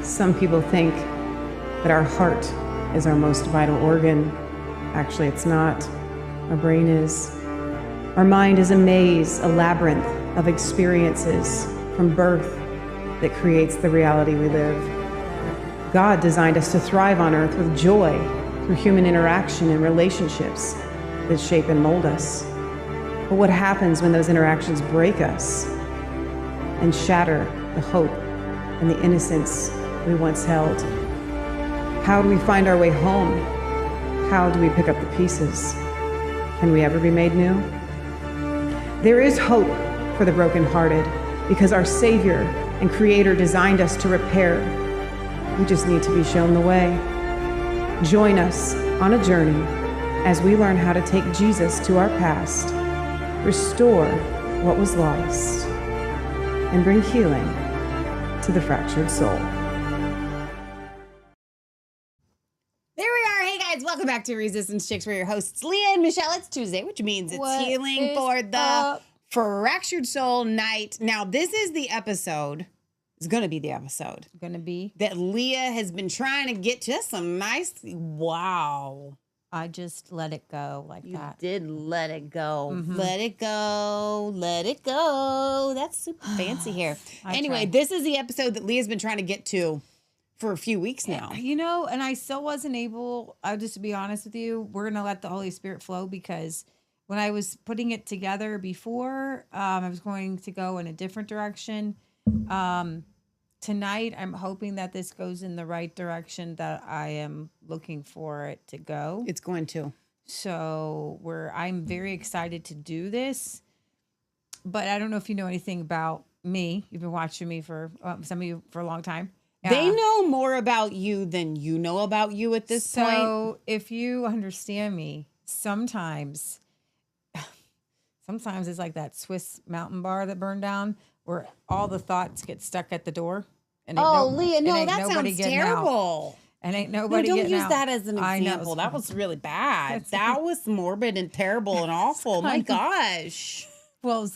Some people think that our heart is our most vital organ. Actually, it's not. Our brain is. Our mind is a maze, a labyrinth of experiences from birth that creates the reality we live. God designed us to thrive on earth with joy through human interaction and relationships that shape and mold us. But what happens when those interactions break us and shatter the hope and the innocence we once held? How do we find our way home? How do we pick up the pieces? Can we ever be made new? There is hope for the brokenhearted because our Savior and Creator designed us to repair. We just need to be shown the way. Join us on a journey as we learn how to take Jesus to our past, restore what was lost, and bring healing to the fractured soul. There we are. Hey guys, welcome back to Resistance Chicks. We're your hosts, Leah and Michelle. It's Tuesday, which means it's healing for the fractured soul night. Now, this is the episode. It's going to be the episode. That Leah has been trying to get to. That's some nice. Wow. I just let it go like that. You did let it go. Mm-hmm. Let it go. Let it go. That's super fancy here. Anyway, this is the episode that Leah's been trying to get to for a few weeks now. You know, and I still wasn't able, just to be honest with you, we're going to let the Holy Spirit flow because when I was putting it together before, I was going to go in a different direction. Tonight, I'm hoping that this goes in the right direction that I am looking for it to go. It's going to. So I'm very excited to do this, but I don't know if you know anything about me. You've been watching me for some of you for a long time. They know more about you than you know about you at this point. So if you understand me, sometimes it's like that Swiss mountain bar that burned down where all the thoughts get stuck at the door. And Leah, no, that sounds terrible. Out. And ain't nobody getting out. Don't use that as an example. That was really bad. That was morbid and terrible and awful. My gosh. Well,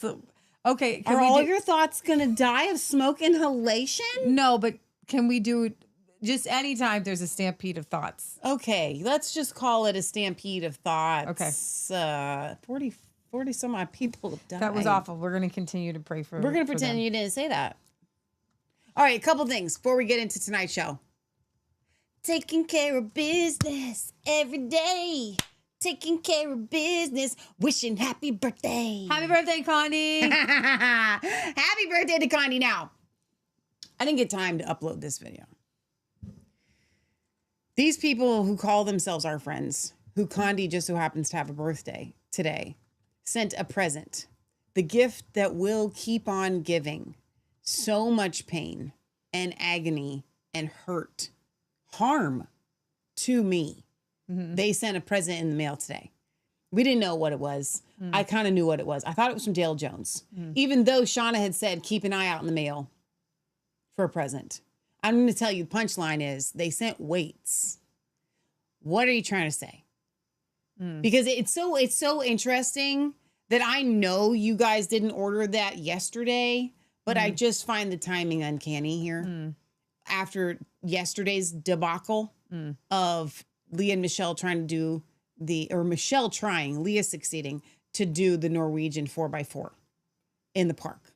okay. Are all your thoughts going to die of smoke inhalation? No, but can we do it just anytime there's a stampede of thoughts? Okay, let's just call it a stampede of thoughts. Okay. 40 some odd people have died. That was awful. We're going to continue to pray for We're going to pretend you didn't say that. All right, a couple things before we get into tonight's show. Taking care of business every day. Taking care of business. Wishing happy birthday. Happy birthday, Condi. Happy birthday to Condi. Now, I didn't get time to upload this video. These people who call themselves our friends, who Condi just so happens to have a birthday today, sent a present. The gift that will keep on giving so much pain and agony and hurt, harm to me. Mm-hmm. They sent a present in the mail today. We didn't know what it was. Mm-hmm. I kind of knew what it was. I thought it was from Dale Jones, even though Shauna had said, keep an eye out in the mail for a present. I'm going to tell you, the punchline is they sent weights. What are you trying to say? Because it's so interesting that I know you guys didn't order that yesterday, but I just find the timing uncanny here. After yesterday's debacle of Leah and Michelle trying to do Michelle trying, Leah succeeding to do the Norwegian 4x4 in the park.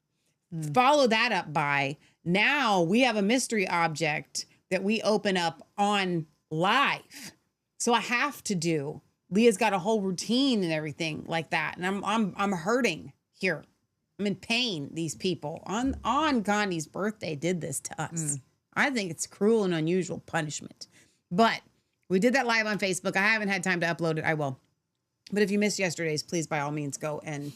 Follow that up by now we have a mystery object that we open up on live. So I have to do. Leah's got a whole routine and everything like that. And I'm hurting here. I'm in pain. These people on Condi's birthday did this to us. I think it's cruel and unusual punishment. But we did that live on Facebook. I haven't had time to upload it. I will. But if you missed yesterday's, please by all means go and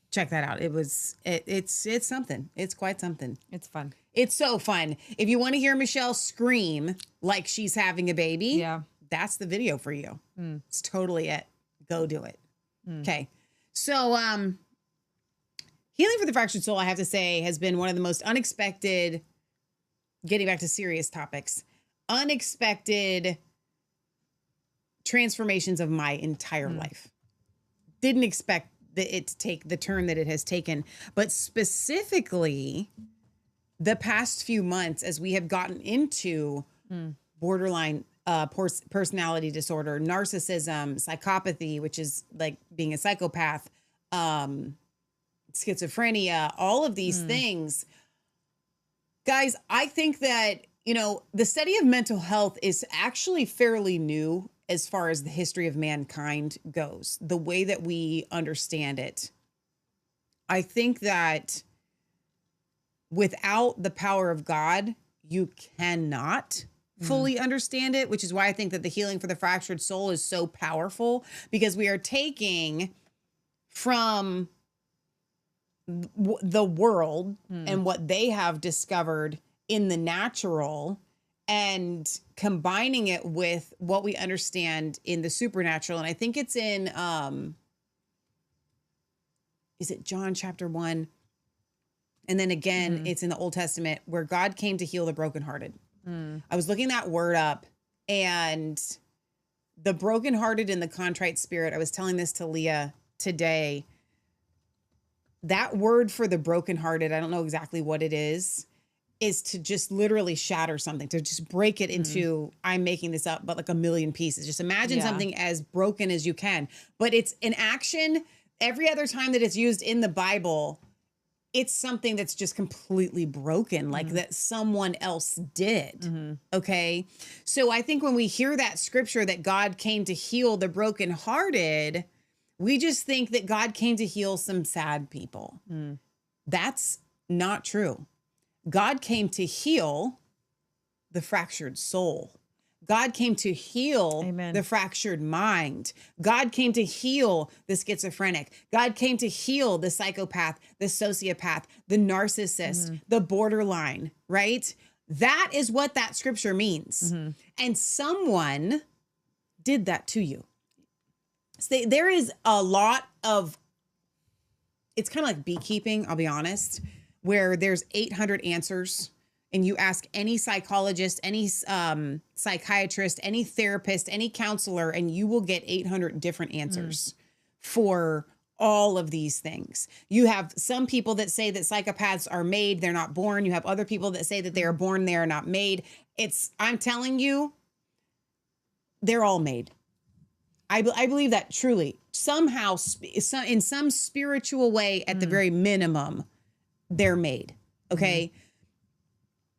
check that out. It's something. It's quite something. It's fun. It's so fun. If you want to hear Michelle scream like she's having a baby, that's the video for you. It's totally it. Go do it. Okay. So, healing for the fractured soul, I have to say, has been one of the most unexpected, getting back to serious topics, unexpected transformations of my entire life. Didn't expect it to take the turn that it has taken, but specifically the past few months, as we have gotten into borderline personality disorder, narcissism, psychopathy, which is like being a psychopath, schizophrenia, all of these things, guys, I think that, the study of mental health is actually fairly new as far as the history of mankind goes, the way that we understand it. I think that without the power of God, you cannot fully understand it, which is why I think that the healing for the fractured soul is so powerful, because we are taking from the world and what they have discovered in the natural and combining it with what we understand in the supernatural. And I think it's in, is it John chapter 1? And then again, it's in the Old Testament where God came to heal the brokenhearted. I was looking that word up, and the brokenhearted and the contrite spirit, I was telling this to Leah today. That word for the brokenhearted, I don't know exactly what it is to just literally shatter something, to just break it into, I'm making this up, but like a million pieces. Just imagine something as broken as you can. But it's an action. Every other time that it's used in the Bible, it's something that's just completely broken, like that someone else did. Okay. So I think when we hear that scripture that God came to heal the brokenhearted, we just think that God came to heal some sad people. That's not true. God came to heal the fractured soul. God came to heal the fractured mind. God came to heal the schizophrenic. God came to heal the psychopath, the sociopath, the narcissist, the borderline, right? That is what that scripture means. And someone did that to you. So there is a lot of, it's kind of like beekeeping, I'll be honest, where there's 800 answers. And you ask any psychologist, any psychiatrist, any therapist, any counselor, and you will get 800 different answers for all of these things. You have some people that say that psychopaths are made, they're not born. You have other people that say that they are born, they are not made. I'm telling you, they're all made. I believe that truly. Somehow, in some spiritual way, at the very minimum, they're made. Okay?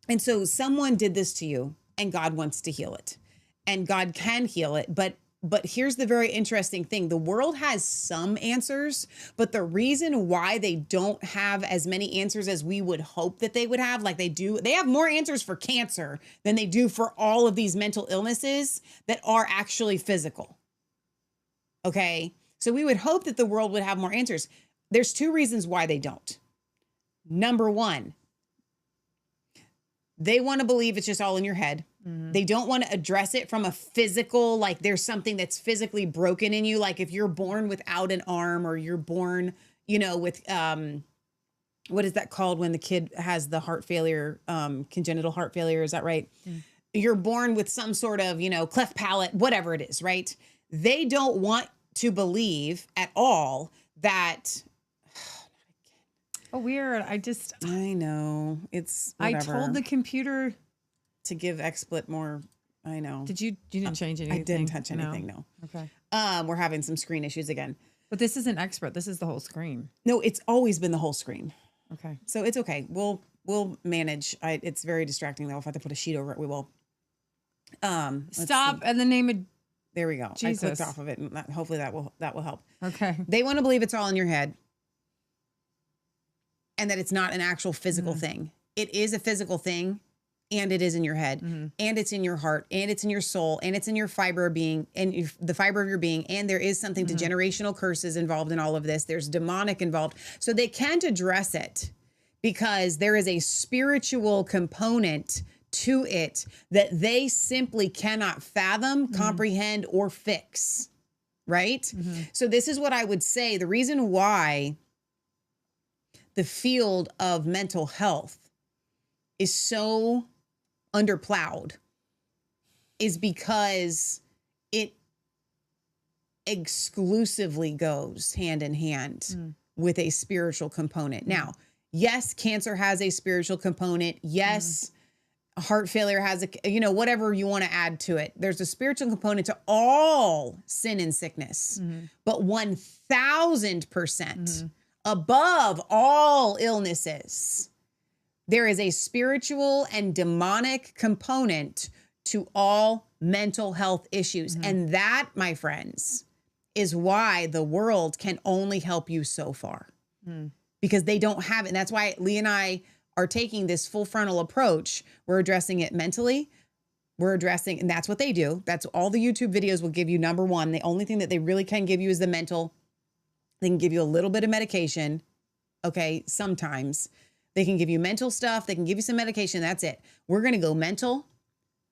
And so someone did this to you, and God wants to heal it, and God can heal it. But here's the very interesting thing. The world has some answers, but the reason why they don't have as many answers as we would hope that they would have, like they have more answers for cancer than they do for all of these mental illnesses that are actually physical. Okay. So we would hope that the world would have more answers. There's two reasons why they don't. Number one, they want to believe it's just all in your head. They don't want to address it from a physical, like there's something that's physically broken in you. Like if you're born without an arm, or you're born, with, what is that called when the kid has the heart failure, congenital heart failure? Is that right? You're born with some sort of, cleft palate, whatever it is, right? They don't want to believe at all that. Oh, weird. I know. It's whatever. I told the computer to give XSplit more. I know. You didn't change anything? I didn't touch anything, no. Okay. We're having some screen issues again. But this isn't expert. This is the whole screen. No, it's always been the whole screen. Okay. So it's okay. We'll manage. It's very distracting though. If I have to put a sheet over it, we will. Stop and the name of. There we go. Jesus. I clicked off of it, and hopefully that will help. Okay. They want to believe it's all in your head, and that it's not an actual physical thing. It is a physical thing, and it is in your head, and it's in your heart, and it's in your soul, and it's in your fiber of being, and the fiber of your being. And there is something to generational curses involved in all of this. There's demonic involved. So they can't address it because there is a spiritual component to it that they simply cannot fathom, comprehend, or fix. Right? So this is what I would say. The reason why the field of mental health is so underplowed is because it exclusively goes hand in hand with a spiritual component. Now, Yes, cancer has a spiritual component. Yes, heart failure has whatever you want to add to it. There's a spiritual component to all sin and sickness, but 1000% above all illnesses, there is a spiritual and demonic component to all mental health issues. And that, my friends, is why the world can only help you so far, because they don't have it. And that's why Lee and I are taking this full frontal approach. We're addressing it mentally. And that's what they do. That's all the YouTube videos will give you. Number one, the only thing that they really can give you is the mental. They can give you a little bit of medication. Okay. Sometimes they can give you mental stuff. They can give you some medication. That's it. We're going to go mental,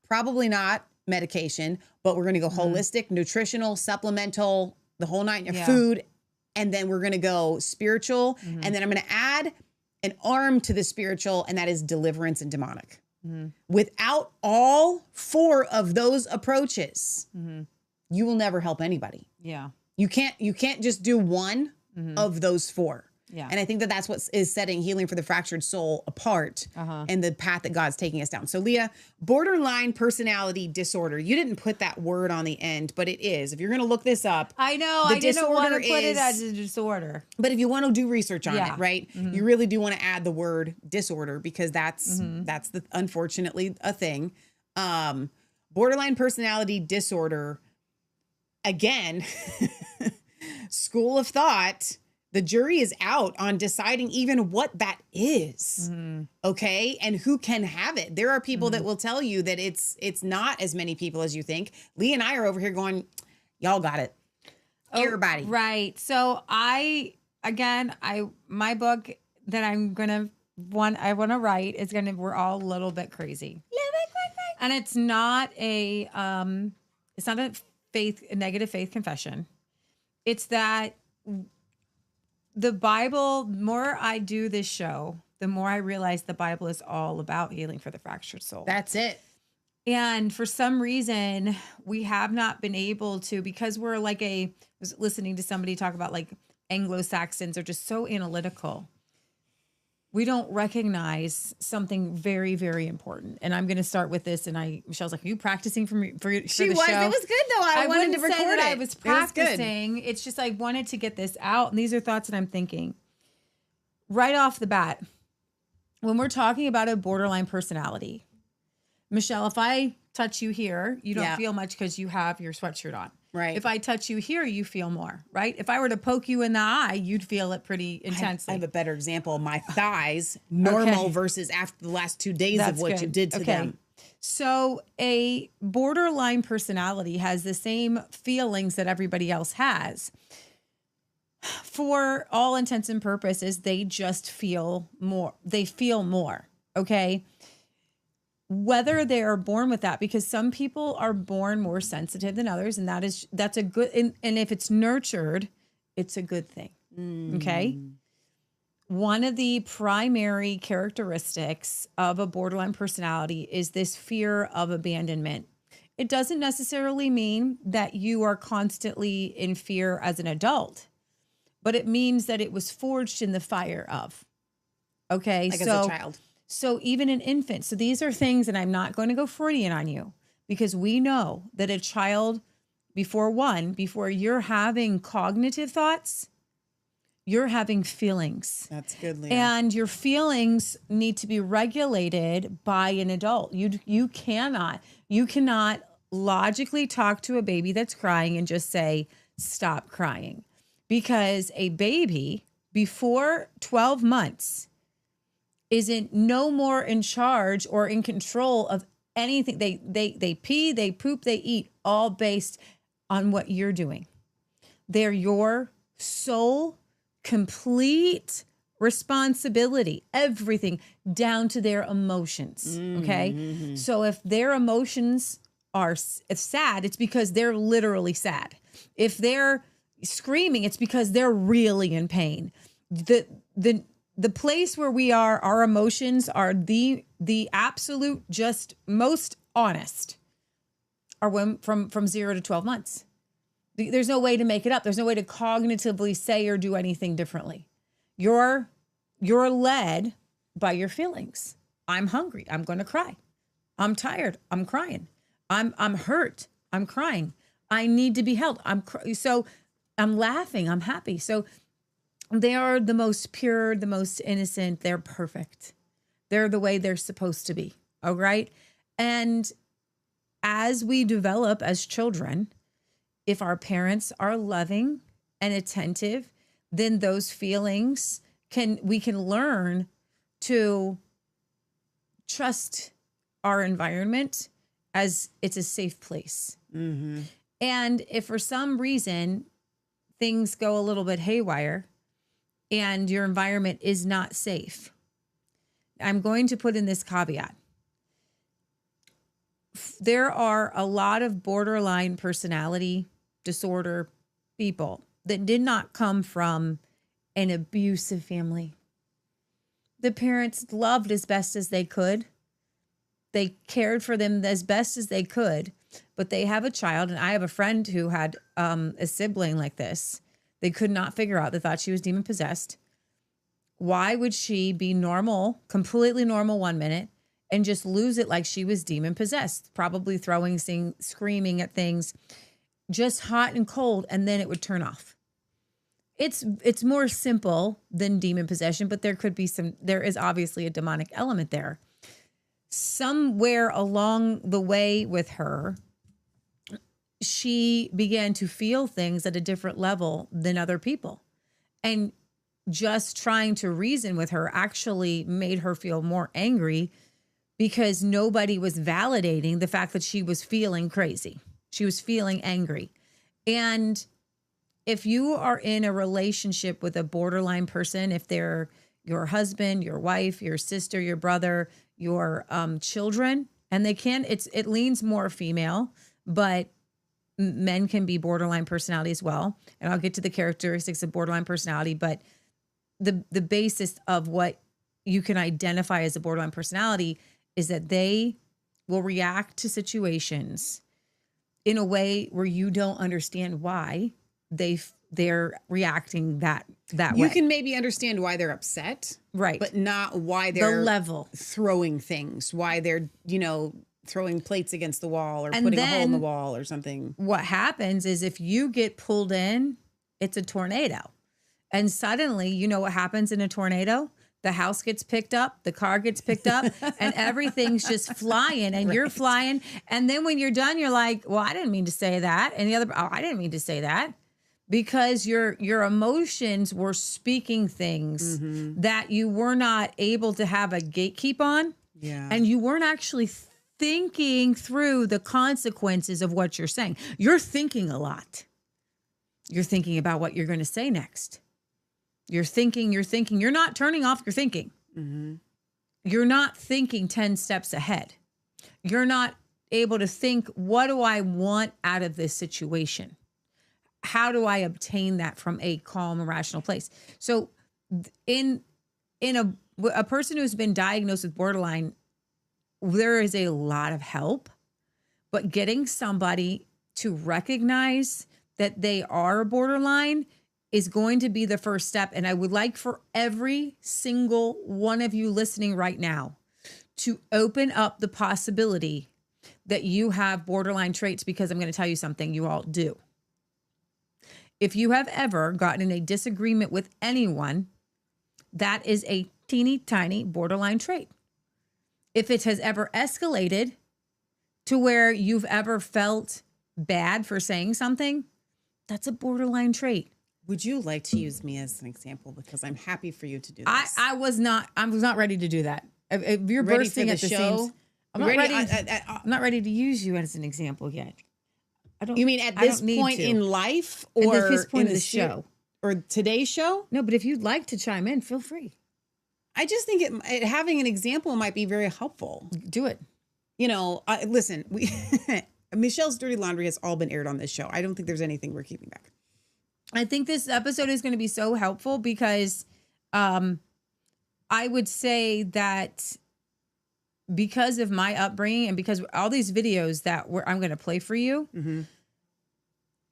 probably not medication, but we're going to go holistic, nutritional, supplemental, the whole nine, food. And then we're going to go spiritual. And then I'm going to add an arm to the spiritual, and that is deliverance and demonic. Without all 4 of those approaches, you will never help anybody. Yeah. You can't just do one of those 4. Yeah. And I think that that's what is setting Healing for the Fractured Soul apart and the path that God's taking us down. So Leah, borderline personality disorder. You didn't put that word on the end, but it is. If you're going to look this up. I know. I didn't want to put it as a disorder. But if you want to do research on it, right, you really do want to add the word disorder, because that's unfortunately a thing. Borderline personality disorder, again, school of thought. The jury is out on deciding even what that is. Okay. And who can have it. There are people that will tell you that it's not as many people as you think. Lee and I are over here going, y'all got it. Everybody. Right. So my book that I want to write is we're all a little bit crazy. And it's not a negative faith confession. It's that the Bible, the more I do this show, the more I realize the Bible is all about healing for the fractured soul. That's it. And for some reason, we have not been able to, because we're I was listening to somebody talk about Anglo-Saxons are just so analytical. We don't recognize something very, very important. And I'm going to start with this. And Michelle's like, are you practicing for the show? It was good though. I wanted to record it. I was practicing. It's just I wanted to get this out. And these are thoughts that I'm thinking. Right off the bat, when we're talking about a borderline personality, Michelle, if I touch you here, you don't feel much because you have your sweatshirt on. Right. If I touch you here, you feel more, right? If I were to poke you in the eye, you'd feel it pretty intensely. I have a better example. My thighs, normal versus after the last 2 days of what you did to them. So a borderline personality has the same feelings that everybody else has. For all intents and purposes, they just feel more. They feel more, okay? Whether they are born with that, because some people are born more sensitive than others, and that's a good, and if it's nurtured, it's a good thing. Okay. One of the primary characteristics of a borderline personality is this fear of abandonment. It doesn't necessarily mean that you are constantly in fear as an adult, but it means that it was forged in the fire of. Okay. As a child. So even an infant. So these are things, and I'm not going to go Freudian on you, because we know that a child before you're having cognitive thoughts, you're having feelings. That's good, Leah. And your feelings need to be regulated by an adult. You cannot logically talk to a baby that's crying and just say, stop crying. Because a baby before 12 months isn't no more in charge or in control of anything. They pee, they poop, they eat, all based on what you're doing. They're your sole, complete responsibility, everything down to their emotions. Okay. So if their emotions are sad, it's because they're literally sad. If they're screaming, it's because they're really in pain. The place where we are, our emotions are the absolute, just most honest, are when from 0 to 12 months. There's no way to make it up. There's no way to cognitively say or do anything differently. Your you're led by your feelings. I'm hungry. I'm going to cry. I'm tired. I'm crying. I'm hurt. I'm crying. I need to be held. So I'm laughing. I'm happy. So they are the most pure, the most innocent. They're perfect. They're the way they're supposed to be. All right. And as we develop as children, if our parents are loving and attentive, then those feelings we can learn to trust our environment as it's a safe place. Mm-hmm. And if for some reason things go a little bit haywire and your environment is not safe, I'm going to put in this caveat. There are a lot of borderline personality disorder people that did not come from an abusive family. The parents loved as best as they could. They cared for them as best as they could, but they have a child, and I have a friend who had a sibling like this. They could not figure out. They thought she was demon possessed. Why would she be normal, completely normal 1 minute, and just lose it like she was demon possessed? Probably throwing, screaming at things, just hot and cold, and then it would turn off. It's more simple than demon possession, but there is obviously a demonic element there. Somewhere along the way with her, she began to feel things at a different level than other people. And just trying to reason with her actually made her feel more angry because nobody was validating the fact that she was feeling crazy. She was feeling angry. And if you are in a relationship with a borderline person, if they're your husband, your wife, your sister, your brother, your children, and it leans more female, but men can be borderline personality as well. And I'll get to the characteristics of borderline personality, but the basis of what you can identify as a borderline personality is that they will react to situations in a way where you don't understand why they're reacting that way. You can maybe understand why they're upset, right? But not why they're the level throwing things, why they're throwing plates against the wall or putting a hole in the wall or something. What happens is if you get pulled in, it's a tornado, and suddenly you know what happens in a tornado. The house gets picked up, the car gets picked up, and everything's just flying, and you're flying. And then when you're done, you're like, well, I didn't mean to say that. And the other, oh, I didn't mean to say that. Because your emotions were speaking things that you were not able to have a gatekeep on. Yeah. And you weren't actually thinking through the consequences of what you're saying. You're thinking a lot. You're thinking about what you're going to say next. You're thinking. You're not turning off your thinking. Mm-hmm. You're not thinking 10 steps ahead. You're not able to think, what do I want out of this situation? How do I obtain that from a calm and rational place? So in a person who's been diagnosed with borderline, there is a lot of help, but getting somebody to recognize that they are borderline is going to be the first step. And I would like for every single one of you listening right now to open up the possibility that you have borderline traits, because I'm going to tell you something, you all do. If you have ever gotten in a disagreement with anyone, that is a teeny tiny borderline trait. If it has ever escalated to where you've ever felt bad for saying something, that's a borderline trait. Would you like to use me as an example? Because I'm happy for you to do this. I was not ready to do that. If you're ready bursting at the show? seams, I'm not ready to use you as an example yet. You mean at this point in life, or at this point in of the show, or today's show? No, but if you'd like to chime in, feel free. I just think having an example might be very helpful. Do it. Listen, Michelle's Dirty Laundry has all been aired on this show. I don't think there's anything we're keeping back. I think this episode is going to be so helpful because I would say that because of my upbringing and because all these videos that I'm going to play for you,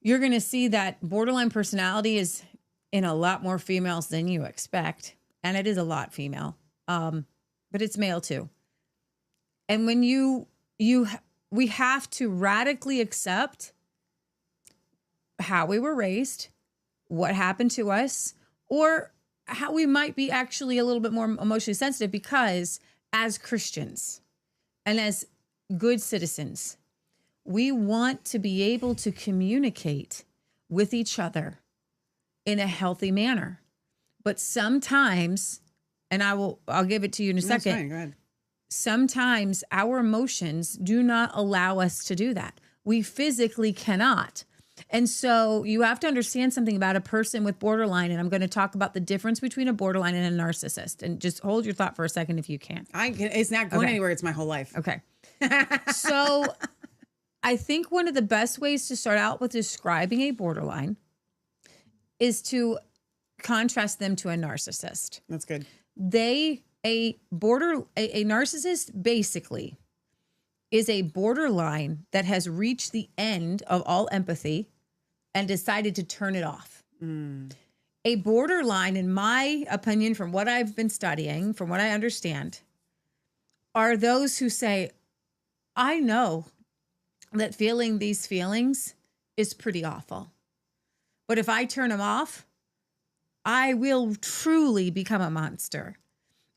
you're going to see that borderline personality is in a lot more females than you expect. and it is a lot female, but it's male too. And when we have to radically accept how we were raised, what happened to us, or how we might be actually a little bit more emotionally sensitive, because as Christians and as good citizens, we want to be able to communicate with each other in a healthy manner. But sometimes, and I'll give it to you in a second. That's fine. Go ahead. Sometimes our emotions do not allow us to do that. We physically cannot. And so you have to understand something about a person with borderline. And I'm going to talk about the difference between a borderline and a narcissist. And just hold your thought for a second if you can. It's not going anywhere. It's my whole life. Okay. So I think one of the best ways to start out with describing a borderline is to contrast them to a narcissist. That's good. A narcissist basically is a borderline that has reached the end of all empathy and decided to turn it off. A borderline, in my opinion, from what I've been studying, from what I understand, are those who say, I know that feeling these feelings is pretty awful, but if I turn them off, I will truly become a monster.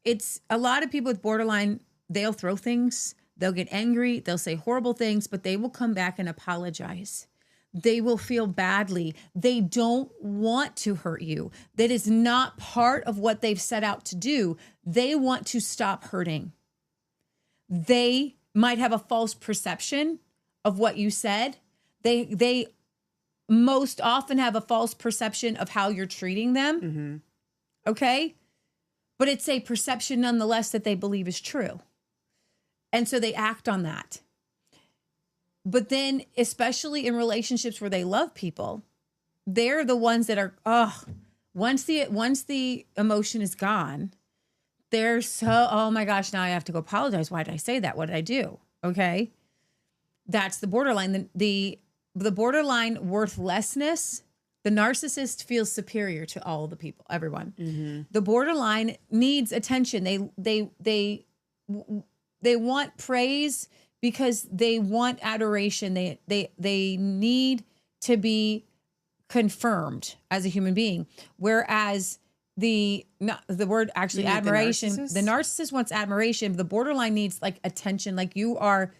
It's a lot of people with borderline, they'll throw things, they'll get angry, they'll say horrible things, but they will come back and apologize. They will feel badly. They don't want to hurt you. That is not part of what they've set out to do. They want to stop hurting. They might have a false perception of what you said. They most often have a false perception of how you're treating them. Mm-hmm. Okay? But it's a perception nonetheless that they believe is true. And so they act on that. But then, especially in relationships where they love people, they're the ones that are, once the emotion is gone, they're so, oh my gosh, now I have to go apologize. Why did I say that? What did I do? Okay. That's the borderline. The borderline worthlessness, the narcissist feels superior to all the people, everyone. Mm-hmm. The borderline needs attention. They want praise because they want adoration. They need to be confirmed as a human being. Whereas the word actually admiration, the narcissist wants admiration. The borderline needs like attention. Like you're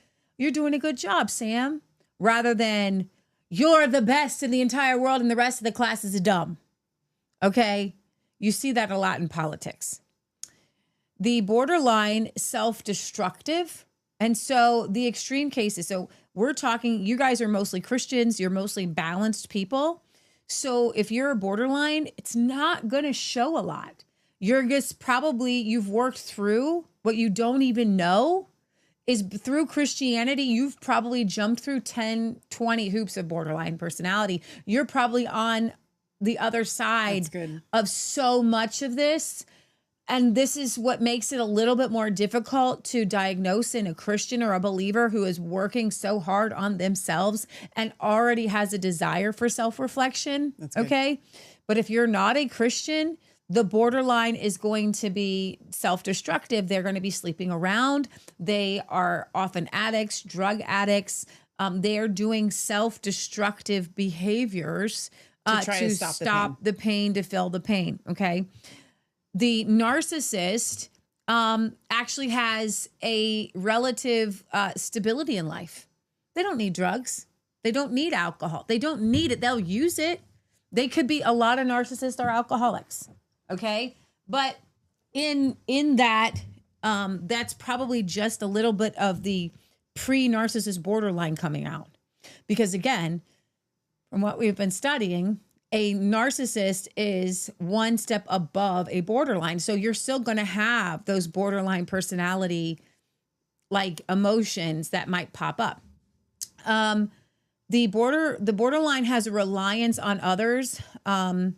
doing a good job, Sam, rather than you're the best in the entire world and the rest of the class is dumb. Okay. You see that a lot in politics. The borderline self-destructive. And so the extreme cases, so we're talking, you guys are mostly Christians, you're mostly balanced people. So if you're a borderline, it's not going to show a lot. You're just you've worked through what you don't even know is through Christianity. You've probably jumped through 10, 20 hoops of borderline personality. You're probably on the other side of so much of this. And this is what makes it a little bit more difficult to diagnose in a Christian or a believer who is working so hard on themselves and already has a desire for self-reflection. Okay. But if you're not a Christian, the borderline is going to be self-destructive. They're going to be sleeping around. They are often addicts, drug addicts. They're doing self-destructive behaviors to stop the pain, to fill the pain. Okay. The narcissist actually has a relative stability in life. They don't need drugs. They don't need alcohol. They don't need it. They'll use it. They could be, a lot of narcissists are alcoholics. Okay. But in that, that's probably just a little bit of the pre-narcissist borderline coming out. Because again, from what we've been studying, a narcissist is one step above a borderline. So you're still going to have those borderline personality like emotions that might pop up. The borderline has a reliance on others and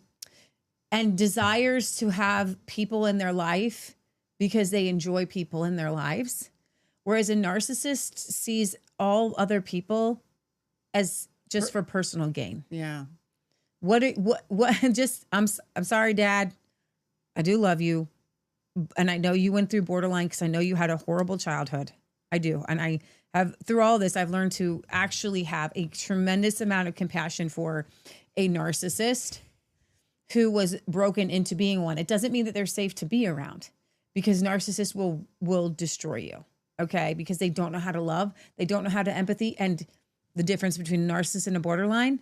desires to have people in their life because they enjoy people in their lives. Whereas a narcissist sees all other people as just for personal gain. Yeah. I'm sorry, Dad. I do love you, and I know you went through borderline because I know you had a horrible childhood. I do. And I have, through all this, I've learned to actually have a tremendous amount of compassion for a narcissist who was broken into being one. It doesn't mean that they're safe to be around, because narcissists will destroy you. Okay. Because they don't know how to love. They don't know how to empathy. And the difference between a narcissist and a borderline,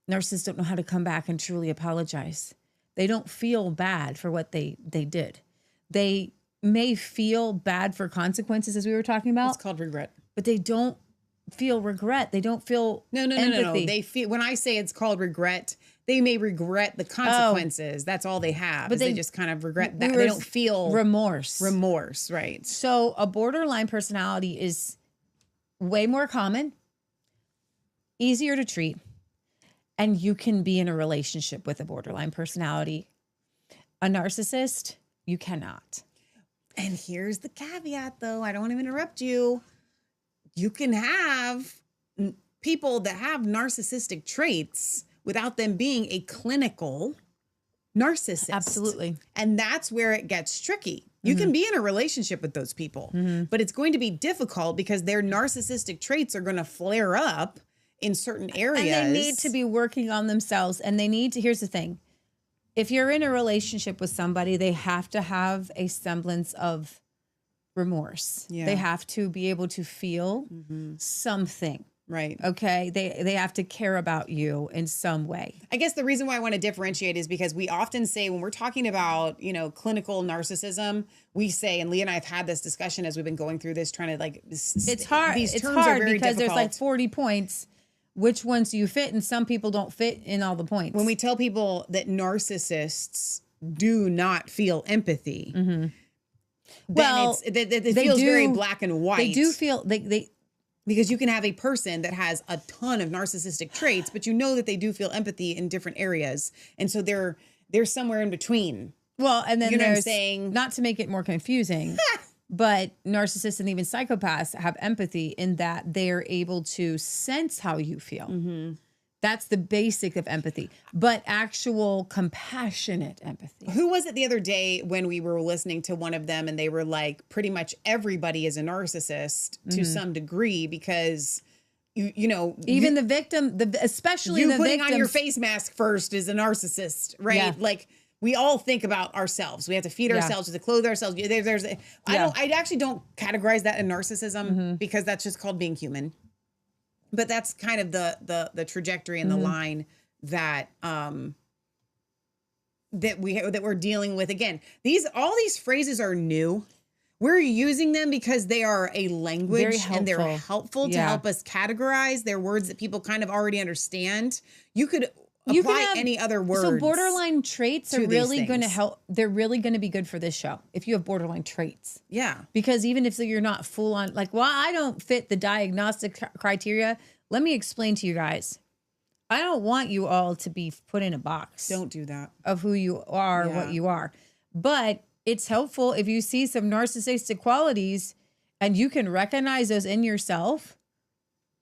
narcissists don't know how to come back and truly apologize. They don't feel bad for what they did. They may feel bad for consequences, as we were talking about. It's called regret. But they don't feel regret. They don't feel empathy. No. They feel, when I say it's called regret, they may regret the consequences. That's all they have. But they just kind of regret that. They don't feel remorse. Remorse, right. So a borderline personality is way more common, easier to treat, and you can be in a relationship with a borderline personality. A narcissist, you cannot. And here's the caveat, though. I don't want to interrupt you. You can have people that have narcissistic traits without them being a clinical narcissist. Absolutely. And that's where it gets tricky. You can be in a relationship with those people, but it's going to be difficult because their narcissistic traits are going to flare up in certain areas. And they need to be working on themselves. And they need to, here's the thing. If you're in a relationship with somebody, they have to have a semblance of remorse. Yeah. They have to be able to feel something. Right. Okay. They have to care about you in some way. I guess the reason why I want to differentiate is because we often say when we're talking about, clinical narcissism, we say, and Leah and I have had this discussion as we've been going through this, trying to it's hard. These it's terms hard are very because difficult. there's like 40 points. Which ones do you fit? And some people don't fit in all the points. When we tell people that narcissists do not feel empathy, well, it feels very black and white. They do feel they because you can have a person that has a ton of narcissistic traits, but you know that they do feel empathy in different areas, and so they're somewhere in between. Well, and then You know what I'm there's, saying? not to make it more confusing, but narcissists and even psychopaths have empathy in that they're able to sense how you feel. That's the basic of empathy, but actual compassionate empathy. Who was it the other day when we were listening to one of them and they were like, pretty much everybody is a narcissist to some degree because Even the victim, especially you the putting victims, on your face mask first is a narcissist, right? Yeah. Like we all think about ourselves. We have to feed ourselves, we have to clothe ourselves. I actually don't categorize that in narcissism because that's just called being human. But that's kind of the trajectory and the line that that we're dealing with. Again, all these phrases are new. We're using them because they are a language and they're helpful to help us categorize. They're words that people kind of already understand. You could apply any other words. So borderline traits are really going to help. They're really going to be good for this show if you have borderline traits. Yeah. Because even if you're not full on, like, well, I don't fit the diagnostic criteria. Let me explain to you guys. I don't want you all to be put in a box. Don't do that. Of who you are, what you are. But it's helpful if you see some narcissistic qualities and you can recognize those in yourself.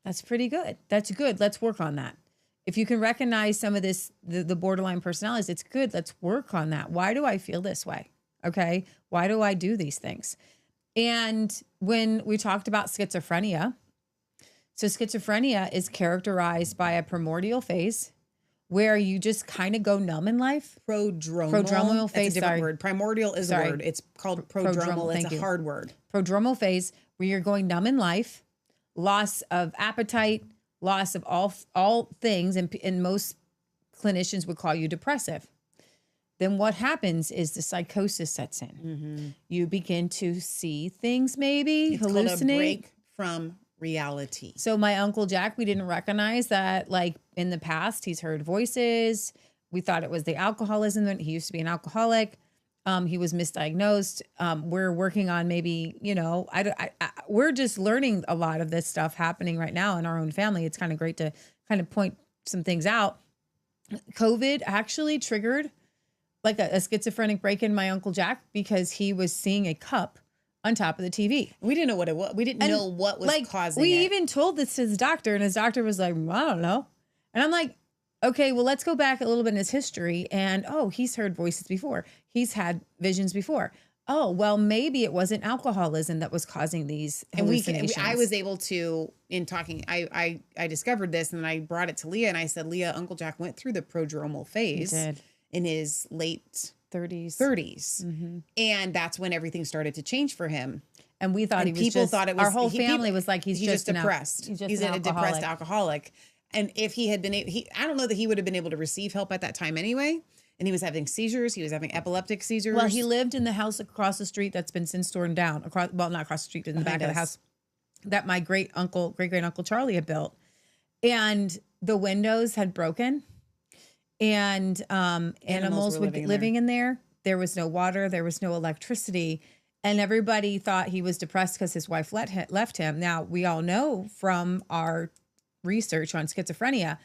That's pretty good. That's good. Let's work on that. If you can recognize some of this, the borderline personalities, it's good. Let's work on that. Why do I feel this way? Okay. Why do I do these things? And when we talked about schizophrenia, so schizophrenia is characterized by a primordial phase where you just kind of go numb in life. Prodromal phase. That's a different word. Primordial is a word. It's called prodromal. It's a hard word. Prodromal phase where you're going numb in life, loss of appetite, loss of all things, and most clinicians would call you depressive. Then what happens is the psychosis sets in. You begin to see things, maybe It's hallucinate. called a break from reality. So my Uncle Jack, we didn't recognize that, like in the past, he's heard voices. We thought it was the alcoholism. He used to be an alcoholic. He was misdiagnosed. We're working on maybe, we're just learning a lot of this stuff happening right now in our own family. It's kind of great to kind of point some things out. COVID actually triggered like a schizophrenic break in my Uncle Jack because he was seeing a cup on top of the TV. We didn't know what it was. We didn't know what was causing it. We even told this to his doctor, and his doctor was like, I don't know. And I'm like, okay, well, let's go back a little bit in his history. And, he's heard voices before. He's had visions before. oh, well, maybe it wasn't alcoholism that was causing these hallucinations. I was able to, in talking, I discovered this, and then I brought it to Leah, and I said, Leah, Uncle Jack went through the prodromal phase in his late 30s. And that's when everything started to change for him. And we thought our whole family was like, he's just depressed. He's a depressed alcoholic. And if he had been, I don't know that he would have been able to receive help at that time anyway. And he was having seizures. He was having epileptic seizures. Well, he lived in the house across the street that's been since torn down. Not across the street, but in the back of the house that my great great uncle Charlie had built. And the windows had broken, and animals were living in there. There was no water. There was no electricity. And everybody thought he was depressed because his wife left him. Now, we all know from our research on schizophrenia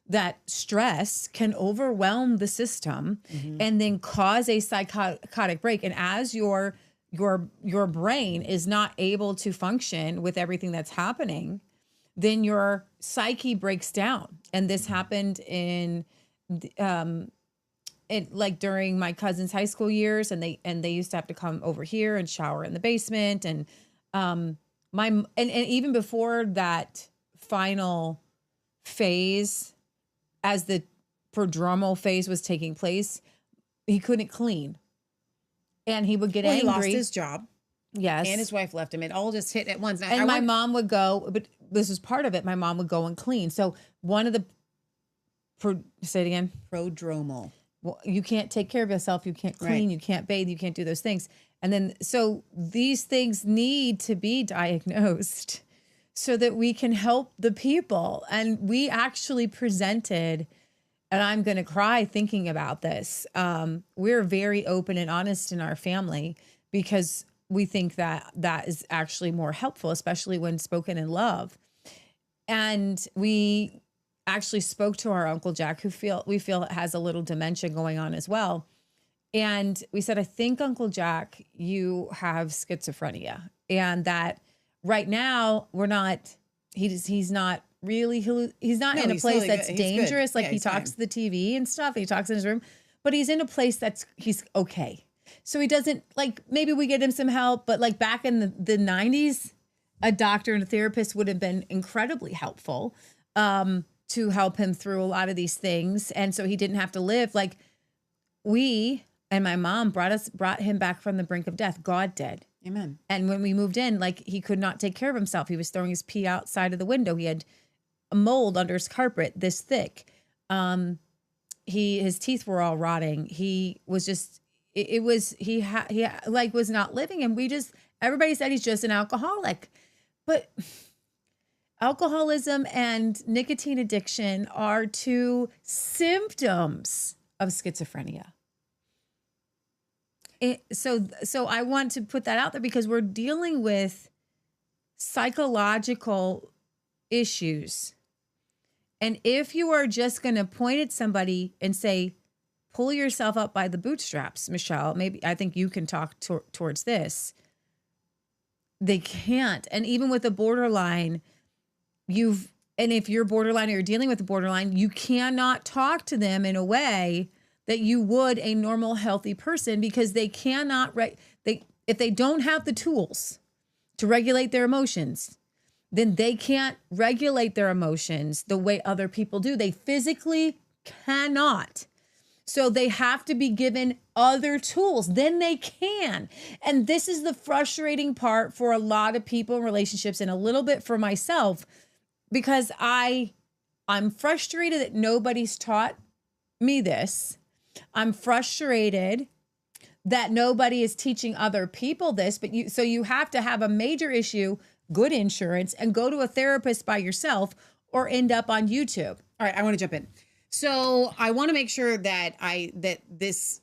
that stress can overwhelm the system and then cause a psychotic break. And as your brain is not able to function with everything that's happening, then your psyche breaks down. And this happened like during my cousin's high school years, and they used to have to come over here and shower in the basement. And and even before that final phase, as the prodromal phase was taking place, he couldn't clean, and he would get angry. He lost his job. Yes. And his wife left him. It all just hit at once. And my mom would go, but this was part of it. My mom would go and clean. So one of the, say it again. Prodromal. Well, you can't take care of yourself. You can't clean. You can't bathe. You can't do those things. And then, so these things need to be diagnosed so that we can help the people. And we actually presented, and I'm going to cry thinking about this. We're very open and honest in our family because we think that that is actually more helpful, especially when spoken in love. And we actually spoke to our Uncle Jack, who we feel has a little dementia going on as well. And we said, I think, Uncle Jack, you have schizophrenia, and that right now he's not in a place that's dangerous. Like, he talks to the TV and stuff. He talks in his room, but he's in a place he's okay. So he doesn't, like, maybe we get him some help, but like back in the 90s, a doctor and a therapist would have been incredibly helpful to help him through a lot of these things. And so he didn't have to live. Like, we and my mom brought him back from the brink of death. God did. Amen. And when we moved in, like, he could not take care of himself. He was throwing his pee outside of the window. He had a mold under his carpet this thick. His teeth were all rotting. He was just, he was not living. And everybody said he's just an alcoholic. But alcoholism and nicotine addiction are two symptoms of schizophrenia. So I want to put that out there because we're dealing with psychological issues. And if you are just going to point at somebody and say, pull yourself up by the bootstraps, Michelle, maybe I think you can talk towards this. They can't. And even with a borderline, if you're borderline or you're dealing with a borderline, you cannot talk to them in a way that you would a normal, healthy person, because they cannot, if they don't have the tools to regulate their emotions, then they can't regulate their emotions the way other people do. They physically cannot. So they have to be given other tools, then they can. And this is the frustrating part for a lot of people in relationships, and a little bit for myself, because I'm frustrated that nobody's taught me this. I'm frustrated that nobody is teaching other people this, so you have to have a major issue, good insurance, and go to a therapist by yourself or end up on YouTube. All right, I want to jump in. So I want to make sure that this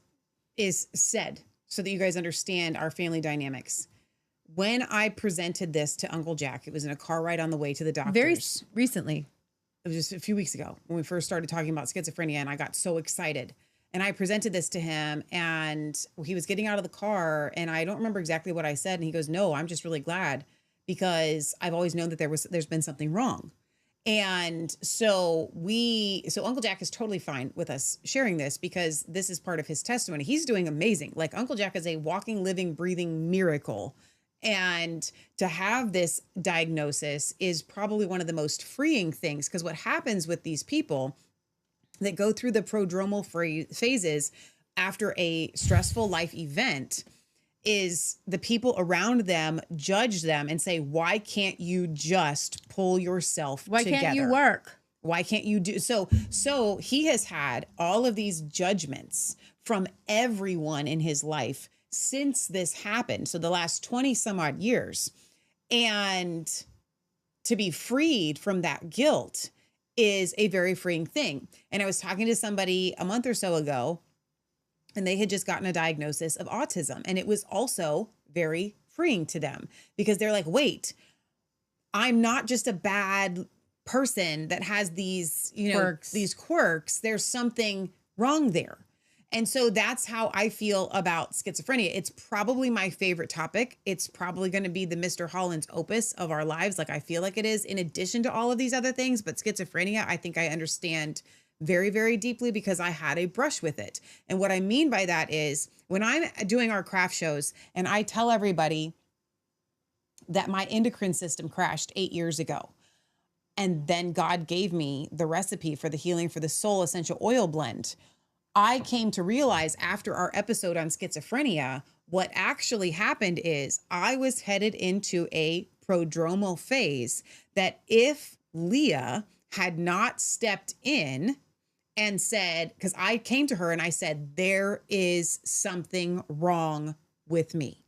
is said so that you guys understand our family dynamics. When I presented this to Uncle Jack, it was in a car ride on the way to the doctors. Very recently. It was just a few weeks ago when we first started talking about schizophrenia, and I got so excited. And I presented this to him, and he was getting out of the car, and I don't remember exactly what I said. And he goes, no, I'm just really glad, because I've always known that there's been something wrong. And so Uncle Jack is totally fine with us sharing this because this is part of his testimony. He's doing amazing. Like Uncle Jack is a walking, living, breathing miracle. And to have this diagnosis is probably one of the most freeing things, because what happens with these people that go through the prodromal phases after a stressful life event is the people around them judge them and say, why can't you just pull yourself Why together? can't you work? Why can't you do so he has had all of these judgments from everyone in his life since this happened. So the last 20 some odd years. And to be freed from that guilt is a very freeing thing. And I was talking to somebody a month or so ago, and they had just gotten a diagnosis of autism. And it was also very freeing to them because they're like, wait, I'm not just a bad person that has these, these quirks. There's something wrong there. And so that's how I feel about schizophrenia. It's probably my favorite topic. It's probably going to be the Mr. Holland's opus of our lives. Like I feel like it is, in addition to all of these other things. But schizophrenia, I think I understand very, very deeply because I had a brush with it. And what I mean by that is when I'm doing our craft shows and I tell everybody that my endocrine system crashed 8 years ago, and then God gave me the recipe for the Healing for the Soul essential oil blend, I came to realize after our episode on schizophrenia, what actually happened is I was headed into a prodromal phase that if Leah had not stepped in and said, because I came to her and I said, there is something wrong with me.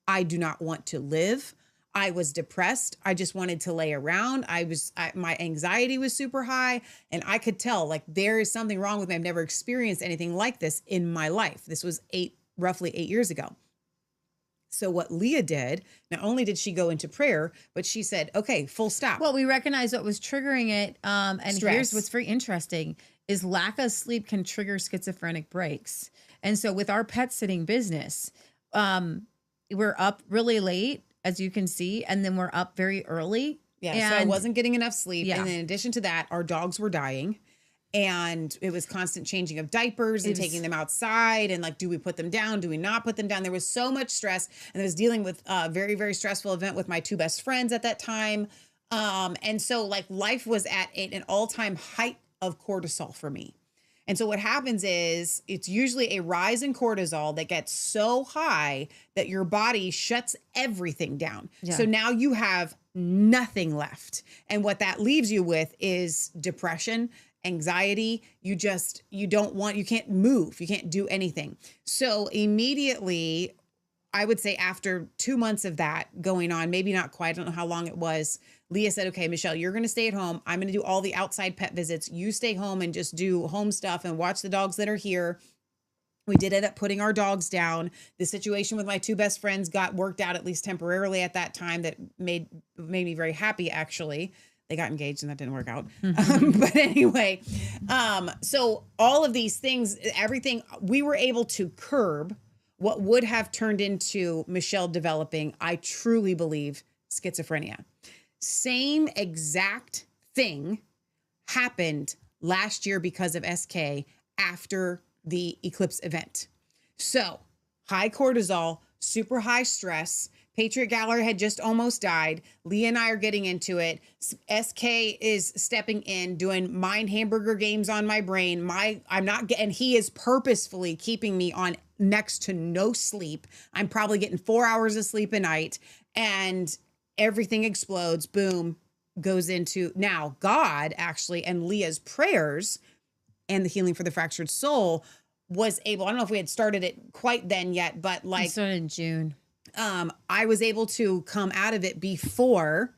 I do not want to live. I was depressed. I just wanted to lay around. My anxiety was super high, and I could tell like there is something wrong with me. I've never experienced anything like this in my life. This was roughly 8 years ago. So what Leah did, not only did she go into prayer, but she said, okay, full stop. Well, we recognize what was triggering it. And Stress. Here's what's very interesting is lack of sleep can trigger schizophrenic breaks. And so with our pet sitting business, we're up really late, as you can see, and then we're up very early. Yeah, so I wasn't getting enough sleep. Yeah. And in addition to that, our dogs were dying. And it was constant changing of diapers and taking them outside. And like, do we put them down? Do we not put them down? There was so much stress. And I was dealing with a very, very stressful event with my two best friends at that time. And so like life was at an all-time height of cortisol for me. And so what happens is it's usually a rise in cortisol that gets so high that your body shuts everything down. Yeah. So now you have nothing left. And what that leaves you with is depression, anxiety. You can't move. You can't do anything. So immediately, I would say after 2 months of that going on, maybe not quite, I don't know how long it was, Leah said, okay, Michelle, you're going to stay at home. I'm going to do all the outside pet visits. You stay home and just do home stuff and watch the dogs that are here. We did end up putting our dogs down. The situation with my two best friends got worked out, at least temporarily at that time. That made me very happy, actually. They got engaged and that didn't work out. But anyway, so all of these things, everything, we were able to curb what would have turned into Michelle developing, I truly believe, schizophrenia. Same exact thing happened last year because of SK after the eclipse event. So high cortisol, super high stress. Patriot Gallery had just almost died. Leah and I are getting into it. SK is stepping in, doing mind hamburger games on my brain. And he is purposefully keeping me on next to no sleep. I'm probably getting 4 hours of sleep a night, and everything explodes. Boom, goes into now God actually, and Leah's prayers and the Healing for the Fractured Soul was able, I don't know if we had started it quite then yet, but like it started in June. I was able to come out of it before.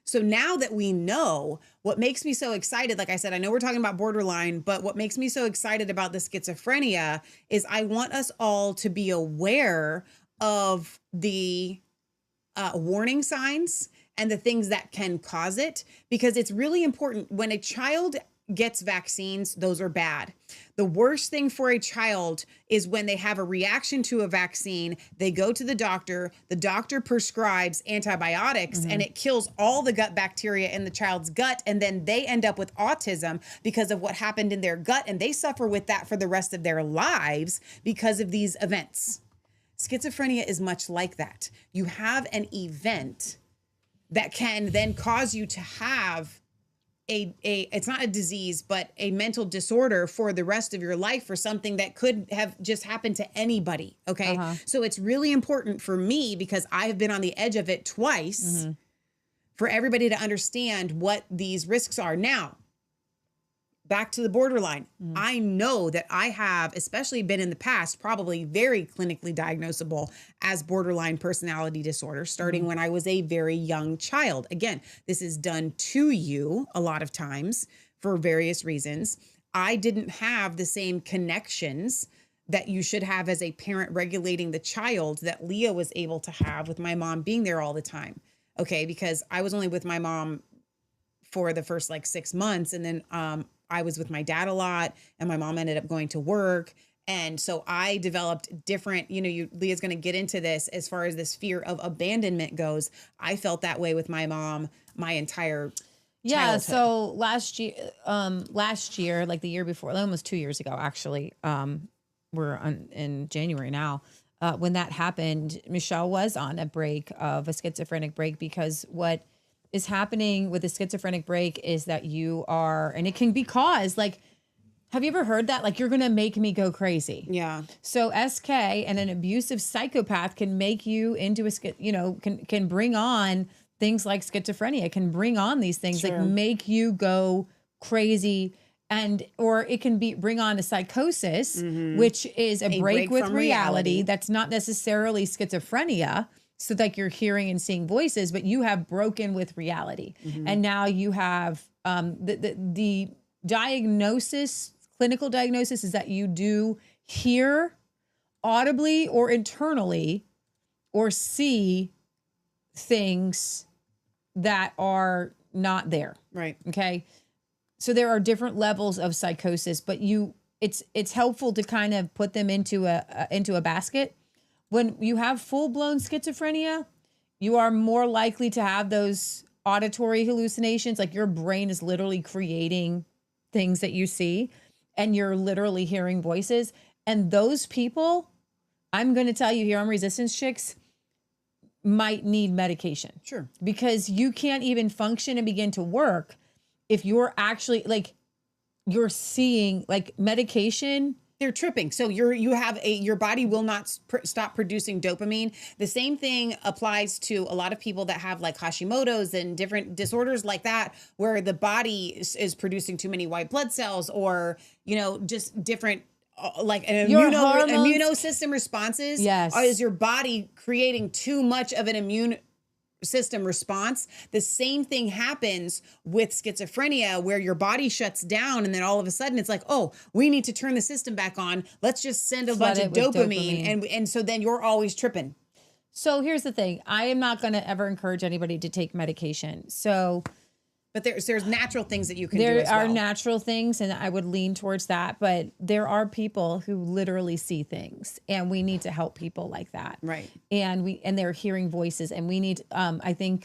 So now that we know, what makes me so excited, like I said, I know we're talking about borderline, but what makes me so excited about the schizophrenia is I want us all to be aware of the warning signs and the things that can cause it, because it's really important when a child gets vaccines, those are bad. The worst thing for a child is when they have a reaction to a vaccine, they go to the doctor prescribes antibiotics and it kills all the gut bacteria in the child's gut. And then they end up with autism because of what happened in their gut. And they suffer with that for the rest of their lives because of these events. Schizophrenia is much like that. You have an event that can then cause you to have it's not a disease, but a mental disorder for the rest of your life, for something that could have just happened to anybody. Okay. So it's really important for me, because I have been on the edge of it twice, for everybody to understand what these risks are. Now, back to the borderline. I know that I have, especially been in the past, probably very clinically diagnosable as borderline personality disorder, starting when I was a very young child. Again, this is done to you a lot of times for various reasons. I didn't have the same connections that you should have as a parent regulating the child that Leah was able to have, with my mom being there all the time. Okay, because I was only with my mom for the first like 6 months, and then I was with my dad a lot, and my mom ended up going to work. And so I developed different, Leah's going to get into this as far as this fear of abandonment goes. I felt that way with my mom my entire childhood. So last year, like the year before, almost 2 years ago, actually, we're in January now. When that happened, Michelle was on a schizophrenic break, because what is happening with a schizophrenic break is that you are, and it can be caused, like, have you ever heard that? Like, you're going to make me go crazy. Yeah. So SK and an abusive psychopath can make you into can bring on things like schizophrenia, can bring on these things, like make you go crazy. Or it can bring on a psychosis, which is a break with reality. That's not necessarily schizophrenia. So like you're hearing and seeing voices, but you have broken with reality. And now you have the diagnosis, clinical diagnosis, is that you do hear audibly or internally or see things that are not there. Right. Okay. So there are different levels of psychosis, but it's helpful to kind of put them into a basket. When you have full-blown schizophrenia, you are more likely to have those auditory hallucinations. Like, your brain is literally creating things that you see, and you're literally hearing voices. And those people, I'm going to tell you here on Resistance Chicks, might need medication. Sure. Because you can't even function and begin to work if you're actually, like, you're seeing, like, medication. They're tripping. So your body will not stop producing dopamine. The same thing applies to a lot of people that have like Hashimoto's and different disorders like that, where the body is producing too many white blood cells, or, just different, like an immunosystem responses. Yes. Is your body creating too much of an immune system response? The same thing happens with schizophrenia, where your body shuts down, and then all of a sudden it's like, oh, we need to turn the system back on. Let's just send a bunch of dopamine. And so then you're always tripping. So here's the thing. I am not going to ever encourage anybody to take medication. But there's natural things that you can do as well. There are natural things, and I would lean towards that. But there are people who literally see things, and we need to help people like that. Right. And they're hearing voices, and we need. I think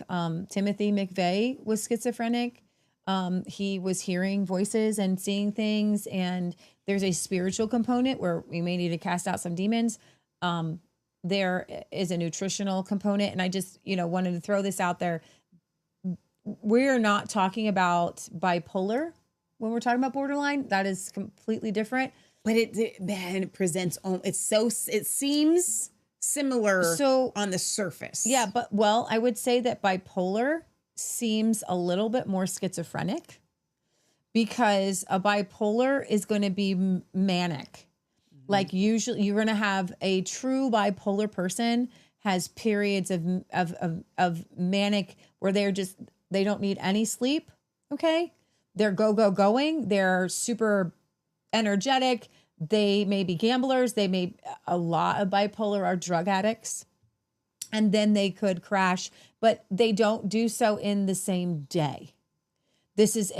Timothy McVeigh was schizophrenic. He was hearing voices and seeing things, and there's a spiritual component where we may need to cast out some demons. There is a nutritional component, and I just wanted to throw this out there. We're not talking about bipolar when we're talking about borderline. That is completely different. But it presents, it seems similar on the surface. Yeah, but I would say that bipolar seems a little bit more schizophrenic, because a bipolar is going to be manic. Like, usually you're going to have a true bipolar person has periods of manic where they don't need any sleep. Okay. They're going. They're super energetic. They may be gamblers. A lot of bipolar are drug addicts, and then they could crash, but they don't do so in the same day. This is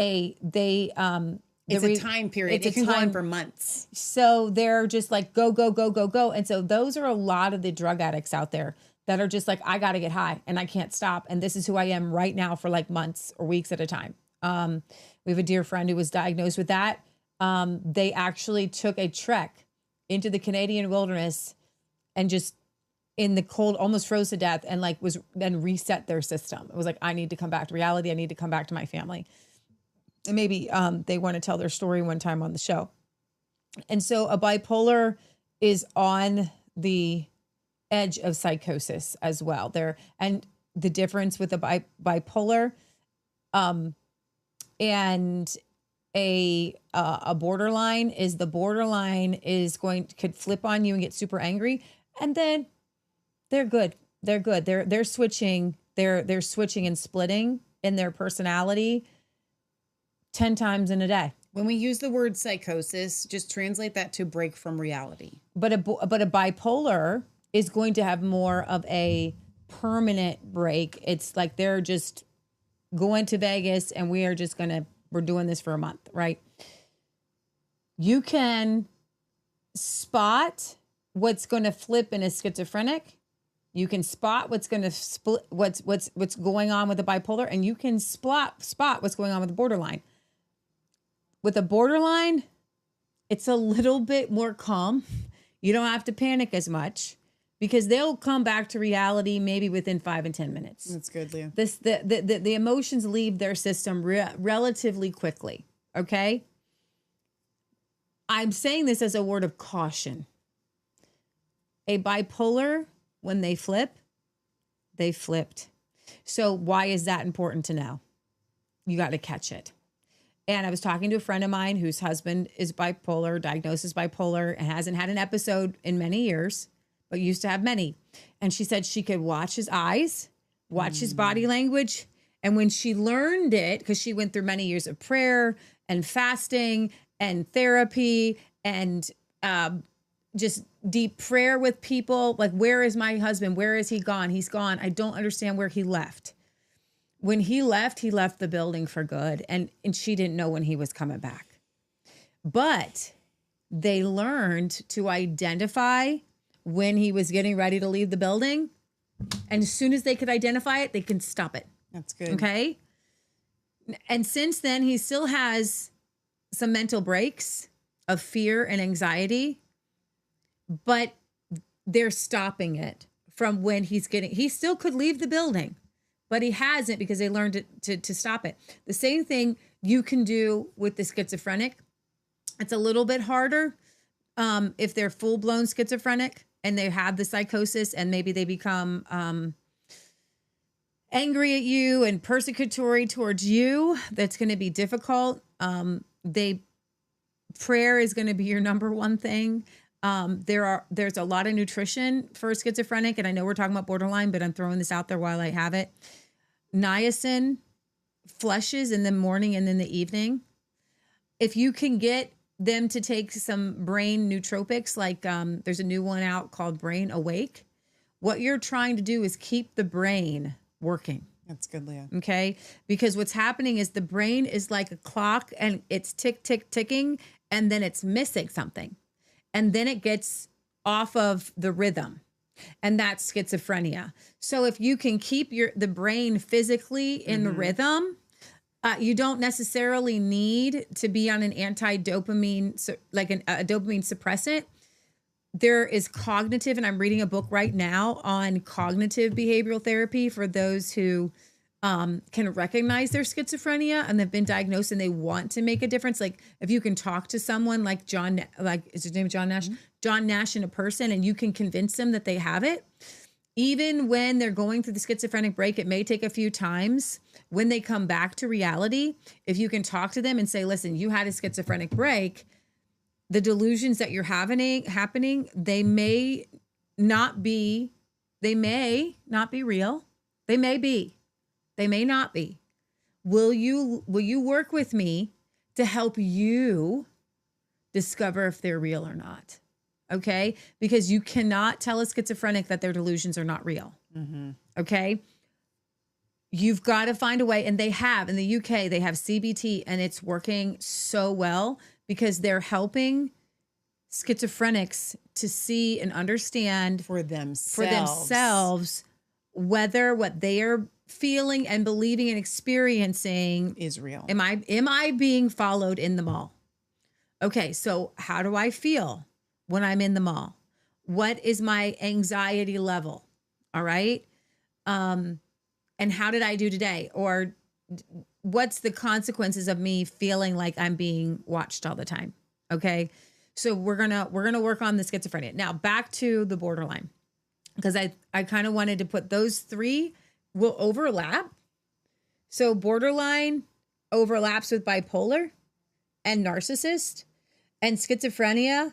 It's a time period. It can go on for months. So they're just like, go, go, go, go, go. And so those are a lot of the drug addicts out there that are just like, I got to get high and I can't stop. And this is who I am right now for like months or weeks at a time. We have a dear friend who was diagnosed with that. They actually took a trek into the Canadian wilderness and just in the cold, almost froze to death, and like was then reset their system. It was like, I need to come back to reality. I need to come back to my family. And maybe they want to tell their story one time on the show. And so a bipolar is on the edge of psychosis as well. And the difference with a bipolar and a borderline is the borderline could flip on you and get super angry, and then they're good. They're switching. They're switching and splitting in their personality 10 times in a day. When we use the word psychosis, just translate that to break from reality. But a bipolar is going to have more of a permanent break. It's like they're just going to Vegas and we're doing this for a month, right? You can spot what's going to flip in a schizophrenic. You can spot what's going to split, what's going on with a bipolar, and you can spot what's going on with the borderline. With a borderline, it's a little bit more calm. You don't have to panic as much because they'll come back to reality maybe within 5 and 10 minutes. That's good, Leah. The emotions leave their system relatively quickly, okay? I'm saying this as a word of caution. A bipolar, when they flip, they flipped. So why is that important to know? You got to catch it. And I was talking to a friend of mine whose husband is bipolar, diagnosed as bipolar, and hasn't had an episode in many years, but used to have many. And she said she could watch his eyes, watch his body language. And when she learned it, because she went through many years of prayer and fasting and therapy and just deep prayer with people, like, where is my husband? Where is he gone? He's gone. I don't understand where he left. When he left the building for good. And she didn't know when he was coming back. But they learned to identify when he was getting ready to leave the building. And as soon as they could identify it, they can stop it. That's good. Okay. And since then, he still has some mental breaks of fear and anxiety, but they're stopping it from when he still could leave the building, but he hasn't because they learned to stop it. The same thing you can do with the schizophrenic. It's a little bit harder if they're full-blown schizophrenic and they have the psychosis and maybe they become angry at you and persecutory towards you. That's going to be difficult. Prayer is going to be your number one thing. There's a lot of nutrition for schizophrenic, and I know we're talking about borderline, but I'm throwing this out there while I have it. Niacin flushes in the morning and in the evening. If you can get them to take some brain nootropics, like there's a new one out called Brain Awake. What you're trying to do is keep the brain working. That's good, Leah. Okay? Because what's happening is the brain is like a clock and it's tick, tick, ticking, and then it's missing something. And then it gets off of the rhythm. And that's schizophrenia. So if you can keep the brain physically in rhythm, you don't necessarily need to be on an anti-dopamine, like a dopamine suppressant. There is cognitive, and I'm reading a book right now on cognitive behavioral therapy for those who can recognize their schizophrenia and they've been diagnosed and they want to make a difference. Like if you can talk to someone like is his name John Nash? Mm-hmm. John Nash in a person, and you can convince them that they have it. Even when they're going through the schizophrenic break, it may take a few times. When they come back to reality, if you can talk to them and say, listen, you had a schizophrenic break, the delusions that you're happening, they may not be real. They may be. They may not be. Will you work with me to help you discover if they're real or not? Okay? Because you cannot tell a schizophrenic that their delusions are not real. Mm-hmm. Okay? you've got to find a way. And they have in the UK, they have CBT, and it's working so well because they're helping schizophrenics to see and understand For themselves. whether what they are feeling and believing and experiencing Is real. Am I being followed in the mall? Okay, so how do I feel when I'm in the mall? What is my anxiety level? All right. And how did I do today? Or what's the consequences of me feeling like I'm being watched all the time? Okay. So we're gonna work on the schizophrenia. Now back to the borderline, because I kind of wanted to put those three will overlap. So borderline overlaps with bipolar and narcissist, and schizophrenia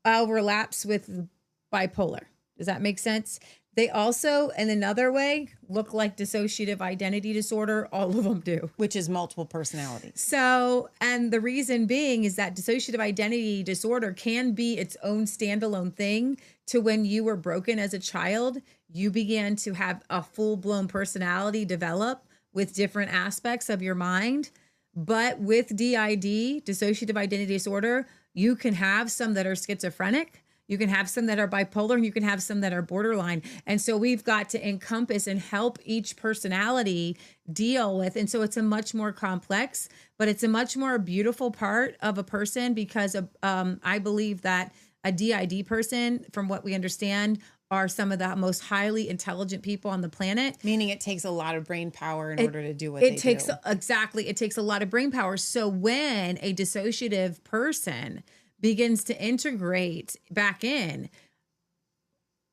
overlaps with bipolar. Does that make sense? They also, in another way, look like dissociative identity disorder. All of them do. Which is multiple personalities. So, and the reason being is that dissociative identity disorder can be its own standalone thing to when you were broken as a child, you began to have a full-blown personality develop with different aspects of your mind. But with DID, dissociative identity disorder, you can have some that are schizophrenic, you can have some that are bipolar, and you can have some that are borderline. And so we've got to encompass and help each personality deal with. And so it's a much more complex, but it's a much more beautiful part of a person because I believe that a DID person, from what we understand, are some of the most highly intelligent people on the planet. Meaning it takes a lot of brain power in order to do what they do. Exactly. It takes a lot of brain power. So when a dissociative person begins to integrate back in,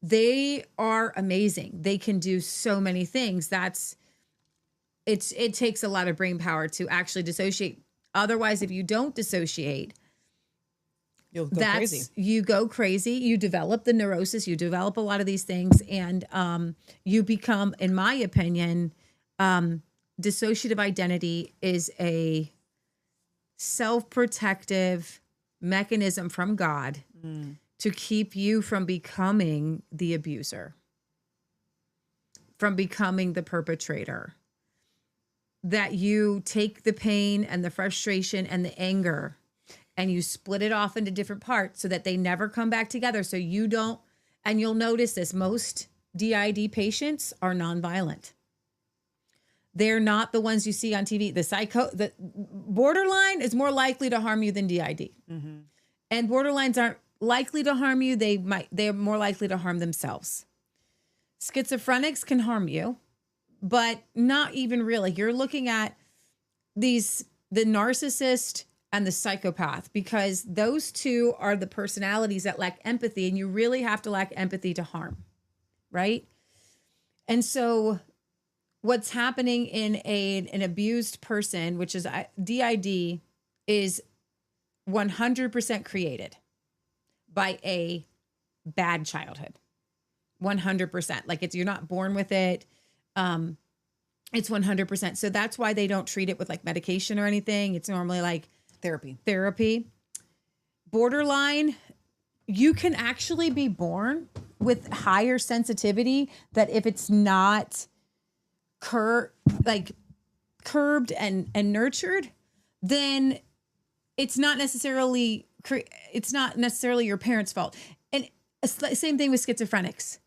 they are amazing. They can do so many things. It takes a lot of brain power to actually dissociate. Otherwise, if you don't dissociate, You'll go crazy. You go crazy. You develop the neurosis. You develop a lot of these things, and you become, in my opinion, dissociative identity is a self-protective mechanism from God to keep you from becoming the abuser, from becoming the perpetrator. That you take the pain and the frustration and the anger and you split it off into different parts so that they never come back together. So you don't, and you'll notice this, most DID patients are nonviolent. They're not the ones you see on TV. The borderline is more likely to harm you than DID. Mm-hmm. And borderlines aren't likely to harm you. They're more likely to harm themselves. Schizophrenics can harm you, but not even really. You're looking at the narcissist and the psychopath, because those two are the personalities that lack empathy, and you really have to lack empathy to harm, right? And so what's happening in an abused person, which is DID, is 100% created by a bad childhood. 100%. Like you're not born with it. It's 100%. So that's why they don't treat it with like medication or anything. It's normally like therapy. Borderline, you can actually be born with higher sensitivity that if it's not curbed and nurtured, then it's not necessarily your parents' fault. And same thing with schizophrenics.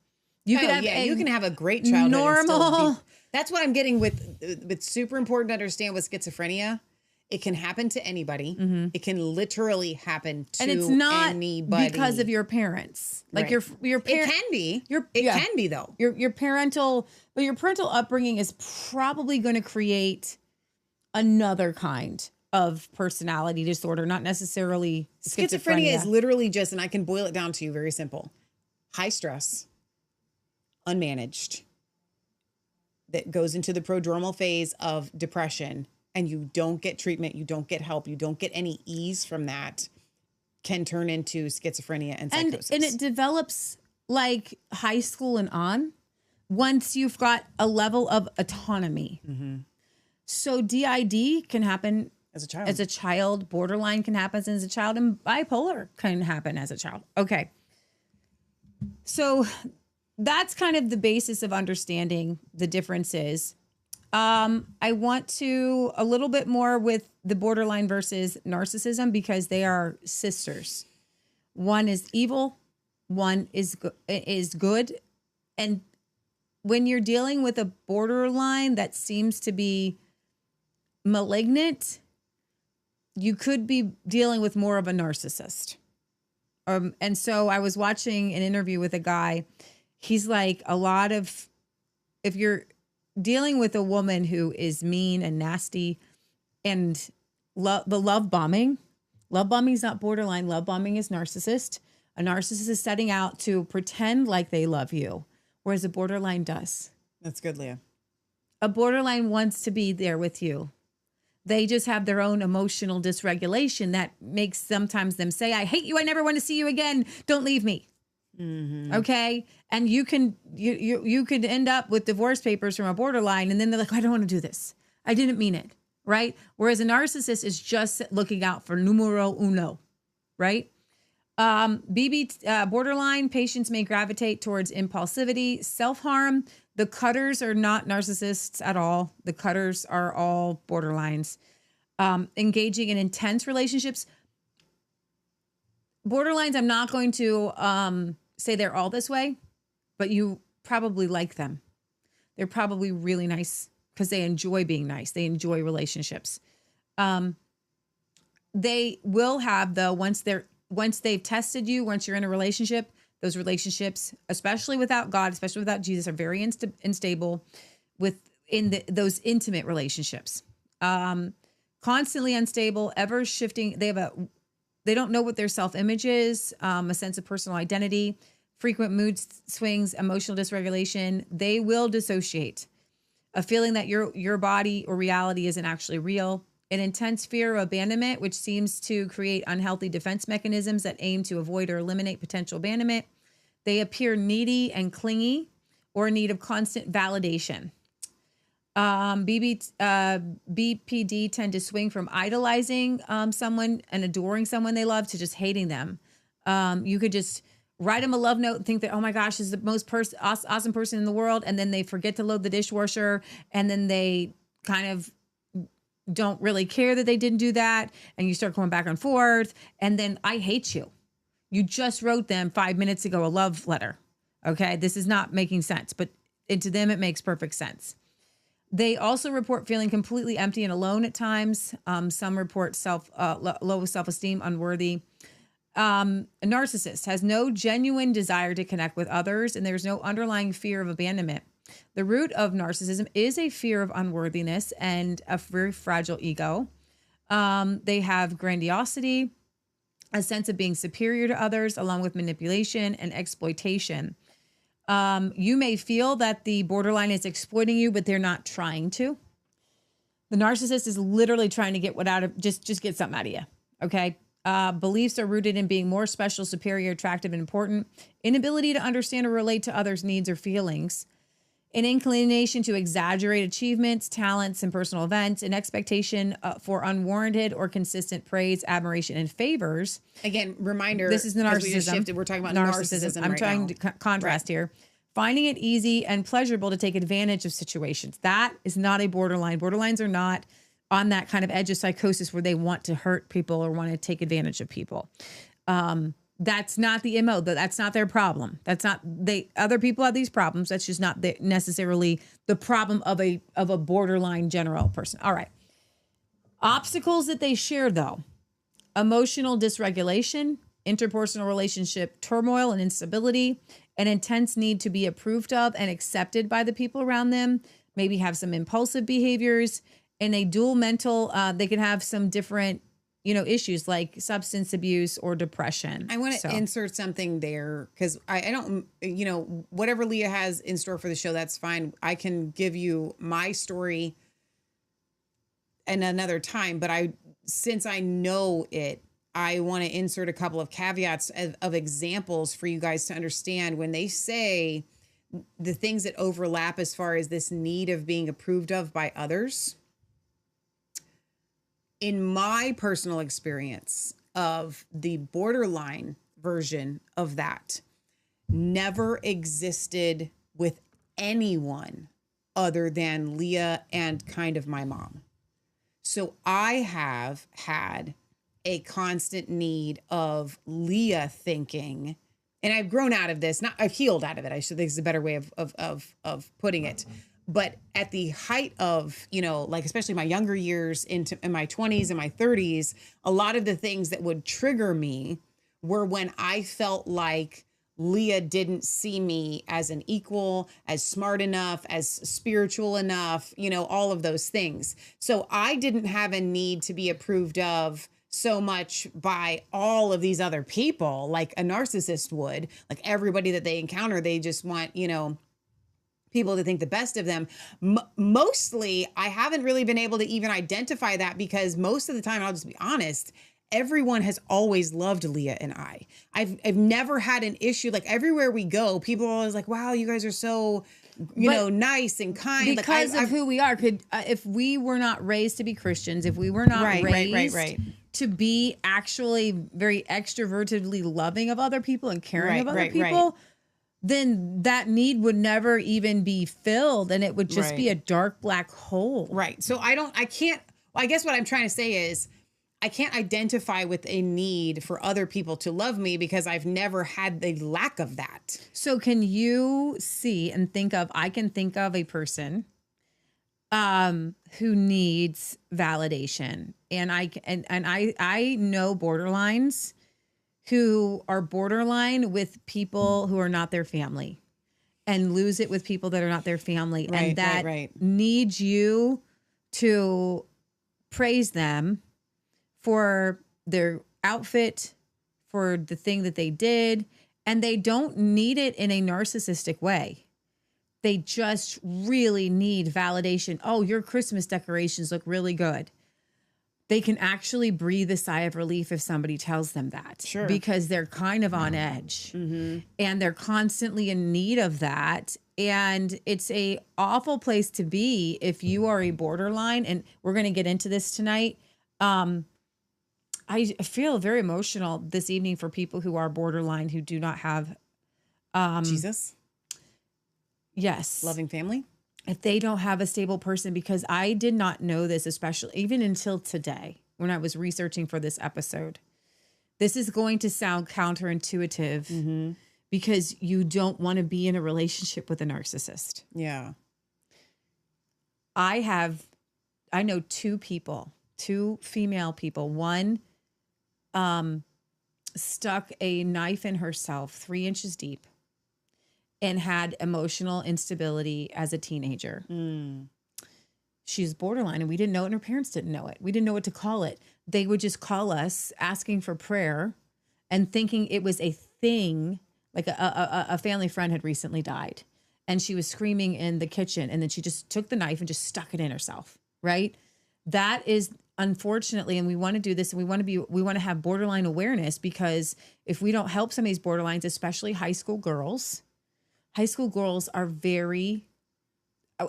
You can have a great childhood. Normal. That's what I'm getting with. It's super important to understand with schizophrenia. It can happen to anybody. Mm-hmm. It can literally happen to anybody. And it's not because of your parents. Like right. your parents. It can be. It can be though. Your parental upbringing is probably going to create another kind of personality disorder, not necessarily schizophrenia. Is literally just, and I can boil it down to you very simple: high stress, unmanaged, that goes into the prodromal phase of depression, and you don't get treatment, you don't get help, you don't get any ease from that, can turn into schizophrenia and psychosis. And it develops like high school and on once you've got a level of autonomy. Mm-hmm. So DID can happen as a child, borderline can happen as a child, and bipolar can happen as a child. Okay. So that's kind of the basis of understanding the differences. I want to a little bit more with the borderline versus narcissism because they are sisters. One is evil, one is good, and when you're dealing with a borderline that seems to be malignant, you could be dealing with more of a narcissist. And so I was watching an interview with a guy. He's like, if you're dealing with a woman who is mean and nasty and the love bombing is not borderline. Love bombing is narcissist. A narcissist is setting out to pretend like they love you, whereas a borderline does. That's good, Leah. A borderline wants to be there with you. They just have their own emotional dysregulation that makes sometimes them say, I hate you. I never want to see you again. Don't leave me. Mm-hmm. Okay. And you could end up with divorce papers from a borderline. And then they're like, I don't want to do this. I didn't mean it. Right. Whereas a narcissist is just looking out for numero uno. Right. Borderline patients may gravitate towards impulsivity, self-harm. The cutters are not narcissists at all. The cutters are all borderlines. Engaging in intense relationships. Borderlines, I'm not going to say they're all this way, but you probably like them. They're probably really nice because they enjoy being nice. They enjoy relationships. They will have, though, once they've tested you, once you're in a relationship, those relationships, especially without God, especially without Jesus, are very unstable those intimate relationships. Constantly unstable, ever shifting. They don't know what their self-image is, a sense of personal identity, frequent mood swings, emotional dysregulation. They will dissociate. A feeling that your body or reality isn't actually real. An intense fear of abandonment, which seems to create unhealthy defense mechanisms that aim to avoid or eliminate potential abandonment. They appear needy and clingy or in need of constant validation. BPD tend to swing from idolizing someone and adoring someone they love to just hating them. You could just write them a love note and think that, oh my gosh, this is the most awesome person in the world. And then they forget to load the dishwasher. And then they kind of don't really care that they didn't do that. And you start going back and forth. And then I hate you. You just wrote them 5 minutes ago a love letter. Okay. This is not making sense, but to them, it makes perfect sense. They also report feeling completely empty and alone at times. Some report low self-esteem, unworthy. A narcissist has no genuine desire to connect with others, and there's no underlying fear of abandonment. The root of narcissism is a fear of unworthiness and a very fragile ego. They have grandiosity, a sense of being superior to others, along with manipulation and exploitation. You may feel that the borderline is exploiting you, but they're not trying to. The narcissist is literally trying to get just get something out of you. Okay. Beliefs are rooted in being more special, superior, attractive, and important. Inability to understand or relate to others' needs or feelings. An inclination to exaggerate achievements, talents, and personal events. An expectation for unwarranted or consistent praise, admiration, and favors. Again, reminder. This is the narcissism. We just shifted. We're talking about narcissism. I'm trying to contrast here. Finding it easy and pleasurable to take advantage of situations. That is not a borderline. Borderlines are not on that kind of edge of psychosis where they want to hurt people or want to take advantage of people. That's not the MO. That's not their problem. That's not other people have these problems. That's just not necessarily the problem of a borderline general person. All right. Obstacles that they share though. Emotional dysregulation, interpersonal relationship turmoil and instability, an intense need to be approved of and accepted by the people around them, maybe have some impulsive behaviors, and a dual mental, they can have some different, issues like substance abuse or depression. I want to insert something there because I don't, whatever Leah has in store for the show, that's fine. I can give you my story in another time, but since I know it, I want to insert a couple of caveats of examples for you guys to understand when they say the things that overlap as far as this need of being approved of by others. In my personal experience of the borderline version of that, never existed with anyone other than Leah and kind of my mom. So I have had a constant need of Leah thinking, and I've grown out of this. Not I've healed out of it. I should think is a better way of putting it. But at the height of, like especially my younger years in my 20s and my 30s, a lot of the things that would trigger me were when I felt like Leah didn't see me as an equal, as smart enough, as spiritual enough, all of those things. So I didn't have a need to be approved of so much by all of these other people like a narcissist would. Like everybody that they encounter, they just want, people to think the best of them. Mostly, I haven't really been able to even identify that because most of the time, I'll just be honest, everyone has always loved Leah and I. I've never had an issue. Like everywhere we go, people are always like, wow, you guys are so, nice and kind. Because of who we are. If we were not raised to be Christians, if we were not raised to be actually very extrovertedly loving of other people and caring of other people, then that need would never even be filled and it would just be a dark black hole. Right. So I guess what I'm trying to say is I can't identify with a need for other people to love me because I've never had the lack of that. So can you see and I can think of a person who needs validation. And I know borderlines who are borderline with people who are not their family and lose it with people that are not their family. And that needs you to praise them for their outfit, for the thing that they did. And they don't need it in a narcissistic way. They just really need validation. Oh, your Christmas decorations look really good. They can actually breathe a sigh of relief if somebody tells them that. Sure. Because they're kind of on edge. Mm-hmm. And they're constantly in need of that. And it's a awful place to be if you are a borderline. And we're going to get into this tonight. I feel very emotional this evening for people who are borderline, who do not have... Jesus? Yes. Loving family? If they don't have a stable person, because I did not know this, especially even until today when I was researching for this episode. This is going to sound counterintuitive because you don't want to be in a relationship with a narcissist. Yeah. I know two female people. One stuck a knife in herself 3 inches deep and had emotional instability as a teenager. She's borderline and we didn't know it and her parents didn't know it. We didn't know what to call it. They would just call us asking for prayer and thinking it was a thing, like a family friend had recently died and she was screaming in the kitchen and then she just took the knife and just stuck it in herself, right? That is unfortunately, and we want to do this and we want to have borderline awareness, because if we don't help some of these borderlines, especially high school girls are very,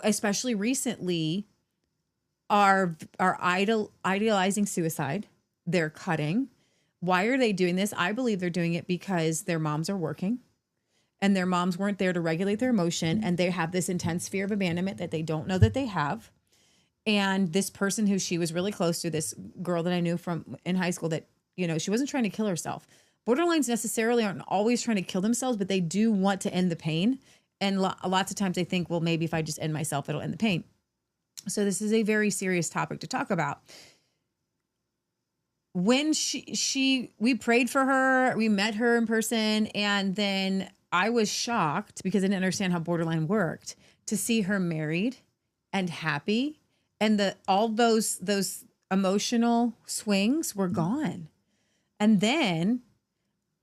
especially recently, are idealizing suicide. They're cutting. Why are they doing this? I believe they're doing it because their moms are working and their moms weren't there to regulate their emotion. And they have this intense fear of abandonment that they don't know that they have. And this person who she was really close to, this girl that I knew from in high school, that, she wasn't trying to kill herself. Borderlines necessarily aren't always trying to kill themselves, but they do want to end the pain. And lots of times they think, well, maybe if I just end myself, it'll end the pain. So this is a very serious topic to talk about. When we prayed for her, we met her in person, and then I was shocked because I didn't understand how borderline worked to see her married and happy, and all those emotional swings were gone. And then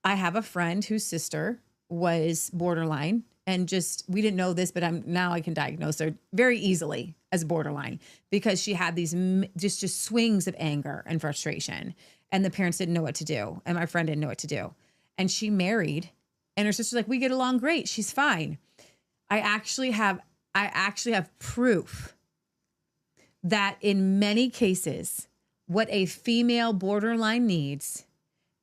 I have a friend whose sister was borderline, and we didn't know this, but now I can diagnose her very easily as borderline because she had these just swings of anger and frustration, and the parents didn't know what to do, and my friend didn't know what to do. And she married, and her sister's like, we get along great. She's fine. I actually have proof that in many cases, what a female borderline needs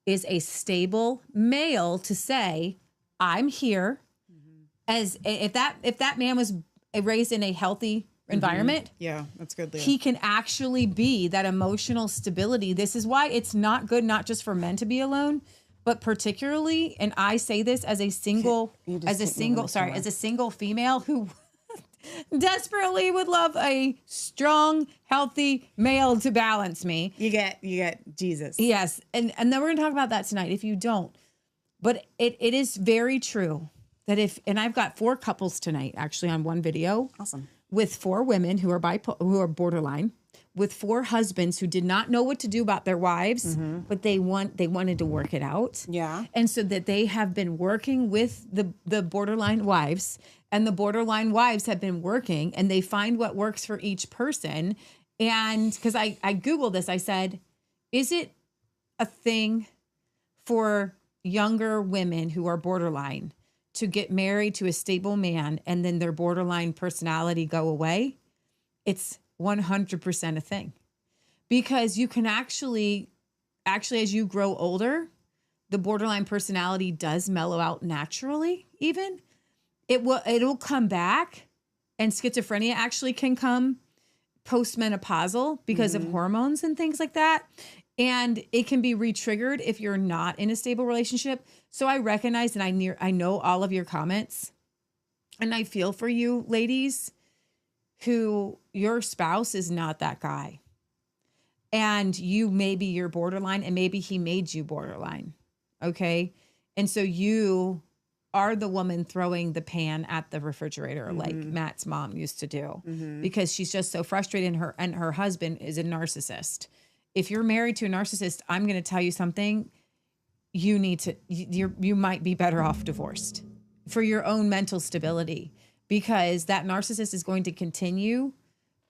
is a stable male to say, I'm here. As if that man was raised in a healthy environment, Yeah, that's good, Leah. he can actually be that emotional stability. This is why it's not good, not just for men to be alone, but particularly, and I say this as a single, as a single female who desperately would love a strong, healthy male to balance me. You get Jesus. Yes. And then we're going to talk about that tonight if you don't. But it is very true that and I've got 4 couples tonight actually on one video. Awesome. With 4 women who are borderline, with 4 husbands who did not know what to do about their wives, but they wanted to work it out. Yeah. And so that they have been working with the borderline wives, and the borderline wives have been working, and they find what works for each person. And because I Googled this, I said, is it a thing for younger women who are borderline to get married to a stable man and then their borderline personality go away? It's 100% a thing, because you can actually as you grow older, the borderline personality does mellow out naturally. Even it'll come back, and schizophrenia actually can come postmenopausal because of hormones and things like that. And it can be re-triggered if you're not in a stable relationship. So I recognize, and I know all of your comments, and I feel for you ladies who your spouse is not that guy. And you maybe you're borderline, and maybe he made you borderline. Okay. And so you are the woman throwing the pan at the refrigerator like Matt's mom used to do, because she's just so frustrated, and her husband is a narcissist. If you're married to a narcissist, I'm going to tell you something. You might be better off divorced for your own mental stability, because that narcissist is going to continue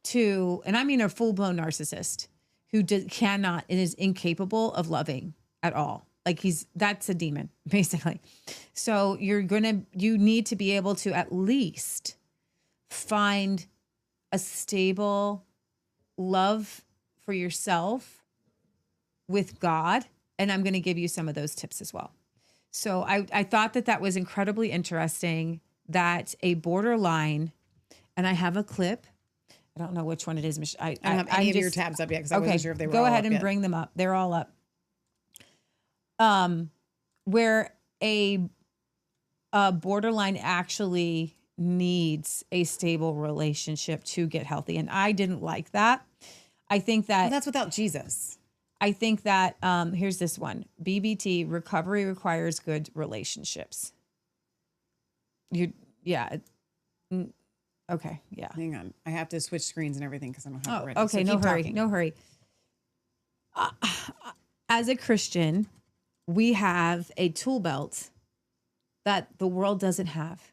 to, and I mean a full-blown narcissist who cannot and is incapable of loving at all. Like that's a demon, basically. So you need to be able to at least find a stable love for yourself with God. And I'm going to give you some of those tips as well. So I thought that was incredibly interesting, that a borderline, and I have a clip. I don't know which one it is. I don't have any of your tabs up yet, because I wasn't sure if they were all up yet. Go ahead and bring them up. They're all up. Where a borderline actually needs a stable relationship to get healthy. And I didn't like that. I think that... Well, that's without Jesus. I think that, here's this one. BBT, recovery requires good relationships. Okay, yeah. Hang on. I have to switch screens and everything because I don't have it ready. Okay, so no hurry. As a Christian, we have a tool belt that the world doesn't have.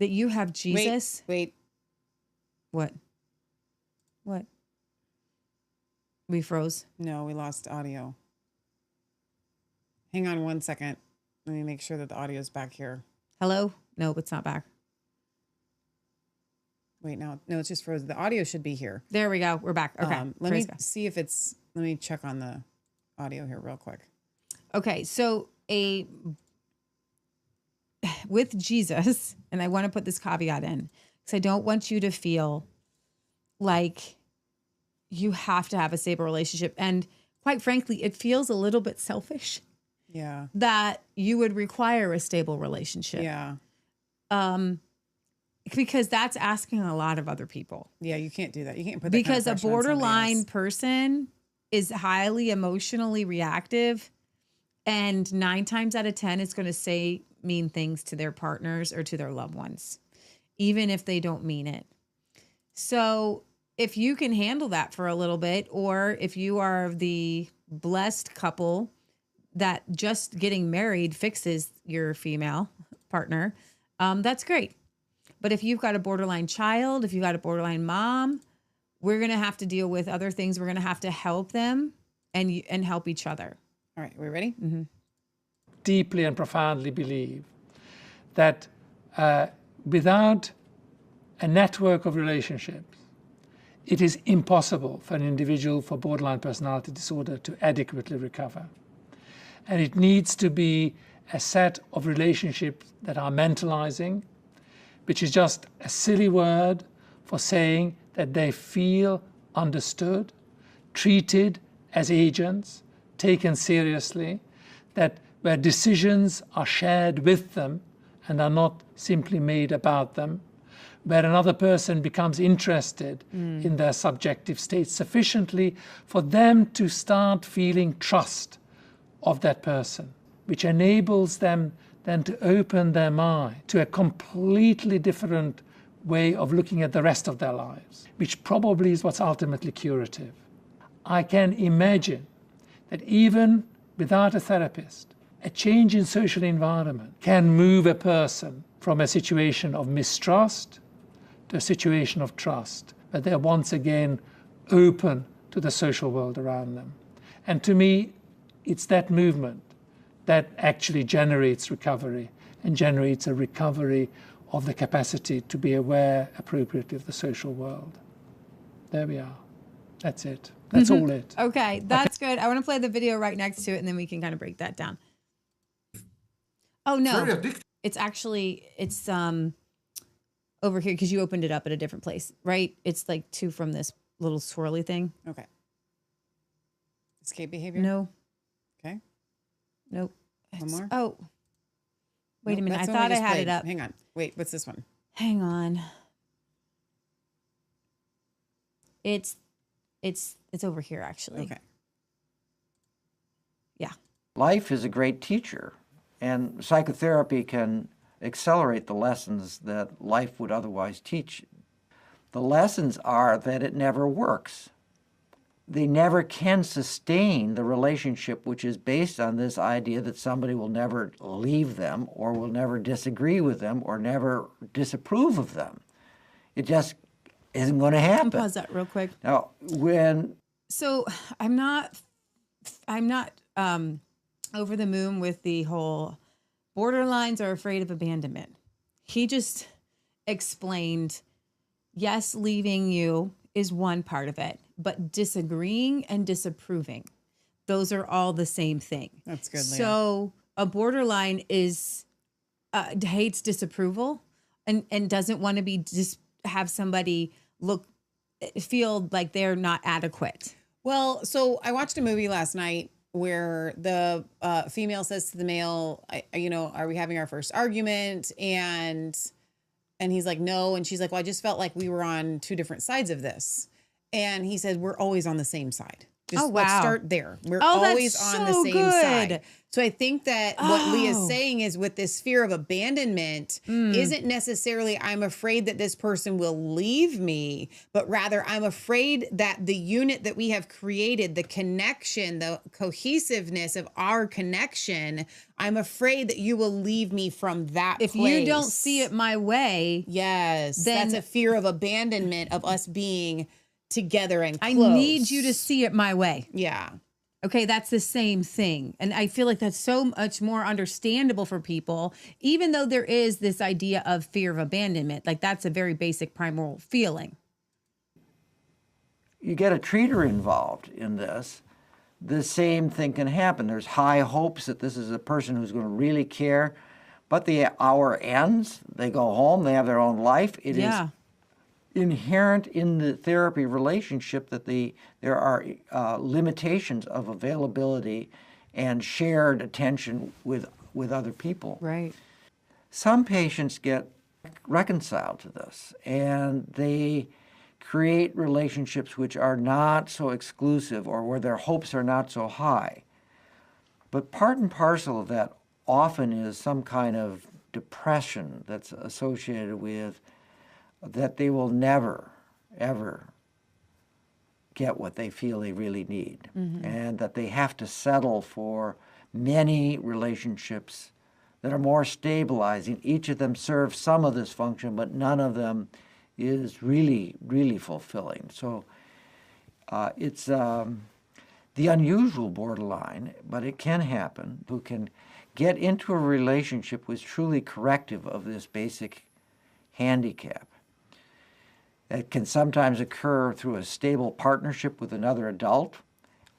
That you have Jesus. Wait. What? We froze. No, we lost audio. Hang on 1 second. Let me make sure that the audio is back here. Hello? No, it's not back. Wait, no, it's just frozen. The audio should be here. There we go. We're back. Okay. Let me see if it's, let me check on the audio here real quick. Okay. So with Jesus, and I want to put this caveat in, because I don't want you to feel like you have to have a stable relationship. And quite frankly, it feels a little bit selfish. Yeah. That you would require a stable relationship. Yeah. Because that's asking a lot of other people. Yeah, you can't do that. You can't put that because kind of a borderline person is highly emotionally reactive, and 9 times out of 10 is going to say mean things to their partners or to their loved ones, even if they don't mean it. So if you can handle that for a little bit, or if you are the blessed couple that just getting married fixes your female partner, that's great. But if you've got a borderline child, if you've got a borderline mom, we're going to have to deal with other things. We're going to have to help them and help each other. All right, are we ready? Mm-hmm. Deeply and profoundly believe that without a network of relationships, it is impossible for an individual for borderline personality disorder to adequately recover. And it needs to be a set of relationships that are mentalizing, which is just a silly word for saying that they feel understood, treated as agents, taken seriously, that where decisions are shared with them and are not simply made about them, where another person becomes interested in their subjective state sufficiently for them to start feeling trust of that person, which enables them then to open their mind to a completely different way of looking at the rest of their lives, which probably is what's ultimately curative. I can imagine that even without a therapist, a change in social environment can move a person from a situation of mistrust to a situation of trust, where they're once again open to the social world around them. And to me, it's that movement that actually generates recovery and generates a recovery of the capacity to be aware appropriately of the social world. There we are. That's it. That's all it. Okay, that's good. I want to play the video right next to it, and then we can kind of break that down. Oh no, it's actually over here because you opened it up at a different place, right? It's like 2 from this little swirly thing. Okay. Escape behavior? No. Okay. Nope. One more? Oh. Wait Nope, a minute. that's I the one we thought I just had played. it up. Hang on. Wait, what's this one? Hang on. It's over here actually. Okay. Yeah. Life is a great teacher, and psychotherapy can accelerate the lessons that life would otherwise teach. The lessons are that it never works. They never can sustain the relationship which is based on this idea that somebody will never leave them or will never disagree with them or never disapprove of them. It just isn't going to happen. Pause that real quick. Now, So I'm not over the moon with the whole borderlines are afraid of abandonment. He just explained, yes, leaving you is one part of it, but disagreeing and disapproving, those are all the same thing. That's good, Leah. So a borderline is hates disapproval and doesn't want to be have somebody feel like they're not adequate. Well, so I watched a movie last night where the female says to the male, are we having our first argument? And he's like, no. And she's like, well, I just felt like we were on 2 different sides of this. And he said, we're always on the same side. Just let's start there. We're always on the same side. So I think that what Leah's saying is with this fear of abandonment isn't necessarily I'm afraid that this person will leave me, but rather I'm afraid that the unit that we have created, the connection, the cohesiveness of our connection, I'm afraid that you will leave me from that If place. you don't see it my way, yes, then that's a fear of abandonment of us being together and close. I need you to see it my way. Yeah. Okay, that's the same thing. And I feel like that's so much more understandable for people, even though there is this idea of fear of abandonment. Like that's a very basic primal feeling. you get a treater involved in this, the same thing can happen. There's high hopes that this is a person who's going to really care, but the hour ends, they go home, they have their own life. It is inherent in the therapy relationship that there are limitations of availability and shared attention with other people. Right. Some patients get reconciled to this, and they create relationships which are not so exclusive or where their hopes are not so high. But part and parcel of that often is some kind of depression that's associated with that they will never, ever get what they feel they really need, and that they have to settle for many relationships that are more stabilizing. Each of them serves some of this function, but none of them is really, really fulfilling. So it's the unusual borderline, but it can happen, who can get into a relationship which is truly corrective of this basic handicap. It can sometimes occur through a stable partnership with another adult.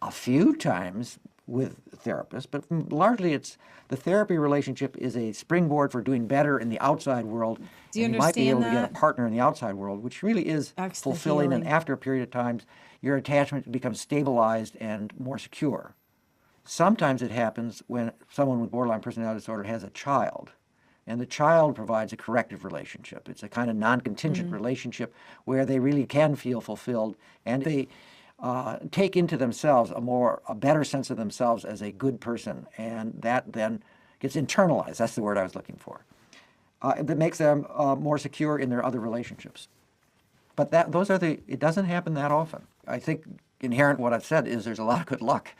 A few times with therapists, but largely it's the therapy relationship is a springboard for doing better in the outside world. Do you and you might be able to get understand a partner in the outside world, which really is That's the fulfilling. And healing. after a period of time, your attachment becomes stabilized and more secure. Sometimes it happens when someone with borderline personality disorder has a child, and the child provides a corrective relationship. It's a kind of non-contingent relationship where they really can feel fulfilled, and they take into themselves a better sense of themselves as a good person, and that then gets internalized. That's the word I was looking for. That makes them more secure in their other relationships. But it doesn't happen that often. I think inherent in what I've said is there's a lot of good luck.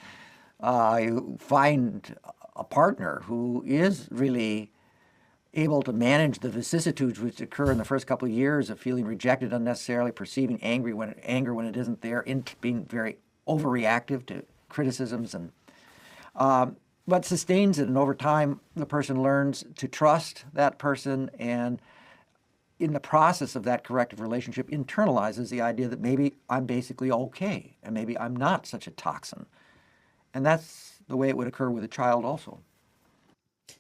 You find a partner who is really able to manage the vicissitudes which occur in the first couple of years of feeling rejected unnecessarily, perceiving anger when it isn't there, being very overreactive to criticisms, and but sustains it. And over time, the person learns to trust that person, and in the process of that corrective relationship, internalizes the idea that maybe I'm basically okay, and maybe I'm not such a toxin. And that's the way it would occur with a child also.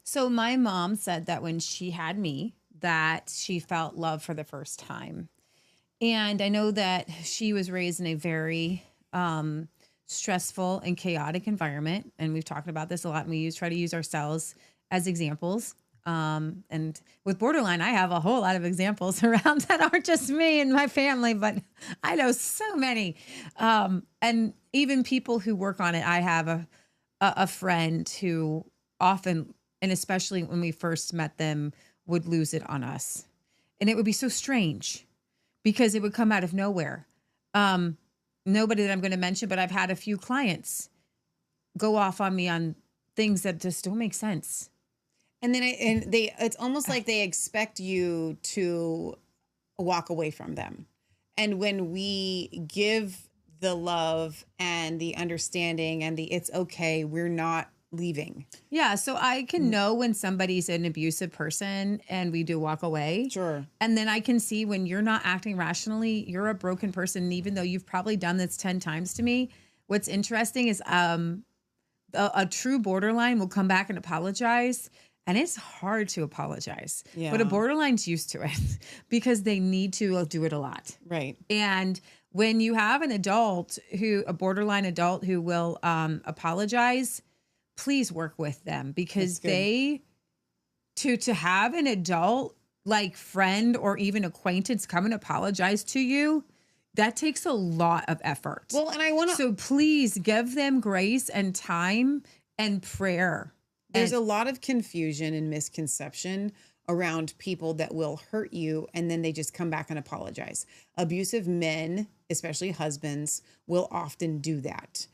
So my mom said that when she had me, that she felt love for the first time. And I know that she was raised in a very stressful and chaotic environment. And we've talked about this a lot. And we try to use ourselves as examples. And with borderline, I have a whole lot of examples around that aren't just me and my family, but I know so many. And even people who work on it. I have a friend who often, and especially when we first met them, would lose it on us. And it would be so strange because it would come out of nowhere. Nobody that I'm going to mention, but I've had a few clients go off on me on things that just don't make sense. And then it's almost like they expect you to walk away from them. And when we give the love and the understanding and the it's okay, we're not leaving. Yeah. So I can know when somebody's an abusive person and we do walk away. Sure. And then I can see when you're not acting rationally, you're a broken person. And even though you've probably done this 10 times to me, what's interesting is a true borderline will come back and apologize. And it's hard to apologize. Yeah. But a borderline's used to it because they need to do it a lot. Right. And when you have a borderline adult who will apologize, please work with them because to have an adult like friend or even acquaintance come and apologize to you, that takes a lot of effort. Well, and so please give them grace and time and prayer. There's a lot of confusion and misconception around people that will hurt you and then they just come back and apologize. Abusive men, especially husbands, will often do that.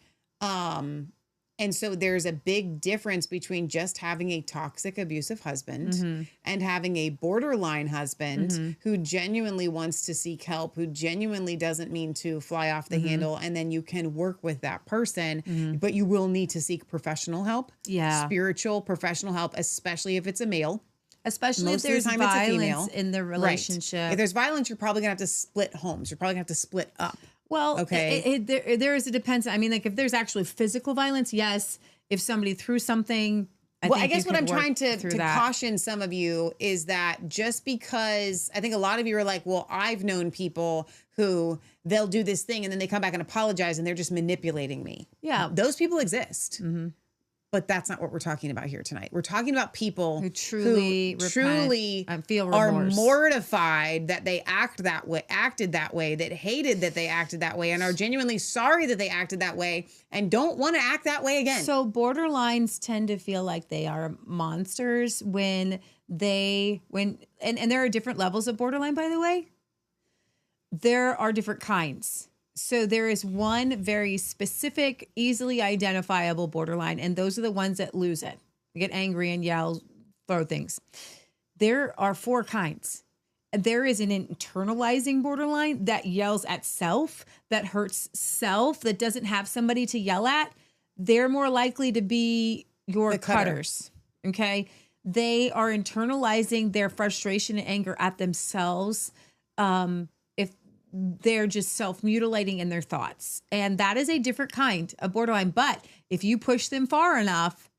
And so there's a big difference between just having a toxic, abusive husband and having a borderline husband who genuinely wants to seek help, who genuinely doesn't mean to fly off the handle. And then you can work with that person, but you will need to seek professional help, spiritual professional help, especially if it's a male. Especially if there's violence in the relationship. Right. If there's violence, you're probably going to have to split homes. You're probably going to have to split up. Well, okay. It depends. I mean, like if there's actually physical violence, yes. If somebody threw something, I guess what I'm trying to caution some of you is that just because I think a lot of you are like, well, I've known people who they'll do this thing and then they come back and apologize and they're just manipulating me. Yeah. Those people exist. But that's not what we're talking about here tonight. We're talking about people who truly feel remorse, are mortified that they acted that way, that hated that they acted that way, and are genuinely sorry that they acted that way and don't want to act that way again. So borderlines tend to feel like they are monsters and there are different levels of borderline, by the way. There are different kinds. So there is one very specific, easily identifiable borderline, and those are the ones that lose it. Get angry and yell, throw things. There are 4 kinds. There is an internalizing borderline that yells at self, that hurts self, that doesn't have somebody to yell at. They're more likely to be your cutters. Okay? They are internalizing their frustration and anger at themselves. they're just self-mutilating in their thoughts. And that is a different kind of borderline. But if you push them far enough,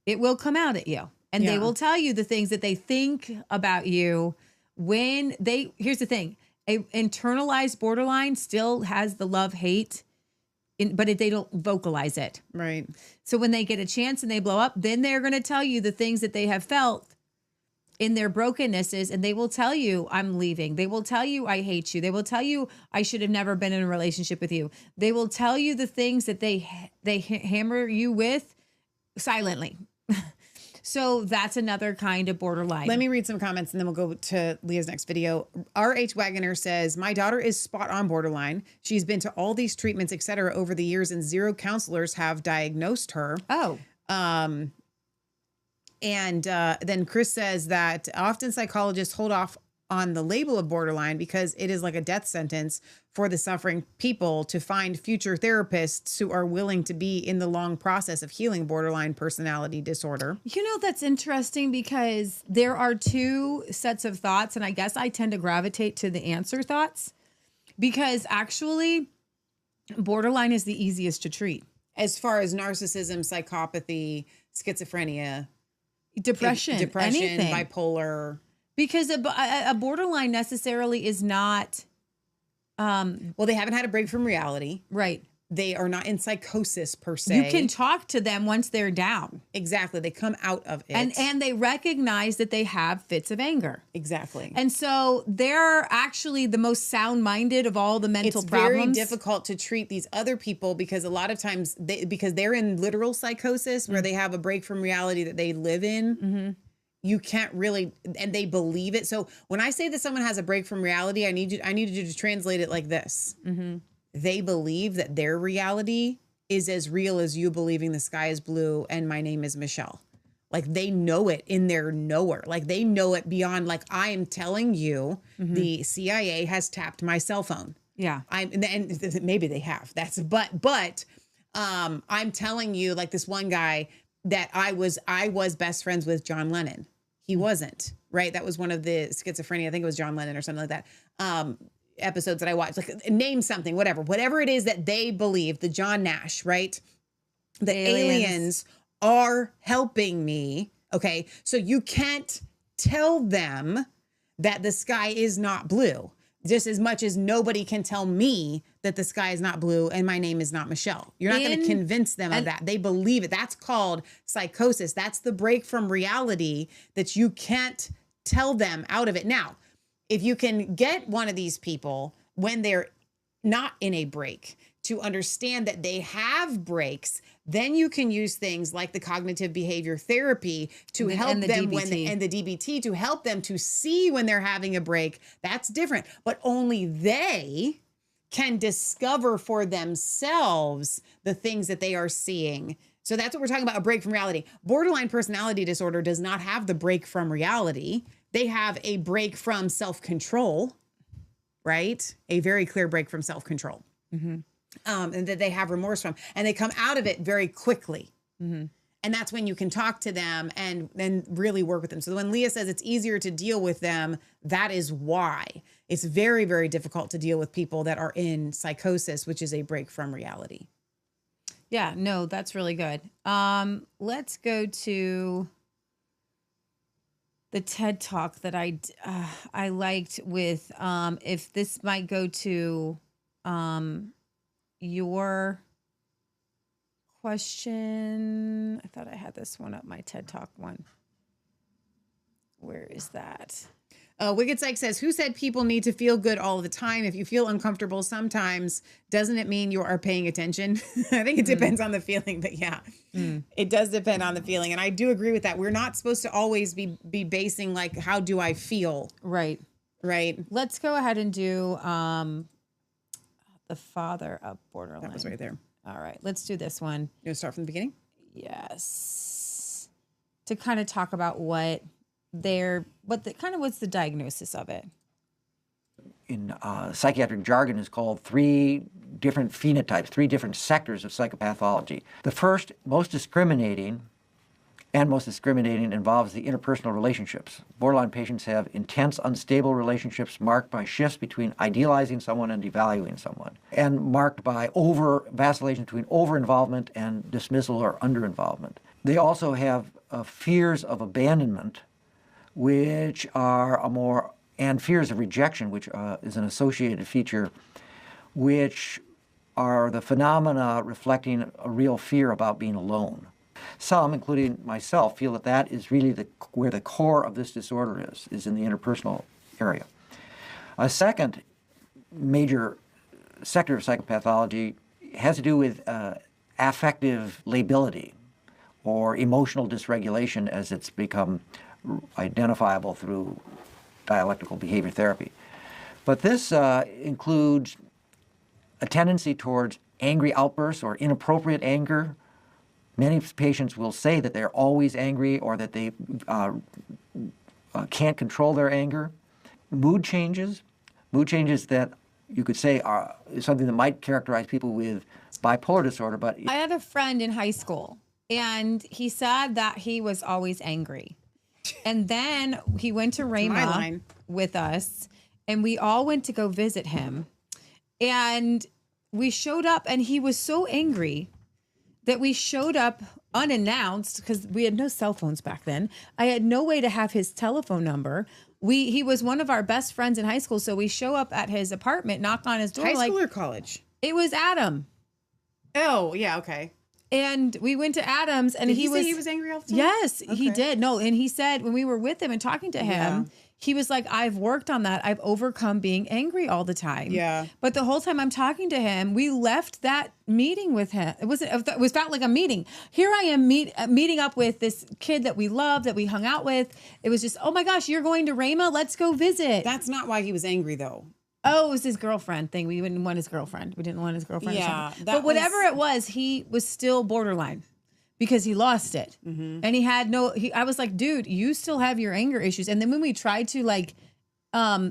it will come out at you. And they will tell you the things that they think about you when here's the thing, a internalized borderline still has the love-hate, but they don't vocalize it. Right. So when they get a chance and they blow up, then they're going to tell you the things that they have felt in their brokennesses, and they will tell you, I'm leaving. They will tell you, I hate you. They will tell you, I should have never been in a relationship with you. They will tell you the things that they hammer you with silently. So that's another kind of borderline. Let me read some comments and then we'll go to Leah's next video. R.H. Wagoner says, my daughter is spot on borderline. She's been to all these treatments, etc., over the years, and 0 counselors have diagnosed her. Oh. And then Chris says that often psychologists hold off on the label of borderline because it is like a death sentence for the suffering people to find future therapists who are willing to be in the long process of healing borderline personality disorder. You know, that's interesting because there are 2 sets of thoughts, and I guess I tend to gravitate to the answer thoughts because actually borderline is the easiest to treat. As far as narcissism, psychopathy, schizophrenia, depression, anything. bipolar. Because a borderline necessarily is not... well, they haven't had a break from reality. Right. They are not in psychosis per se. You can talk to them once they're down. Exactly. They come out of it. And they recognize that they have fits of anger. Exactly. And so they're actually the most sound-minded of all the mental problems. It's very difficult to treat these other people because a lot of times, because they're in literal psychosis where they have a break from reality that they live in, you can't really, and they believe it. So when I say that someone has a break from reality, I need you to translate it like this. They believe that their reality is as real as you believing the sky is blue and my name is Michelle. Like they know it in their knower. Like they know it beyond, like, I am telling you, the CIA has tapped my cell phone. Yeah. And maybe they have. But I'm telling you, like this one guy that I was best friends with John Lennon. He wasn't, right? That was one of the schizophrenia. I think it was John Lennon or something like that. Episodes that I watched, like name something, whatever it is that they believe, the John Nash, right? The aliens are helping me. Okay. So you can't tell them that the sky is not blue, just as much as nobody can tell me that the sky is not blue and my name is not Michelle. You're not going to convince them of that. They believe it. That's called psychosis. That's the break from reality that you can't tell them out of it. Now, if you can get one of these people when they're not in a break to understand that they have breaks, then you can use things like the cognitive behavior therapy to help them and the DBT to help them to see when they're having a break. That's different, but only they can discover for themselves the things that they are seeing. So that's what we're talking about, a break from reality. Borderline personality disorder does not have the break from reality. They have a break from self-control, right? A very clear break from self-control. And that they have remorse from. And they come out of it very quickly. And that's when you can talk to them and really work with them. So when Leah says it's easier to deal with them, that is why. It's very, very difficult to deal with people that are in psychosis, which is a break from reality. Yeah, no, that's really good. Let's go to the TED Talk that I liked with, if this might go to your question. I thought I had this one up, my TED Talk one. Where is that? Wicked Psych says, who said people need to feel good all the time? If you feel uncomfortable sometimes, doesn't it mean you are paying attention? I think it depends on the feeling, but yeah, it does depend on the feeling. And I do agree with that. We're not supposed to always be basing like, how do I feel? Right. Right. Let's go ahead and do the father of borderline. That was right there. All right. Let's do this one. You want to start from the beginning? Yes. To kind of talk about what's the diagnosis of it? In psychiatric jargon is called 3 different phenotypes, 3 different sectors of psychopathology. The first, most discriminating, and most discriminating involves the interpersonal relationships. Borderline patients have intense, unstable relationships marked by shifts between idealizing someone and devaluing someone, and marked by vacillation between over-involvement and dismissal or under-involvement. They also have fears of abandonment, which are and fears of rejection, which is an associated feature, which are the phenomena reflecting a real fear about being alone. Some, including myself, feel that is really where the core of this disorder is in the interpersonal area. A second major sector of psychopathology has to do with affective lability, or emotional dysregulation as it's become identifiable through dialectical behavior therapy. But this includes a tendency towards angry outbursts or inappropriate anger. Many patients will say that they're always angry or that they can't control their anger. Mood changes that you could say are something that might characterize people with bipolar disorder. But I had a friend in high school, and he said that he was always angry. And then he went to Rhema with us, and we all went to go visit him. And we showed up, and he was so angry that we showed up unannounced because we had no cell phones back then. I had no way to have his telephone number. He was one of our best friends in high school, so we show up at his apartment, knock on his door. High school or college? It was Adam. Oh, yeah, okay. And we went to Adam's, and Did he say he was angry all the time? Yes, he Okay. did. No, and he said when we were with him and talking to him, he was like, "I've worked on that. I've overcome being angry all the time." Yeah. But the whole time I'm talking to him, we left that meeting with him. It was felt like a meeting. Here I am meeting up with this kid that we love, that we hung out with. It was just, oh my gosh, you're going to Rhema? Let's go visit. That's not why he was angry, though. Oh, it was his girlfriend thing. We didn't want his girlfriend. We didn't want his girlfriend. Yeah, or something. that But whatever was- it was, he was still borderline because he lost it. And he had I was like, dude, you still have your anger issues. And then when we tried to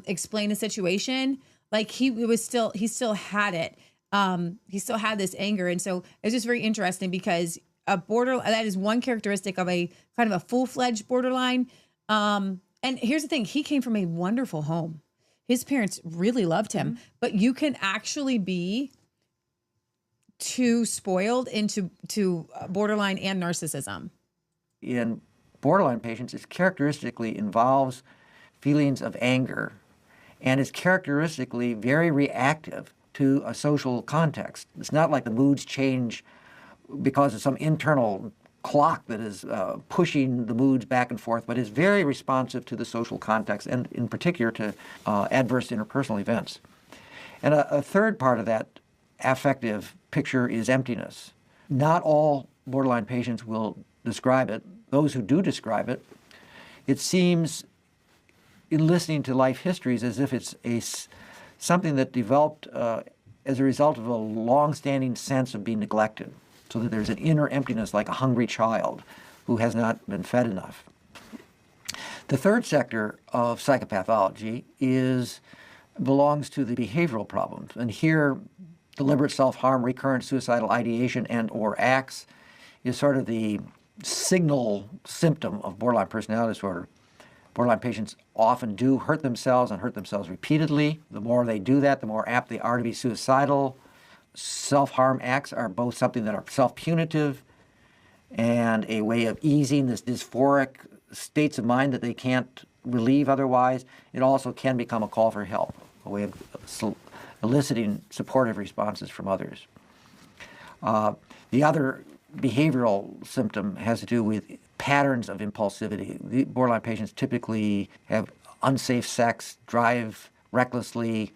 explain a situation, like he still had it. He still had this anger. And so it's just very interesting because that is one characteristic of a kind of a full-fledged borderline. And here's the thing, he came from a wonderful home. His parents really loved him, but you can actually be too spoiled into borderline and narcissism. in borderline patients, it characteristically involves feelings of anger and is characteristically very reactive to a social context. It's not like the moods change because of some internal clock that is pushing the moods back and forth, but is very responsive to the social context and in particular to adverse interpersonal events. And a third part of that affective picture is emptiness. Not all borderline patients will describe it. Those who do describe it, it seems in listening to life histories as if it's something that developed as a result of a long-standing sense of being neglected, so that there's an inner emptiness like a hungry child who has not been fed enough. The third sector of psychopathology belongs to the behavioral problems, and here deliberate self-harm, recurrent suicidal ideation and or acts is sort of the signal symptom of borderline personality disorder. Borderline patients often do hurt themselves and hurt themselves repeatedly. The more they do that, the more apt they are to be suicidal. Self-harm acts are both something that are self-punitive and a way of easing this dysphoric states of mind that they can't relieve otherwise. It also can become a call for help, a way of eliciting supportive responses from others. The other behavioral symptom has to do with patterns of impulsivity. The borderline patients typically have unsafe sex, drive recklessly,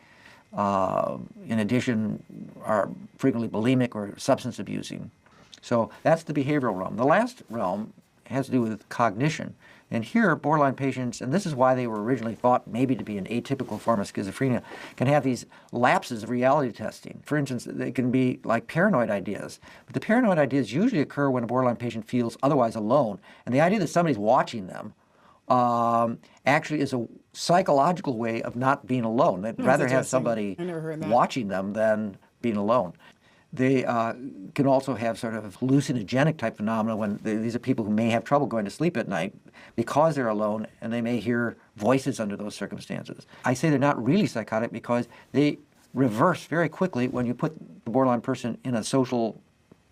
in addition are frequently bulimic or substance abusing. So that's the behavioral realm. The last realm has to do with cognition. And here, borderline patients, and this is why they were originally thought maybe to be an atypical form of schizophrenia, can have these lapses of reality testing. For instance, they can be like paranoid ideas. But the paranoid ideas usually occur when a borderline patient feels otherwise alone. And the idea that somebody's watching them actually is a psychological way of not being alone. They'd rather have somebody watching them than being alone. They can also have sort of hallucinogenic type phenomena when these are people who may have trouble going to sleep at night because they're alone, and they may hear voices under those circumstances. I say they're not really psychotic because they reverse very quickly when you put the borderline person in a social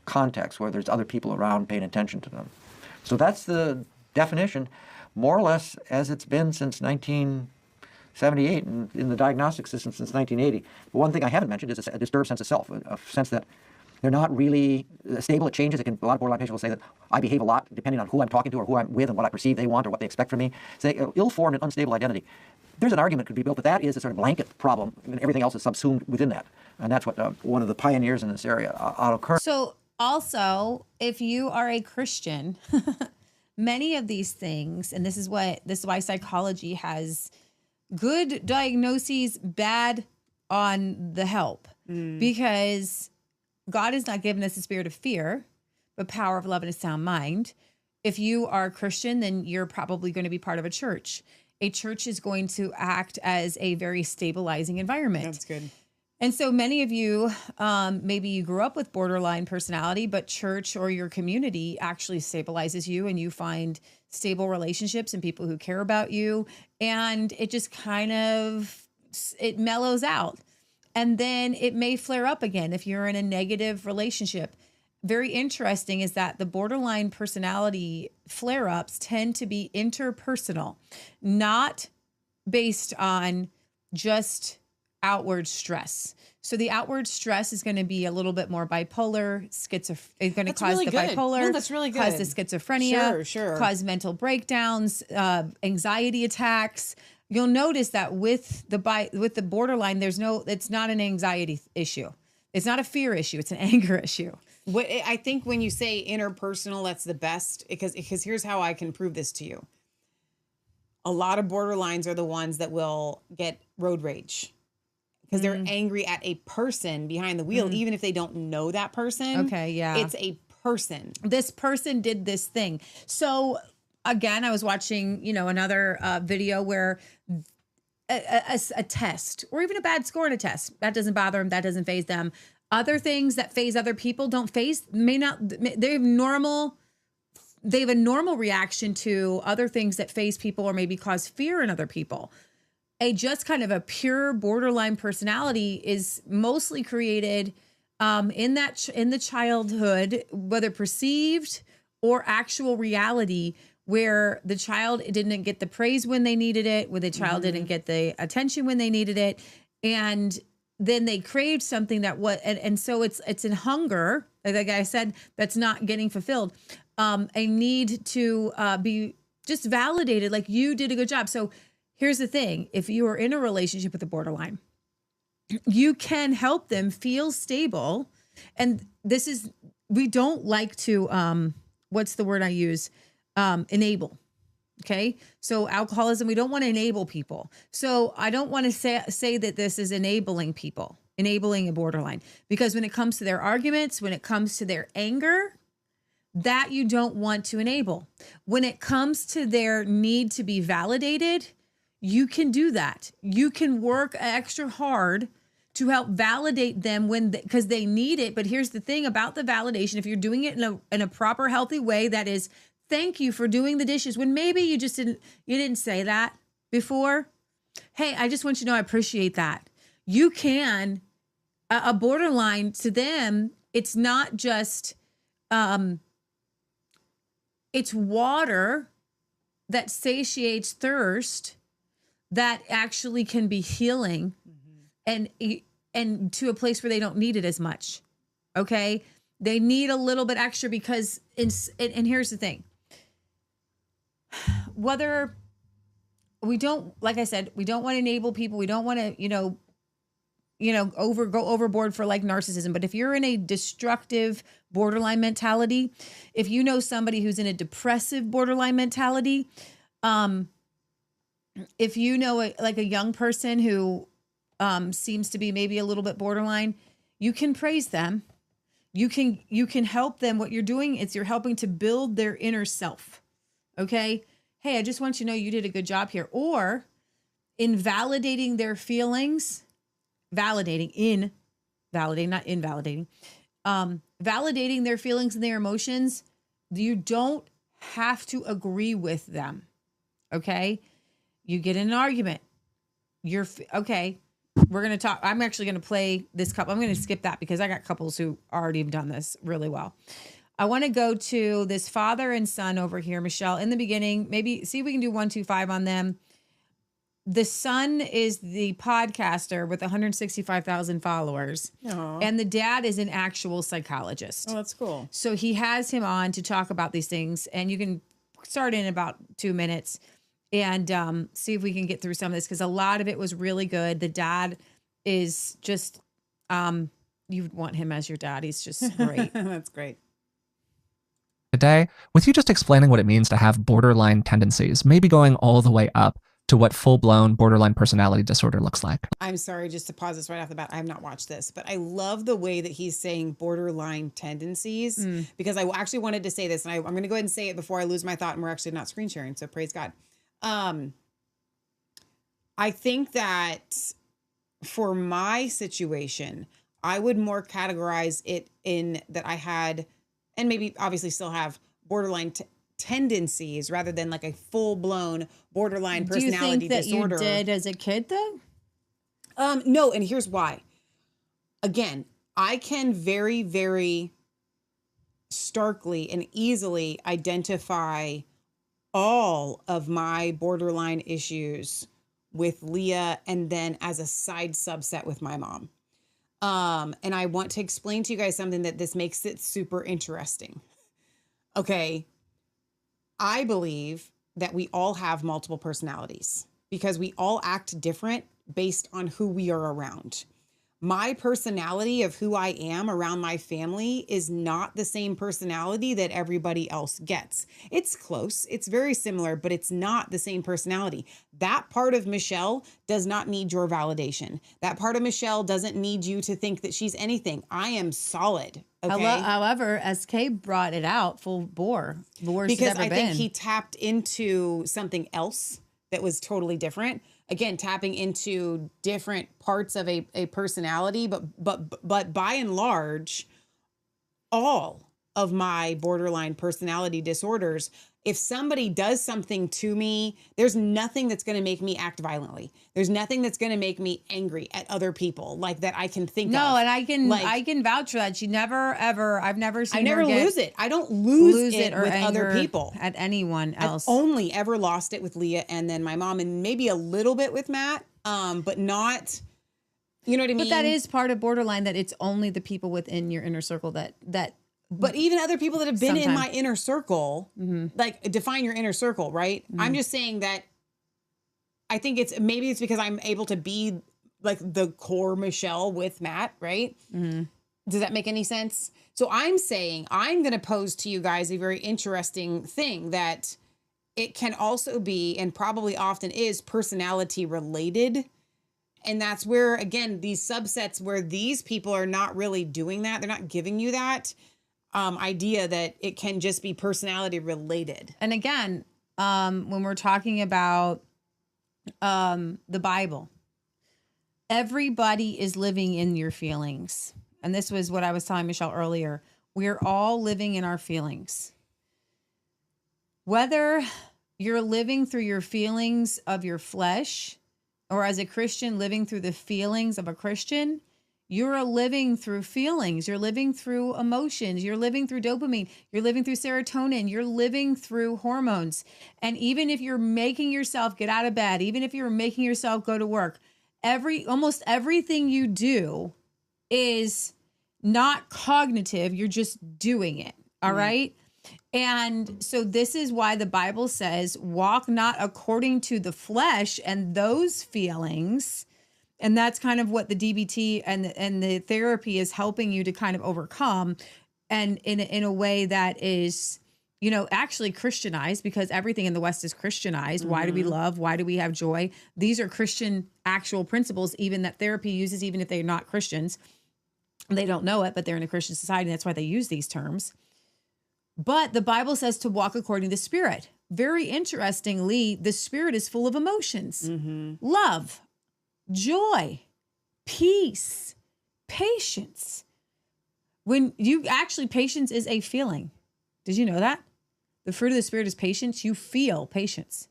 context where there's other people around paying attention to them. So that's the definition, more or less as it's been since 1978 and in the diagnostic system since 1980. But one thing I haven't mentioned is a disturbed sense of self, a sense that they're not really stable. It changes. A lot of borderline patients will say that I behave a lot depending on who I'm talking to or who I'm with and what I perceive they want or what they expect from me. Say ill-formed and unstable identity. There's an argument could be built, but that is a sort of blanket problem, and everything else is subsumed within that. And that's what one of the pioneers in this area, Otto Kern. So also, if you are a Christian, many of these things, and this is why psychology has good diagnoses, bad on the help, because God has not given us a spirit of fear, but power of love and a sound mind. If you are a Christian, then you're probably going to be part of a church. A church is going to act as a very stabilizing environment. That's good. And so many of you, maybe you grew up with borderline personality, but church or your community actually stabilizes you, and you find stable relationships and people who care about you. And it just kind of, it mellows out. And then it may flare up again if you're in a negative relationship. Very interesting is that the borderline personality flare-ups tend to be interpersonal, not based on just outward stress. So the outward stress is going to be a little bit more bipolar, it's going to cause really the good. bipolar, No, that's really cause the good. schizophrenia, Sure. cause mental breakdowns, anxiety attacks. You'll notice that with the borderline, it's not an anxiety issue. It's not a fear issue. It's an anger issue. What I think when you say interpersonal, that's the best, because here's how I can prove this to you. A lot of borderlines are the ones that will get road rage because they're angry at a person behind the wheel, even if they don't know that person. Okay, yeah. It's a person. This person did this thing. So again, I was watching, another video where a test or even a bad score in a test, that doesn't bother them. That doesn't faze them. Other things that faze other people they have a normal reaction to other things that faze people or maybe cause fear in other people. Just kind of a pure borderline personality is mostly created in the childhood, whether perceived or actual reality, where the child didn't get the praise when they needed it, where the child didn't get the attention when they needed it, and then they craved something and so it's in hunger, like I said, that's not getting fulfilled. A need to be just validated, like you did a good job. So here's the thing: if you are in a relationship with a borderline, you can help them feel stable, and we don't like to what's the word I use? Enable. Okay. So alcoholism, we don't want to enable people. So I don't want to say that this is enabling people, enabling a borderline, because when it comes to their arguments, when it comes to their anger, that you don't want to enable. When it comes to their need to be validated, you can do that. You can work extra hard to help validate them because they need it. But here's the thing about the validation: if you're doing it in a proper, healthy way, that is, thank you for doing the dishes when maybe you didn't say that before. Hey, I just want you to know I appreciate that. You can, a borderline to them, it's not just, it's water that satiates thirst that actually can be healing and to a place where they don't need it as much. Okay. They need a little bit extra because and here's the thing. Whether we don't, like I said, we don't want to enable people. We don't want to, go overboard for like narcissism. But if you're in a destructive borderline mentality, if you know somebody who's in a depressive borderline mentality, if you know a young person who seems to be maybe a little bit borderline, you can praise them. You can help them. What you're doing is you're helping to build their inner self. Okay. Hey, I just want you to know you did a good job here. Or in validating their feelings, not invalidating, validating their feelings and their emotions. You don't have to agree with them. Okay. You get in an argument. Okay. We're going to talk. I'm actually going to play this couple. I'm going to skip that because I got couples who already have done this really well. I want to go to this father and son over here, Michelle, in the beginning. Maybe see if we can do 1, 2, 5 on them. The son is the podcaster with 165,000 followers. Aww. And the dad is an actual psychologist. Oh, that's cool. So he has him on to talk about these things. And you can start in about 2 minutes and see if we can get through some of this, because a lot of it was really good. The dad is just, you want him as your dad. He's just great. That's great. Today, with you just explaining what it means to have borderline tendencies, maybe going all the way up to what full-blown borderline personality disorder looks like. I'm sorry, just to pause this right off the bat. I have not watched this, but I love the way that he's saying borderline tendencies, because I actually wanted to say this, and I'm going to go ahead and say it before I lose my thought, and we're actually not screen sharing, so praise God. I think that for my situation, I would more categorize it in that I had, and maybe obviously still have, borderline tendencies rather than like a full-blown borderline personality disorder. Do you think that you did as a kid though? No, and here's why. Again, I can very, very starkly and easily identify all of my borderline issues with Leah, and then as a side subset with my mom. And I want to explain to you guys something that this makes it super interesting. Okay. I believe that we all have multiple personalities because we all act different based on who we are around. My personality of who I am around my family is not the same personality that everybody else gets. It's close, it's very similar, but it's not the same personality. That part of Michelle does not need your validation. That part of Michelle doesn't need you to think that she's anything. I am solid. Okay. However, as Kay brought it out, full bore, the worst because it's ever I been. think he tapped into something else that was totally different. Again, tapping into different parts of a personality, but by and large, all of my borderline personality disorders, if somebody does something to me, there's nothing that's going to make me act violently. There's nothing that's going to make me angry at other people like that I can think of. No, and I can vouch for that. She never ever. I've never seen. I never her lose it. I don't lose it or with other people. At anyone else. I've only ever lost it with Leah and then my mom, and maybe a little bit with Matt, but not. You know what I mean? But that is part of borderline. That it's only the people within your inner circle that. But even other people that have been in my inner circle, like define your inner circle, right? I'm just saying that I think maybe it's because I'm able to be like the core Michelle with Matt, right? Does that make any sense? So I'm saying I'm going to pose to you guys a very interesting thing that it can also be, and probably often is, personality related. And that's where, again, these subsets where these people are not really doing that. They're not giving you that idea that it can just be personality related. And again, when we're talking about the Bible, everybody is living in your feelings. And this was what I was telling Michelle earlier. We're all living in our feelings. Whether you're living through your feelings of your flesh, or as a Christian living through the feelings of a Christian, you're living through feelings. You're living through emotions. You're living through dopamine. You're living through serotonin. You're living through hormones. And even if you're making yourself get out of bed, even if you're making yourself go to work, almost everything you do is not cognitive. You're just doing it. All right. And so this is why the Bible says, walk not according to the flesh and those feelings. And that's kind of what the DBT and the therapy is helping you to kind of overcome, and in a way that is, actually Christianized, because everything in the West is Christianized. Why do we love? Why do we have joy? These are Christian actual principles, even that therapy uses, even if they're not Christians. They don't know it, but they're in a Christian society. And that's why they use these terms. But the Bible says to walk according to the Spirit. Very interestingly, the Spirit is full of emotions, love, joy, peace, patience, When you actually, patience is a feeling. Did you know that? The fruit of the Spirit is patience. You feel patience,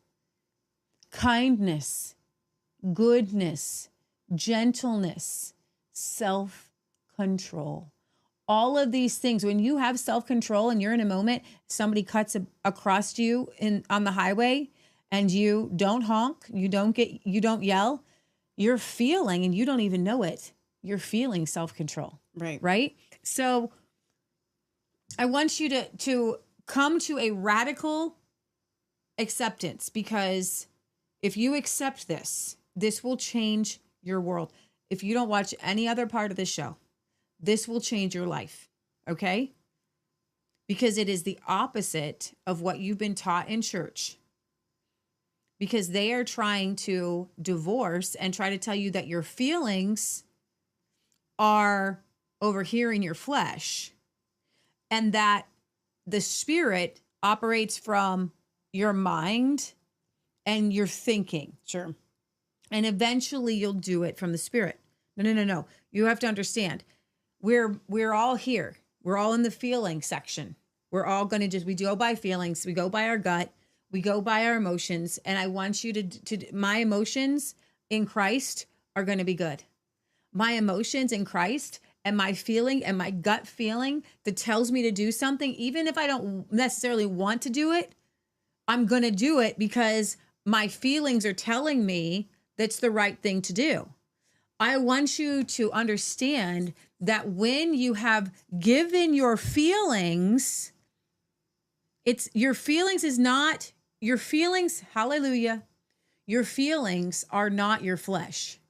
kindness, goodness, gentleness, self-control. All of these things, when you have self-control and you're in a moment, somebody cuts across you on the highway and you don't honk, you don't yell, you're feeling, and you don't even know it, you're feeling self-control. Right? So I want you to come to a radical acceptance, because if you accept this, this will change your world. If you don't watch any other part of the show, this will change your life, okay? Because it is the opposite of what you've been taught in church. Because they are trying to divorce and try to tell you that your feelings are over here in your flesh, and that the Spirit operates from your mind and your thinking. Sure. And eventually you'll do it from the Spirit. No. You have to understand, we're all here. We're all in the feeling section. We're all going to we go by feelings. We go by our gut. We go by our emotions. And I want you to my emotions in Christ are going to be good. My emotions in Christ and my feeling and my gut feeling that tells me to do something, even if I don't necessarily want to do it, I'm going to do it because my feelings are telling me that's the right thing to do. I want you to understand that when you have given your feelings, it's your feelings is not your feelings. Hallelujah. Your feelings are not your flesh.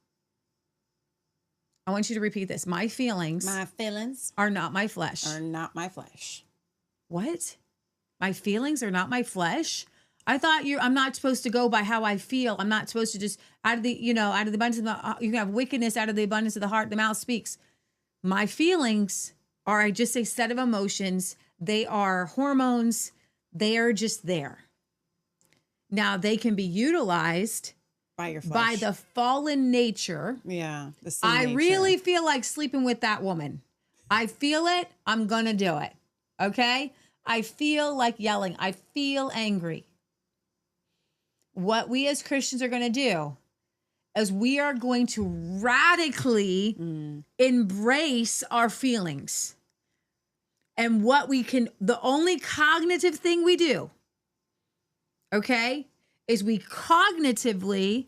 I want you to repeat this. My feelings are not my flesh. Are not my flesh. What? My feelings are not my flesh? I thought I'm not supposed to go by how I feel. I'm not supposed to just out of the abundance of the, you can have wickedness out of the abundance of the heart, the mouth speaks. My feelings are just a set of emotions. They are hormones. They are just there. Now they can be utilized by your flesh. By the fallen nature. Yeah. The sin I nature. really feel like sleeping with that woman. I feel it. I'm going to do it. Okay. I feel like yelling. I feel angry. What we as Christians are going to do is we are going to radically embrace our feelings. And the only cognitive thing we do, okay, is we cognitively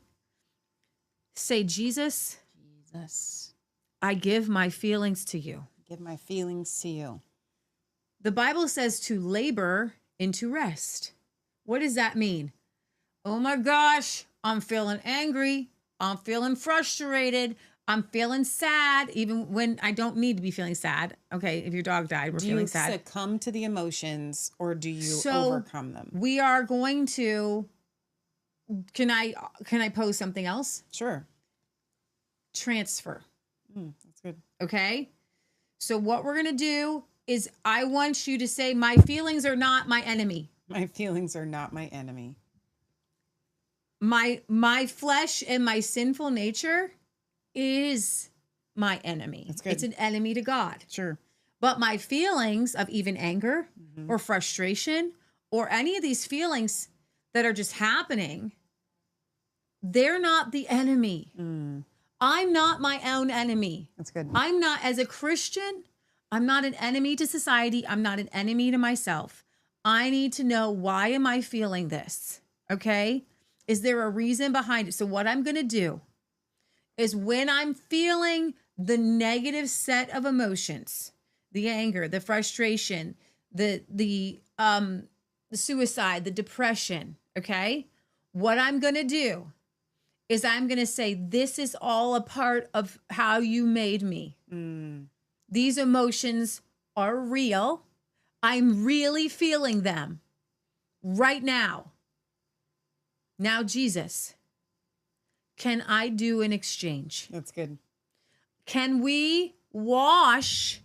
say, Jesus, I give my feelings to you. Give my feelings to you. The Bible says to labor into rest. What does that mean? Oh my gosh, I'm feeling angry. I'm feeling frustrated. I'm feeling sad, even when I don't need to be feeling sad. Okay, if your dog died, we're feeling sad. Do you succumb to the emotions or do you overcome them? We are going to, can I pose something else? Sure. Transfer. That's good. Okay? So what we're going to do is I want you to say, my feelings are not my enemy. My feelings are not my enemy. My flesh and my sinful nature is my enemy. That's good. It's an enemy to God. Sure. But my feelings of even anger or frustration or any of these feelings that are just happening, they're not the enemy. I'm not my own enemy. That's good. I'm not, as a Christian, I'm not an enemy to society. I'm not an enemy to myself. I need to know, why am I feeling this? Okay? Is there a reason behind it? So what I'm going to do is when I'm feeling the negative set of emotions, the anger, the frustration, the suicide, the depression, okay? What I'm going to do is I'm going to say, this is all a part of how you made me. These emotions are real. I'm really feeling them right now. Now, Jesus, can I do an exchange? That's good. Can we wash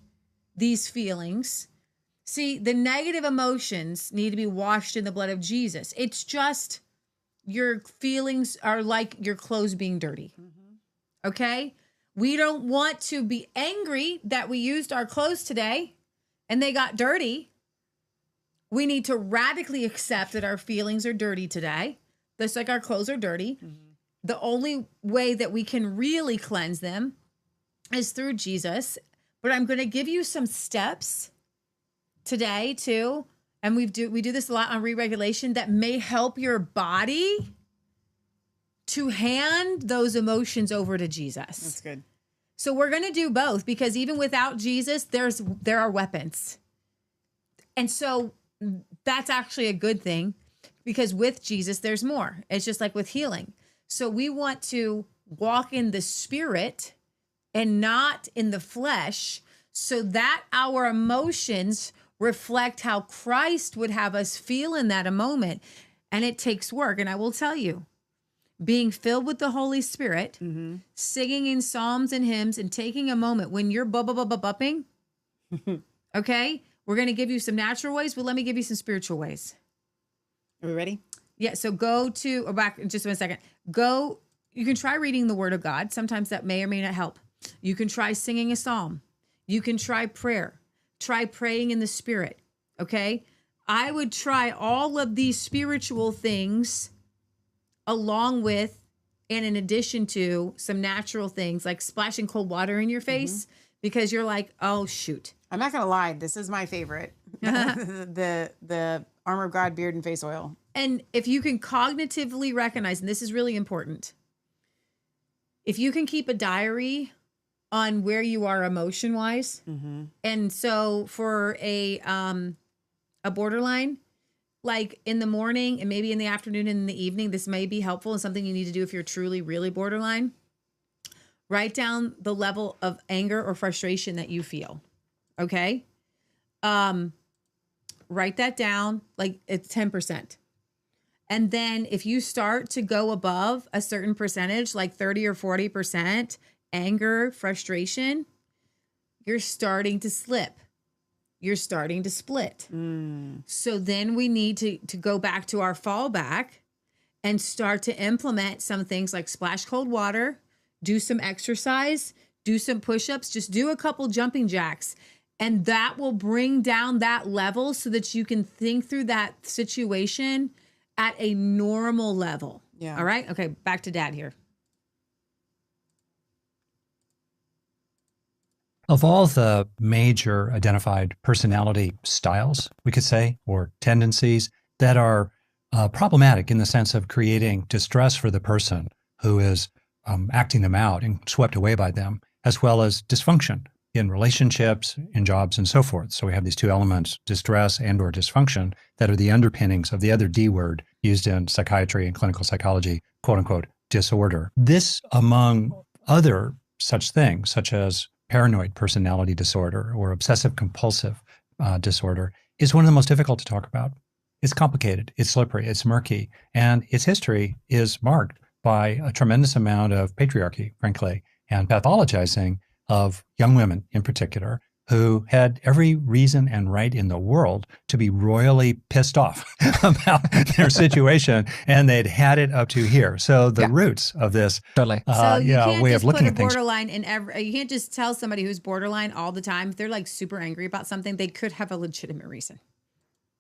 these feelings? See, the negative emotions need to be washed in the blood of Jesus. It's just your feelings are like your clothes being dirty. Okay? We don't want to be angry that we used our clothes today and they got dirty. We need to radically accept that our feelings are dirty today, just like our clothes are dirty. The only way that we can really cleanse them is through Jesus. But I'm going to give you some steps today too. And we do this a lot on re-regulation that may help your body to hand those emotions over to Jesus. That's good. So we're going to do both, because even without Jesus, there are weapons. And so that's actually a good thing, because with Jesus, there's more. It's just like with healing. So we want to walk in the spirit and not in the flesh, so that our emotions reflect how Christ would have us feel in that moment. And it takes work. And I will tell you, being filled with the Holy Spirit, singing in psalms and hymns, and taking a moment when you're bupping, okay? We're going to give you some natural ways, but let me give you some spiritual ways. Are we ready? Yeah, so go to, or back in just 1 second. You can try reading the Word of God. Sometimes that may or may not help. You can try singing a psalm. You can try prayer. Try praying in the Spirit, okay? I would try all of these spiritual things along with and in addition to some natural things like splashing cold water in your face, because you're like, oh, shoot. I'm not going to lie. This is my favorite. The Armor of God beard and face oil. And if you can cognitively recognize, and this is really important, if you can keep a diary on where you are emotion-wise, and so for a borderline, like in the morning and maybe in the afternoon and in the evening, this may be helpful and something you need to do if you're truly, really borderline. Write down the level of anger or frustration that you feel. Okay? Write that down, like it's 10%. And then if you start to go above a certain percentage, like 30 or 40% anger, frustration, you're starting to slip. You're starting to split. So then we need to go back to our fallback and start to implement some things like splash cold water, do some exercise, do some push-ups, just do a couple jumping jacks. And that will bring down that level so that you can think through that situation at a normal level. Yeah. All right? Okay, back to Dad here. Of all the major identified personality styles, we could say, or tendencies that are problematic in the sense of creating distress for the person who is acting them out and swept away by them, as well as dysfunction in relationships, in jobs, and so forth. So we have these two elements, distress and or dysfunction, that are the underpinnings of the other D word used in psychiatry and clinical psychology, quote unquote, disorder. This, among other such things, such as paranoid personality disorder or obsessive compulsive disorder, is one of the most difficult to talk about. It's complicated, it's slippery, it's murky, and its history is marked by a tremendous amount of patriarchy, frankly, and pathologizing of young women in particular, who had every reason and right in the world to be royally pissed off about their situation, and they'd had it up to here. So the roots of this Totally. So you can't way just of looking put at a things. borderline in every. You can't just tell somebody who's borderline all the time. If they're like super angry about something, they could have a legitimate reason.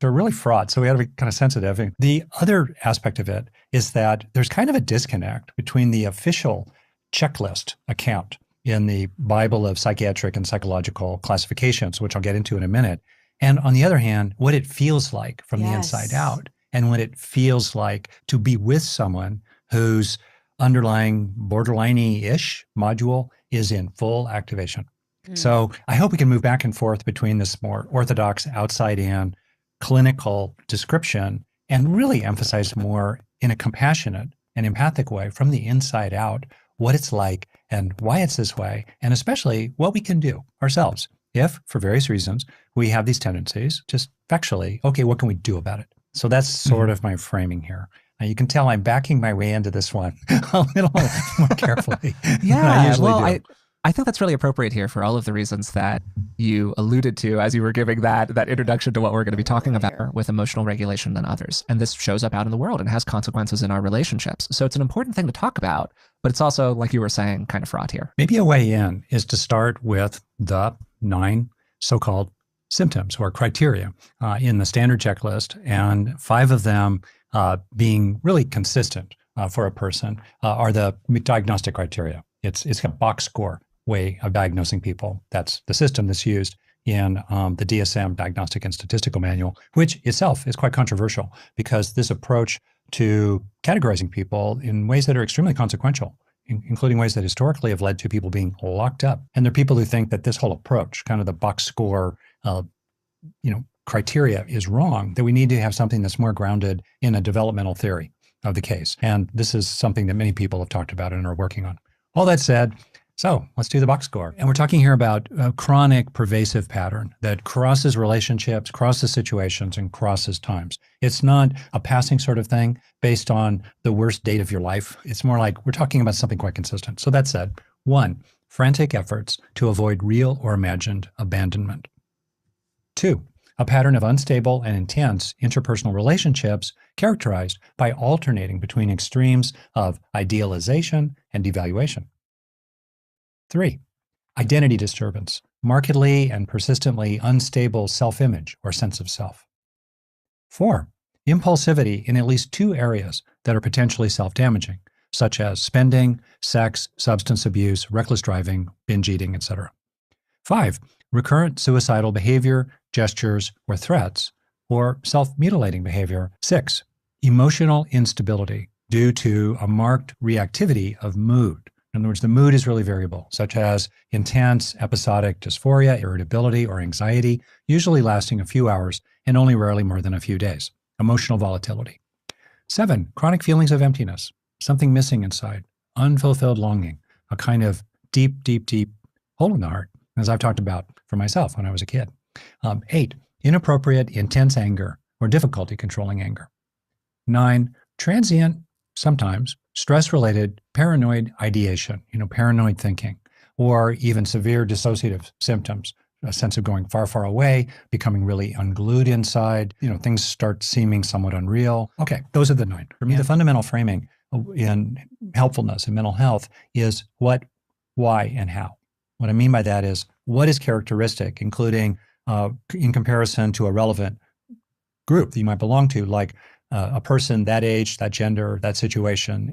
They're really fraught, so we got to be kind of sensitive. And the other aspect of it is that there's kind of a disconnect between the official checklist account in the Bible of psychiatric and psychological classifications, which I'll get into in a minute, and on the other hand, what it feels like from the inside out, and what it feels like to be with someone whose underlying borderline-ish module is in full activation. So I hope we can move back and forth between this more orthodox, outside-in, clinical description and really emphasize more in a compassionate and empathic way from the inside out what it's like and why it's this way, and especially what we can do ourselves if, for various reasons, we have these tendencies, just factually, okay, what can we do about it? So that's sort of my framing here. Now you can tell I'm backing my way into this one a little more carefully than I usually do. I think that's really appropriate here for all of the reasons that you alluded to as you were giving that introduction to what we're going to be talking about with emotional regulation and others. And this shows up out in the world and has consequences in our relationships. So it's an important thing to talk about, but it's also, like you were saying, kind of fraught here. Maybe a way in is to start with the 9 so-called symptoms or criteria in the standard checklist, and 5 of them being really consistent for a person are the diagnostic criteria. It's a box score way of diagnosing people. That's the system that's used in the DSM, Diagnostic and Statistical Manual, which itself is quite controversial because this approach to categorizing people in ways that are extremely consequential, including ways that historically have led to people being locked up. And there are people who think that this whole approach, kind of the box score, criteria, is wrong, that we need to have something that's more grounded in a developmental theory of the case. And this is something that many people have talked about and are working on. All that said, so let's do the box score. And we're talking here about a chronic, pervasive pattern that crosses relationships, crosses situations, and crosses times. It's not a passing sort of thing based on the worst date of your life. It's more like we're talking about something quite consistent. So that said, 1, frantic efforts to avoid real or imagined abandonment. 2, a pattern of unstable and intense interpersonal relationships characterized by alternating between extremes of idealization and devaluation. 3, identity disturbance, markedly and persistently unstable self-image or sense of self. 4, impulsivity in at least 2 areas that are potentially self-damaging, such as spending, sex, substance abuse, reckless driving, binge eating, etc. 5, recurrent suicidal behavior, gestures, or threats, or self-mutilating behavior. 6, emotional instability due to a marked reactivity of mood. In other words, the mood is really variable, such as intense episodic dysphoria, irritability, or anxiety, usually lasting a few hours and only rarely more than a few days. Emotional volatility. 7, chronic feelings of emptiness, something missing inside, unfulfilled longing, a kind of deep, deep, deep hole in the heart, as I've talked about for myself when I was a kid. 8, inappropriate, intense anger or difficulty controlling anger. 9, transient, sometimes stress-related paranoid ideation, paranoid thinking, or even severe dissociative symptoms, a sense of going far, far away, becoming really unglued inside, things start seeming somewhat unreal. Okay, those are the 9. For me, the fundamental framing in helpfulness and mental health is what, why, and how. What I mean by that is what is characteristic, including in comparison to a relevant group that you might belong to, like a person that age, that gender, that situation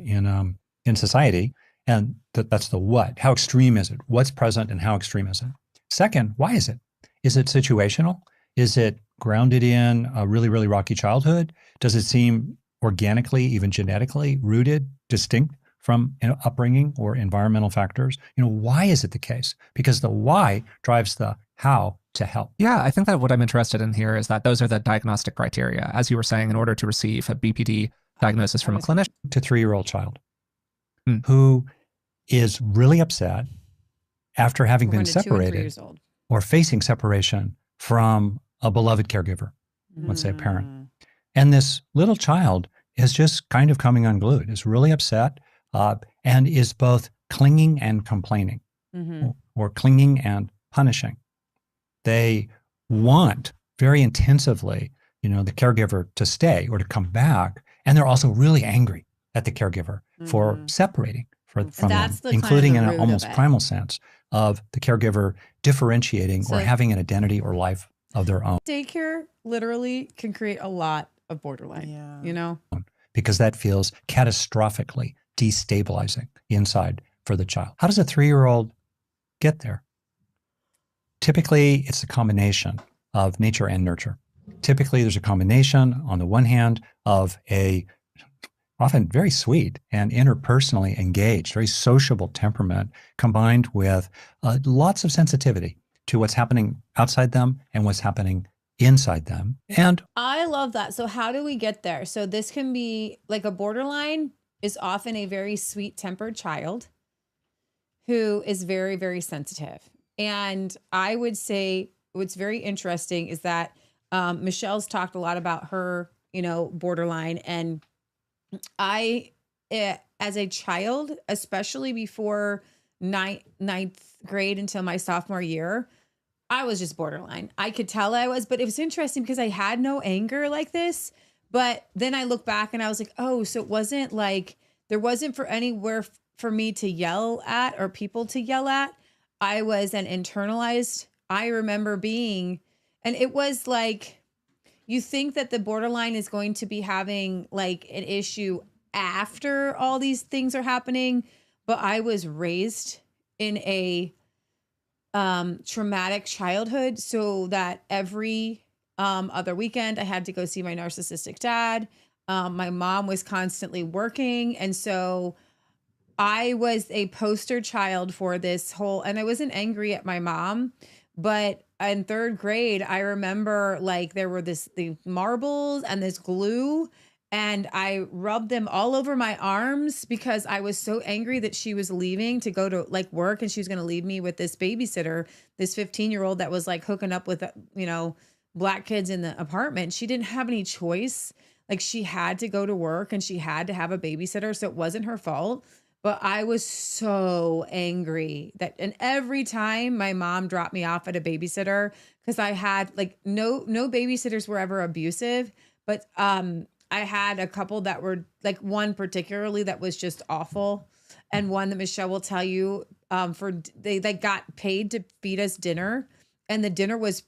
in society, and that's the what. How extreme is it? What's present and how extreme is it? Second, why is it? Is it situational? Is it grounded in a really, really rocky childhood? Does it seem organically, even genetically rooted, distinct from upbringing or environmental factors? Why is it the case? Because the why drives the how to help. Yeah, I think that what I'm interested in here is that those are the diagnostic criteria. As you were saying, in order to receive a BPD diagnosis from a clinician. To 3-year-old child who is really upset after having been separated or facing separation from a beloved caregiver, let's say a parent. And this little child is just kind of coming unglued, is really upset, and is both clinging and complaining, or clinging and punishing. They want very intensively, the caregiver to stay or to come back, and they're also really angry at the caregiver for separating from them, including in an almost primal sense of the caregiver differentiating or having an identity or life of their own. Daycare literally can create a lot of borderline, because that feels catastrophically destabilizing inside for the child. How does a 3-year-old get there? Typically, it's a combination of nature and nurture. Typically, there's a combination, on the one hand, of a often very sweet and interpersonally engaged, very sociable temperament, combined with lots of sensitivity to what's happening outside them and what's happening inside them. And I love that. So how do we get there? So this can be like a borderline is often a very sweet-tempered child who is very, very sensitive. And I would say what's very interesting is that Michelle's talked a lot about her, borderline. And I, as a child, especially before ninth grade until my sophomore year, I was just borderline. I could tell I was, but it was interesting because I had no anger like this. But then I look back and I was like, oh, so it wasn't like, there wasn't for anywhere for me to yell at or people to yell at. I was an internalized, I remember being, and it was like, you think that the borderline is going to be having like an issue after all these things are happening. But I was raised in a traumatic childhood, so that every other weekend I had to go see my narcissistic dad. My mom was constantly working. And so I was a poster child for this whole, and I wasn't angry at my mom, but in third grade, I remember like there were the marbles and this glue, and I rubbed them all over my arms because I was so angry that she was leaving to go to like work, and she was going to leave me with this babysitter, this 15-year-old that was like hooking up with, black kids in the apartment. She didn't have any choice. Like she had to go to work and she had to have a babysitter. So it wasn't her fault. But I was so angry and every time my mom dropped me off at a babysitter, because I had like no babysitters were ever abusive, but I had a couple that were like one particularly that was just awful, and one that Michelle will tell you they got paid to feed us dinner, and the dinner was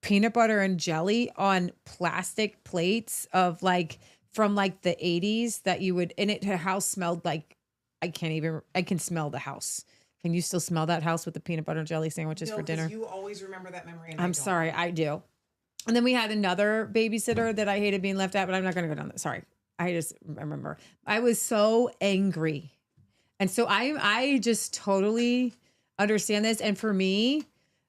peanut butter and jelly on plastic plates of like from like the 80s that you would, and her house smelled like, I can smell the house. Can you still smell that house with the peanut butter and jelly sandwiches for dinner? You always remember that memory. I'm sorry, I do. And then we had another babysitter that I hated being left out, but I'm not going to go down that. Sorry. I just remember I was so angry. And so I just totally understand this. And for me,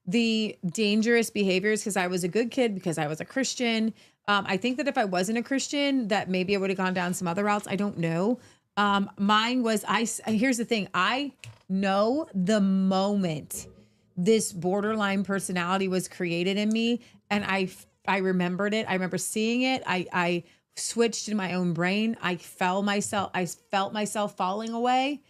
the dangerous behaviors, because I was a good kid, because I was a Christian. I think that if I wasn't a Christian, that maybe I would have gone down some other routes. I don't know. Mine was, here's the thing. I know the moment this borderline personality was created in me, and I remembered it. I remember seeing it. I switched in my own brain. I felt myself falling away.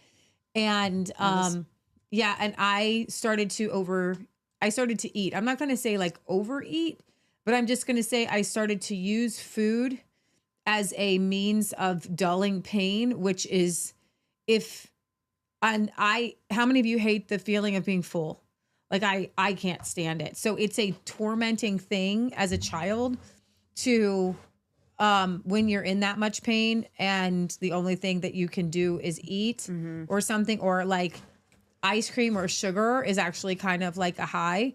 And, and I started to eat. I'm not going to say like overeat, but I'm just going to say I started to use food as a means of dulling pain, which is how many of you hate the feeling of being full? Like I can't stand it. So it's a tormenting thing as a child to, when you're in that much pain and the only thing that you can do is eat or something, or like ice cream or sugar is actually kind of like a high.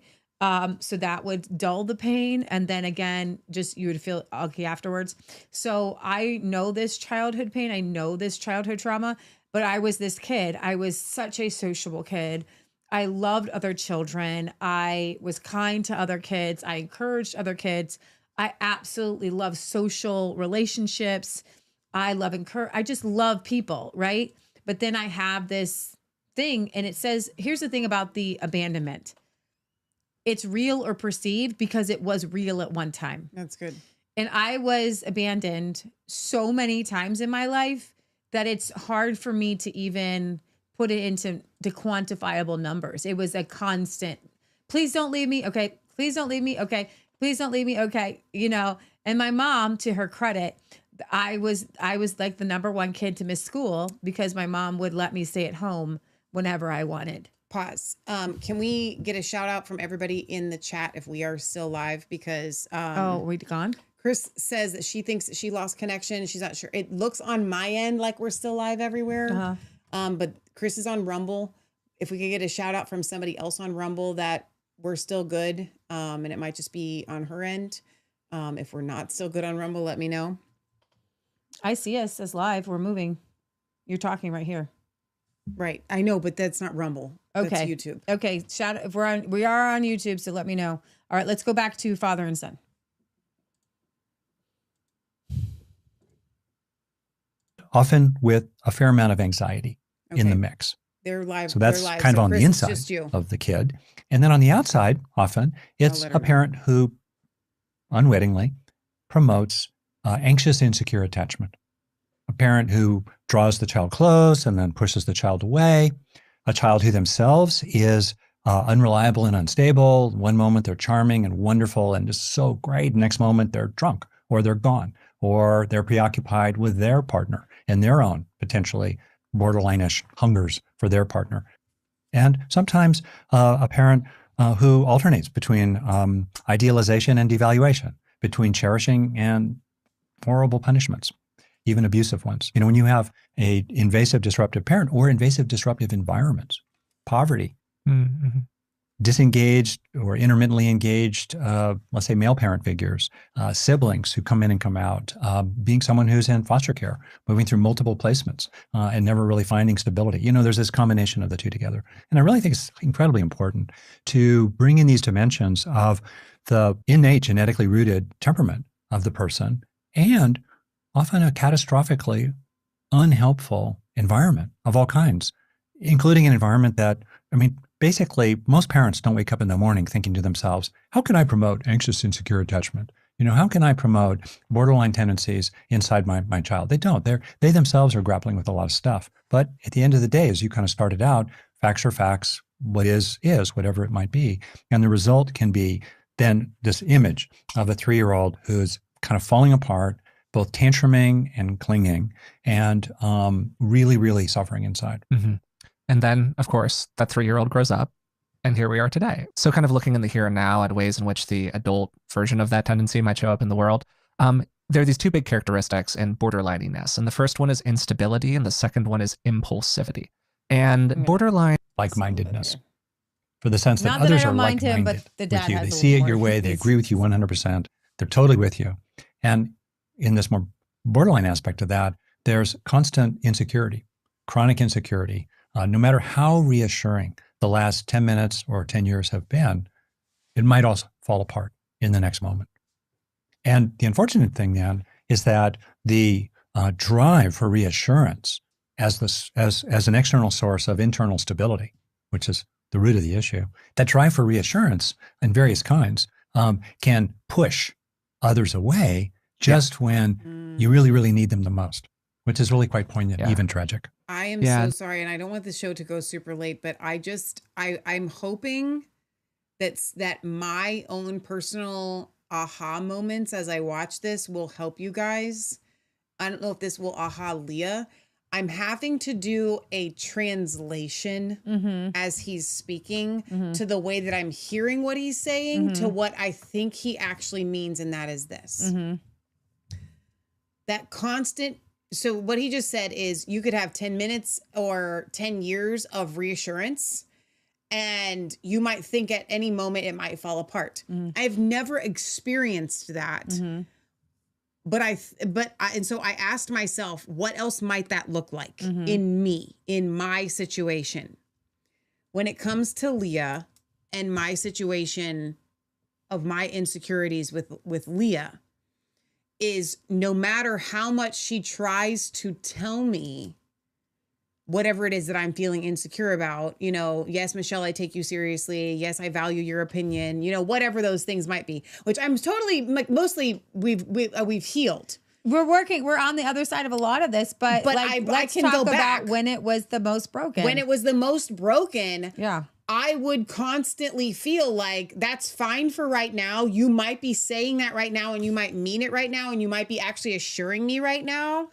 So that would dull the pain. And then again, just you would feel ugly afterwards. So I know this childhood pain. I know this childhood trauma, but I was this kid. I was such a sociable kid. I loved other children. I was kind to other kids. I encouraged other kids. I absolutely love social relationships. I just love people, right? But then I have this thing, and it says, here's the thing about the abandonment. It's real or perceived because it was real at one time. That's good. And I was abandoned so many times in my life that it's hard for me to even put it into the quantifiable numbers. It was a constant, please don't leave me. Okay. Please don't leave me. Okay. Please don't leave me. Okay. And my mom, to her credit, I was like the number one kid to miss school because my mom would let me stay at home whenever I wanted. Pause. Can we get a shout out from everybody in the chat if we are still live? Because are we gone? Chris says that she thinks that she lost connection. She's not sure. It looks on my end like we're still live everywhere. But Chris is on Rumble. If we could get a shout out from somebody else on Rumble that we're still good, and it might just be on her end. If we're not still good on Rumble, let me know. I see us as live. We're moving. You're talking right here. Right. I know, but that's not Rumble. Okay. That's YouTube. Okay. Shout out if we are on YouTube, so let me know. All right, let's go back to father and son. Often with a fair amount of anxiety in the mix. They're live. So that's live. kind of on Chris, the inside of the kid. And then on the outside, often it's a parent who unwittingly promotes anxious, insecure attachment. A parent who draws the child close and then pushes the child away. a child who themselves is unreliable and unstable. One moment they're charming and wonderful and just so great. Next moment they're drunk or they're gone or they're preoccupied with their partner and their own potentially borderline-ish hungers for their partner. And sometimes a parent who alternates between idealization and devaluation, between cherishing and horrible punishments, even abusive ones. You know, when you have a invasive disruptive parent or invasive disruptive environments, poverty, Mm-hmm. disengaged or intermittently engaged, let's say male parent figures, siblings who come in and come out, being someone who's in foster care, moving through multiple placements and never really finding stability. You know, there's this combination of the two together. And I really think it's incredibly important to bring in these dimensions of the innate genetically rooted temperament of the person and often a catastrophically unhelpful environment of all kinds, including an environment that, I mean, basically, most parents don't wake up in the morning thinking to themselves, how can I promote anxious, insecure attachment? You know, how can I promote borderline tendencies inside my child? They don't. They themselves are grappling with a lot of stuff. But at the end of the day, as you kind of started out, facts are facts. What is, whatever it might be. And the result can be then this image of a 3-year-old who's kind of falling apart, both tantruming and clinging, and really, really suffering inside. Mm-hmm. And then, of course, that 3-year-old grows up, and here we are today. So kind of looking in the here and now at ways in which the adult version of that tendency might show up in the world, there are these two big characteristics in borderlininess. And the first one is instability, and the second one is impulsivity. And borderline... Like-mindedness. For the sense that Not that others I are don't mind him, like-minded but the dad with you. has They a see it little your more. way. They agree with you 100%. They're totally with you. And in this more borderline aspect of that, there's constant insecurity, chronic insecurity. No matter how reassuring the last 10 minutes or 10 years have been, it might also fall apart in the next moment. And the unfortunate thing then is that the drive for reassurance as an external source of internal stability, which is the root of the issue, that drive for reassurance in various kinds can push others away just when you really, really need them the most, which is really quite poignant, even tragic. I am so sorry, and I don't want the show to go super late, but I'm hoping that my own personal aha moments as I watch this will help you guys. I don't know if this will aha Leah. I'm having to do a translation as he's speaking to the way that I'm hearing what he's saying to what I think he actually means, and that is this. That constant... So what he just said is you could have 10 minutes or 10 years of reassurance, and you might think at any moment it might fall apart. I've never experienced that. And so I asked myself, what else might that look like in me, in my situation? When it comes to Leah and my situation of my insecurities with Leah, is no matter how much she tries to tell me whatever it is that I'm feeling insecure about, you know, yes, Michelle, I take you seriously. Yes, I value your opinion, you know, whatever those things might be, which I'm totally, like, mostly we've healed. We're on the other side of a lot of this, but like, let's can talk go about back. when it was the most broken. When it was the most broken. Yeah. I would constantly feel like that's fine for right now. You might be saying that right now, and you might mean it right now, and you might be actually assuring me right now.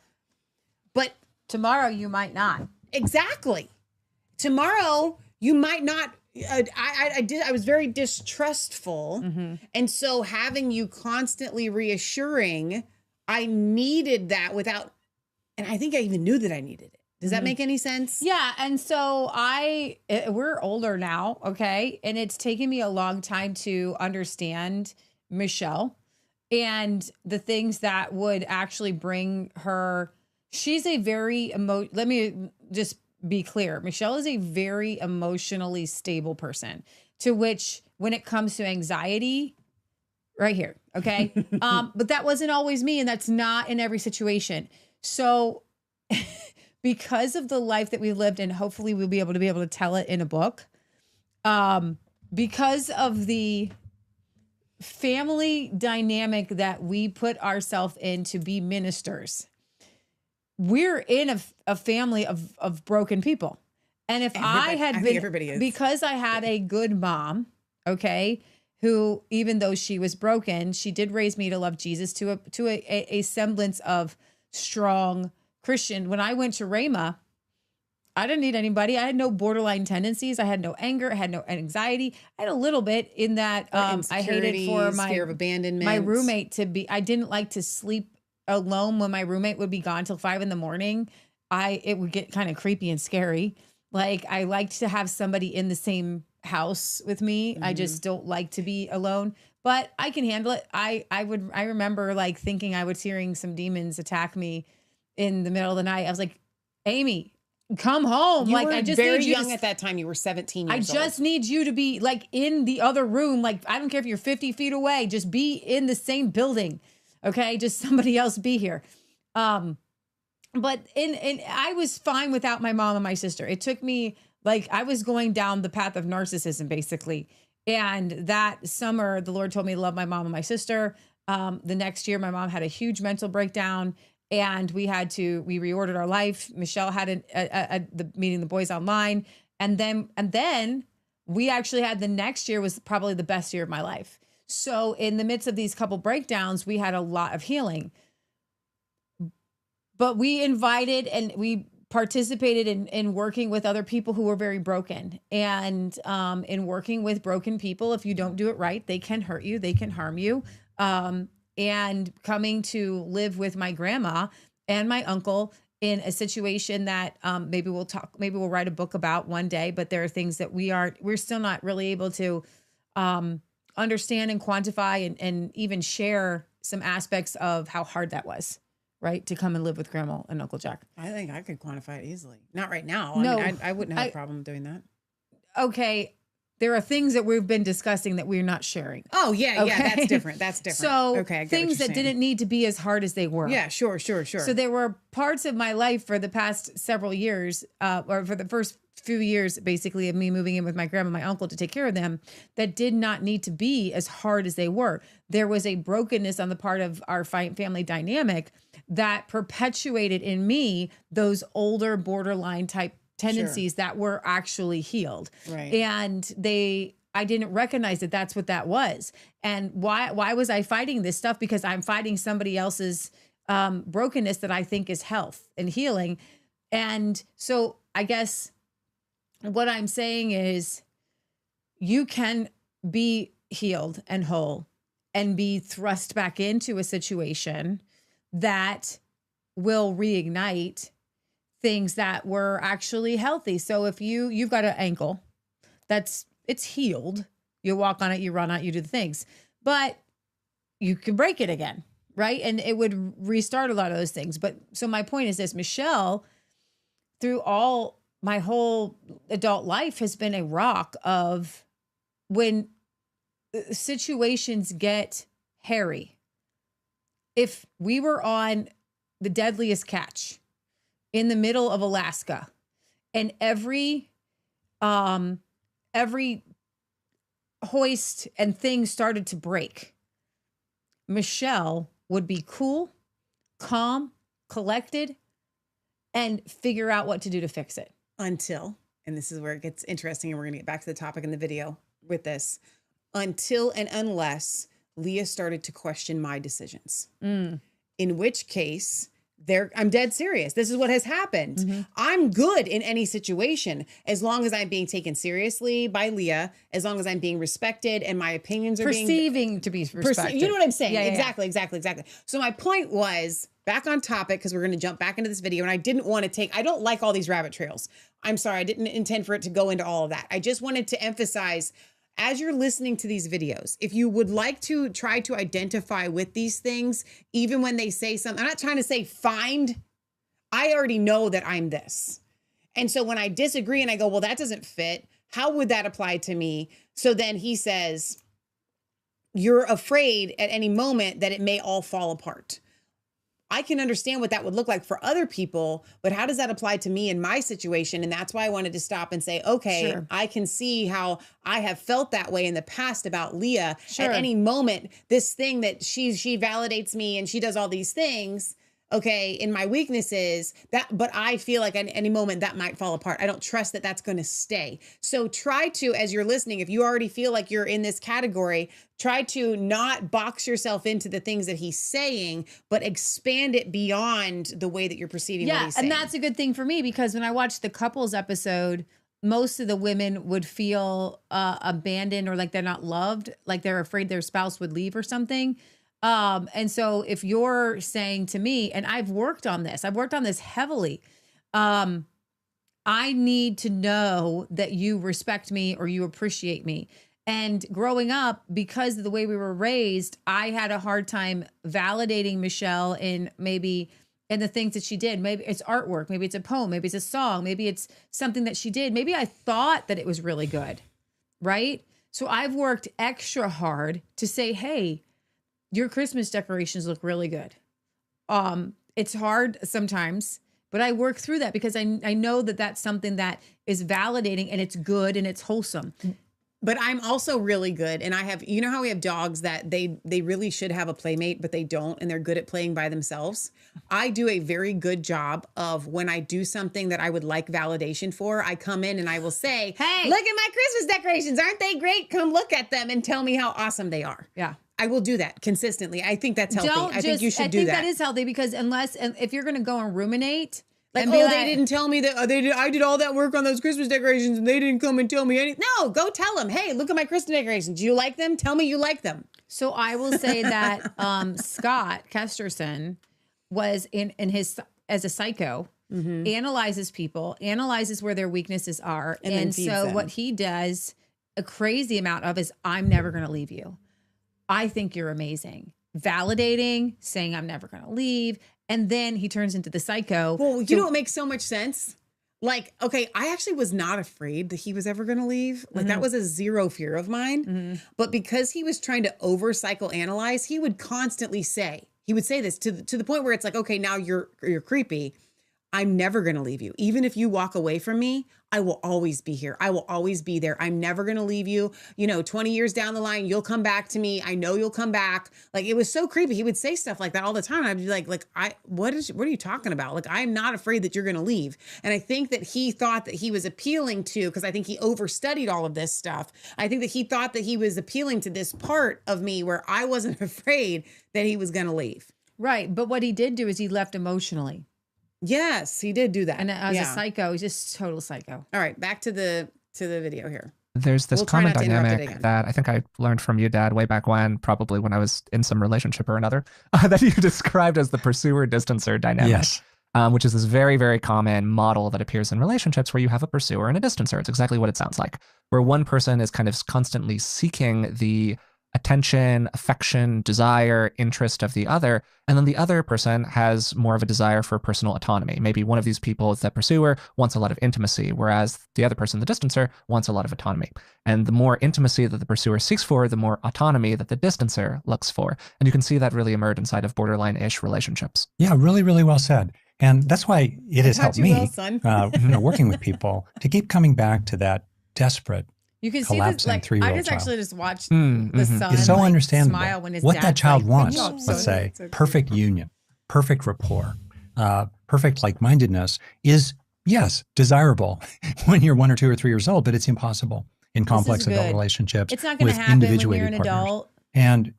But tomorrow you might not. Exactly. Tomorrow you might not. I was very distrustful. And so having you constantly reassuring, I needed that without, and I think I even knew that I needed it. Does that make any sense? Yeah. And so we're older now. Okay. And it's taken me a long time to understand Michelle and the things that would actually bring her. She's a very let me just be clear. Michelle is a very emotionally stable person, to which when it comes to anxiety, right here. Okay. But that wasn't always me, and that's not in every situation. So because of the life that we lived, and hopefully we'll be able to tell it in a book, because of the family dynamic that we put ourselves in to be ministers, we're in a family of broken people. And if I think everybody is. because I had a good mom, okay, who, even though she was broken, she did raise me to love Jesus, to a semblance of strong Christian. When I went to Rhema, I didn't need anybody. I had no borderline tendencies. I had no anger. I had no anxiety. I had a little bit in that I hated for my fear of abandonment. My roommate to be. I didn't like to sleep alone when my roommate would be gone till 5 a.m. It would get kind of creepy and scary. Like, I liked to have somebody in the same house with me. I just don't like to be alone, but I can handle it. I remember like thinking I was hearing some demons attack me in the middle of the night. I was like, Amy, come home. You like, were I just very need you young at that time. You were 17 years old. I just need you to be like in the other room. Like, I don't care if you're 50 feet away, just be in the same building. Okay. Just somebody else be here. But I was fine without my mom and my sister. It took me, like, I was going down the path of narcissism, basically. And that summer, the Lord told me to love my mom and my sister. The next year, my mom had a huge mental breakdown, and we reordered our life. Michelle had the meeting the boys online. And then we actually had the next year was probably the best year of my life. So in the midst of these couple breakdowns, we had a lot of healing. But we invited and we participated in working with other people who were very broken. And in working with broken people, if you don't do it right, they can hurt you, they can harm you. And coming to live with my grandma and my uncle in a situation that maybe we'll write a book about one day, but there are things that we're still not really able to understand and quantify and even share some aspects of how hard that was. Right, to come and live with Grandma and Uncle Jack. I think I could quantify it easily. Not right now. No, I mean, I wouldn't have a problem doing that. Okay, there are things that we've been discussing that we're not sharing. Oh yeah, okay? yeah, that's different. That's different. So okay, I get things what you're that saying. didn't need to be as hard as they were. Yeah, sure. So there were parts of my life for the past several years, or for the first few years, basically, of me moving in with my grandma and my uncle to take care of them, that did not need to be as hard as they were. There was a brokenness on the part of our family dynamic that perpetuated in me those older borderline type tendencies that were actually healed. Right. And I didn't recognize that that's what that was. And why was I fighting this stuff? Because I'm fighting somebody else's brokenness that I think is health and healing. And so I guess what I'm saying is you can be healed and whole and be thrust back into a situation that will reignite things that were actually healthy. So if you've got an ankle it's healed, you walk on it, you run on it, you do the things, but you can break it again, right? And it would restart a lot of those things. But so my point is this: Michelle, through all my whole adult life, has been a rock of when situations get hairy. If we were on the deadliest catch in the middle of Alaska and every hoist and thing started to break, Michelle would be cool, calm, collected, and figure out what to do to fix it. Until, and this is where it gets interesting, and we're going to get back to the topic in the video with this, until and unless Leah started to question my decisions. In which case, I'm dead serious. This is what has happened. Mm-hmm. I'm good in any situation as long as I'm being taken seriously by Leah, as long as I'm being respected and my opinions are perceiving to be respected. You know what I'm saying? Yeah, exactly. So my point was, back on topic, because we're going to jump back into this video, and I didn't want to I don't like all these rabbit trails. I'm sorry. I didn't intend for it to go into all of that. I just wanted to emphasize, as you're listening to these videos, if you would like to try to identify with these things, even when they say something, I'm not trying to say I already know that I'm this. And so when I disagree and I go, well, that doesn't fit, how would that apply to me? So then he says, you're afraid at any moment that it may all fall apart. I can understand what that would look like for other people, but how does that apply to me in my situation? And that's why I wanted to stop and say, okay, sure, I can see how I have felt that way in the past about Leah. Sure. At any moment, this thing that she validates me and she does all these things. okay, in my weaknesses, but I feel like at any moment that might fall apart. I don't trust that that's going to stay. So try to, as you're listening, if you already feel like you're in this category, try to not box yourself into the things that he's saying, but expand it beyond the way that you're perceiving what he's saying. And that's a good thing for me, because when I watched the couples episode, most of the women would feel abandoned, or like they're not loved, like they're afraid their spouse would leave or something. And so if you're saying to me, and I've worked on this heavily, I need to know that you respect me or you appreciate me. And growing up, because of the way we were raised, I had a hard time validating Michelle in the things that she did. Maybe it's artwork, maybe it's a poem, maybe it's a song, maybe it's something that she did. Maybe I thought that it was really good, right? So I've worked extra hard to say, hey, your Christmas decorations look really good. It's hard sometimes, but I work through that because I know that that's something that is validating and it's good and it's wholesome. But I'm also really good. And I have, you know how we have dogs that they really should have a playmate, but they don't, and they're good at playing by themselves. I do a very good job of, when I do something that I would like validation for, I come in and I will say, hey, look at my Christmas decorations. Aren't they great? Come look at them and tell me how awesome they are. Yeah. I will do that consistently. I think that's healthy. I think you should do that. I think that is healthy, because if you're going to go and ruminate, like, oh, they didn't tell me that I did all that work on those Christmas decorations and they didn't come and tell me anything. No, go tell them, hey, look at my Christmas decorations. Do you like them? Tell me you like them. So I will say that Scott Kesterson was as a psycho, analyzes people, analyzes where their weaknesses are. And so what he does a crazy amount of is, I'm never going to leave you. I think you're amazing. Validating, saying I'm never going to leave. And then he turns into the psycho. Well, you know what makes so much sense? Like, okay, I actually was not afraid that he was ever going to leave. Like, that was a zero fear of mine. But because he was trying to over psychoanalyze, he would constantly say this to the point where it's like, okay, now you're creepy. I'm never going to leave you. Even if you walk away from me, I will always be here. I will always be there. I'm never going to leave you. 20 years down the line, you'll come back to me. I know you'll come back. Like, it was so creepy. He would say stuff like that all the time. I'd be like, what are you talking about? Like, I'm not afraid that you're going to leave. And I think that he thought that he was appealing to, because I think he overstudied all of this stuff. I think that he thought that he was appealing to this part of me where I wasn't afraid that he was going to leave. Right. But what he did do is he left emotionally. Yes, he did do that. And as a psycho, he's just total psycho. All right, back to the video here. There's this common dynamic that I think I learned from you, Dad, way back when, probably when I was in some relationship or another, that you described as the pursuer-distancer dynamic. Yes. Which is this very, very common model that appears in relationships where you have a pursuer and a distancer. It's exactly what it sounds like, where one person is kind of constantly seeking the attention, affection, desire, interest of the other. And then the other person has more of a desire for personal autonomy. Maybe one of these people, the pursuer, wants a lot of intimacy, whereas the other person, the distancer, wants a lot of autonomy. And the more intimacy that the pursuer seeks for, the more autonomy that the distancer looks for. And you can see that really emerge inside of borderline-ish relationships. Yeah, really, really well said. And that's why it has helped me, son. Working with people, to keep coming back to that desperate, you can see this, like, I just actually just watched the son it's so understandable smile when his what dad's that child like, wants. Let's say perfect union, perfect rapport, perfect like-mindedness is, yes, desirable when you're 1 or 2 or 3 years old, but it's impossible in complex adult relationships. It's not going to happen when you're an adult. And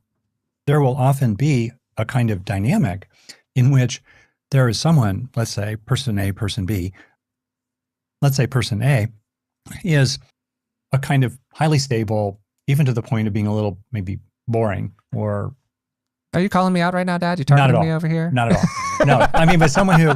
there will often be a kind of dynamic in which there is someone, let's say person A, person B. Let's say person A is a kind of highly stable, even to the point of being a little maybe boring or... Are you calling me out right now, Dad? You targeting me over here? Not at all. No, I mean, but someone who,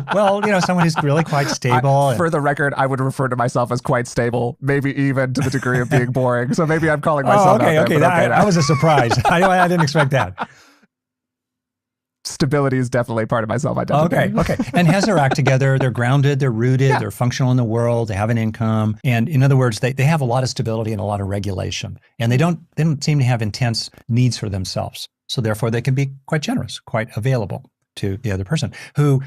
someone who's really quite stable. For the record, I would refer to myself as quite stable, maybe even to the degree of being boring. So maybe I'm calling myself out there. Okay. That was a surprise. I didn't expect that. Stability is definitely part of my self-identity. Okay. And has their act together. They're grounded, they're rooted, they're functional in the world, they have an income. And in other words, they have a lot of stability and a lot of regulation. And they don't seem to have intense needs for themselves. So therefore, they can be quite generous, quite available to the other person who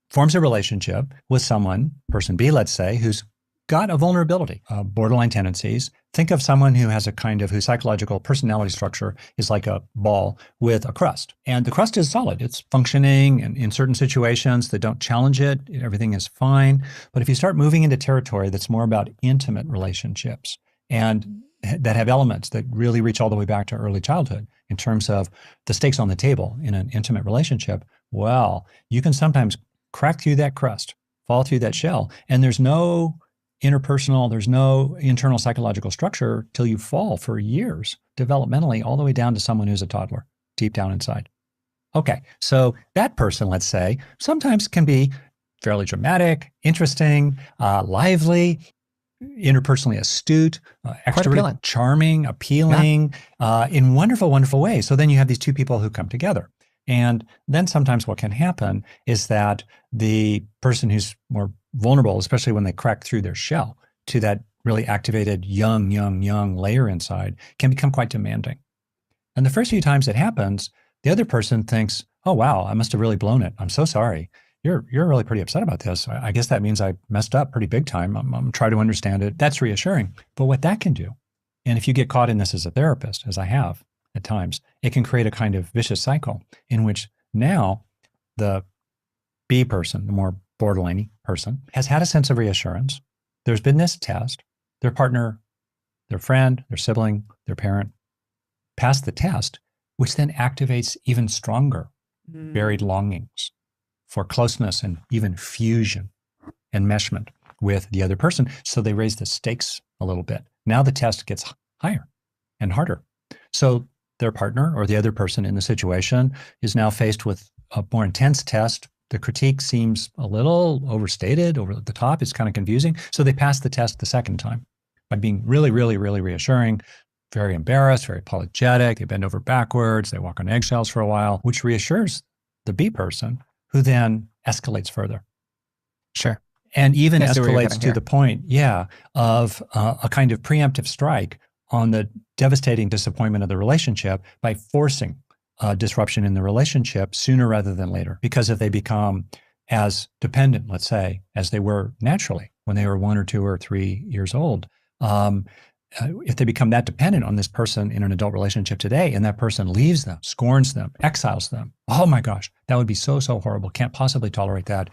forms a relationship with someone, person B, let's say, who's got a vulnerability, borderline tendencies. Think of someone who has a kind of, whose psychological personality structure is like a ball with a crust. And the crust is solid. It's functioning, and in certain situations that don't challenge it, everything is fine. But if you start moving into territory that's more about intimate relationships and that have elements that really reach all the way back to early childhood in terms of the stakes on the table in an intimate relationship, well, you can sometimes crack through that crust, fall through that shell, and there's no interpersonal, there's no internal psychological structure till you fall for years, developmentally, all the way down to someone who's a toddler, deep down inside. Okay, so that person, let's say, sometimes can be fairly dramatic, interesting, lively, interpersonally astute, extroverted, charming, appealing, in wonderful, wonderful ways. So then you have these two people who come together. And then sometimes what can happen is that the person who's more vulnerable, especially when they crack through their shell to that really activated young layer inside, can become quite demanding. And the first few times it happens, the other person thinks, oh, wow, I must have really blown it. I'm so sorry. You're really pretty upset about this. I guess that means I messed up pretty big time. I'm trying to understand it. That's reassuring. But what that can do, and if you get caught in this as a therapist, as I have at times, it can create a kind of vicious cycle in which now the B person, the more borderline person, has had a sense of reassurance. There's been this test. Their partner, their friend, their sibling, their parent passed the test, which then activates even stronger buried longings for closeness and even fusion, enmeshment with the other person. So they raise the stakes a little bit. Now the test gets higher and harder. So their partner or the other person in the situation is now faced with a more intense test. The critique seems a little overstated, over the top. It's kind of confusing. So they pass the test the second time by being really reassuring, very embarrassed, very apologetic. They bend over backwards. They walk on eggshells for a while, which reassures the B person, who then escalates further. Sure. And even escalates to the point, of a kind of preemptive strike on the devastating disappointment of the relationship by forcing disruption in the relationship sooner rather than later. Because if they become as dependent, let's say, as they were naturally when they were 1 or 2 or 3 years old, if they become that dependent on this person in an adult relationship today, and that person leaves them, scorns them, exiles them, oh my gosh, that would be so horrible. Can't possibly tolerate that.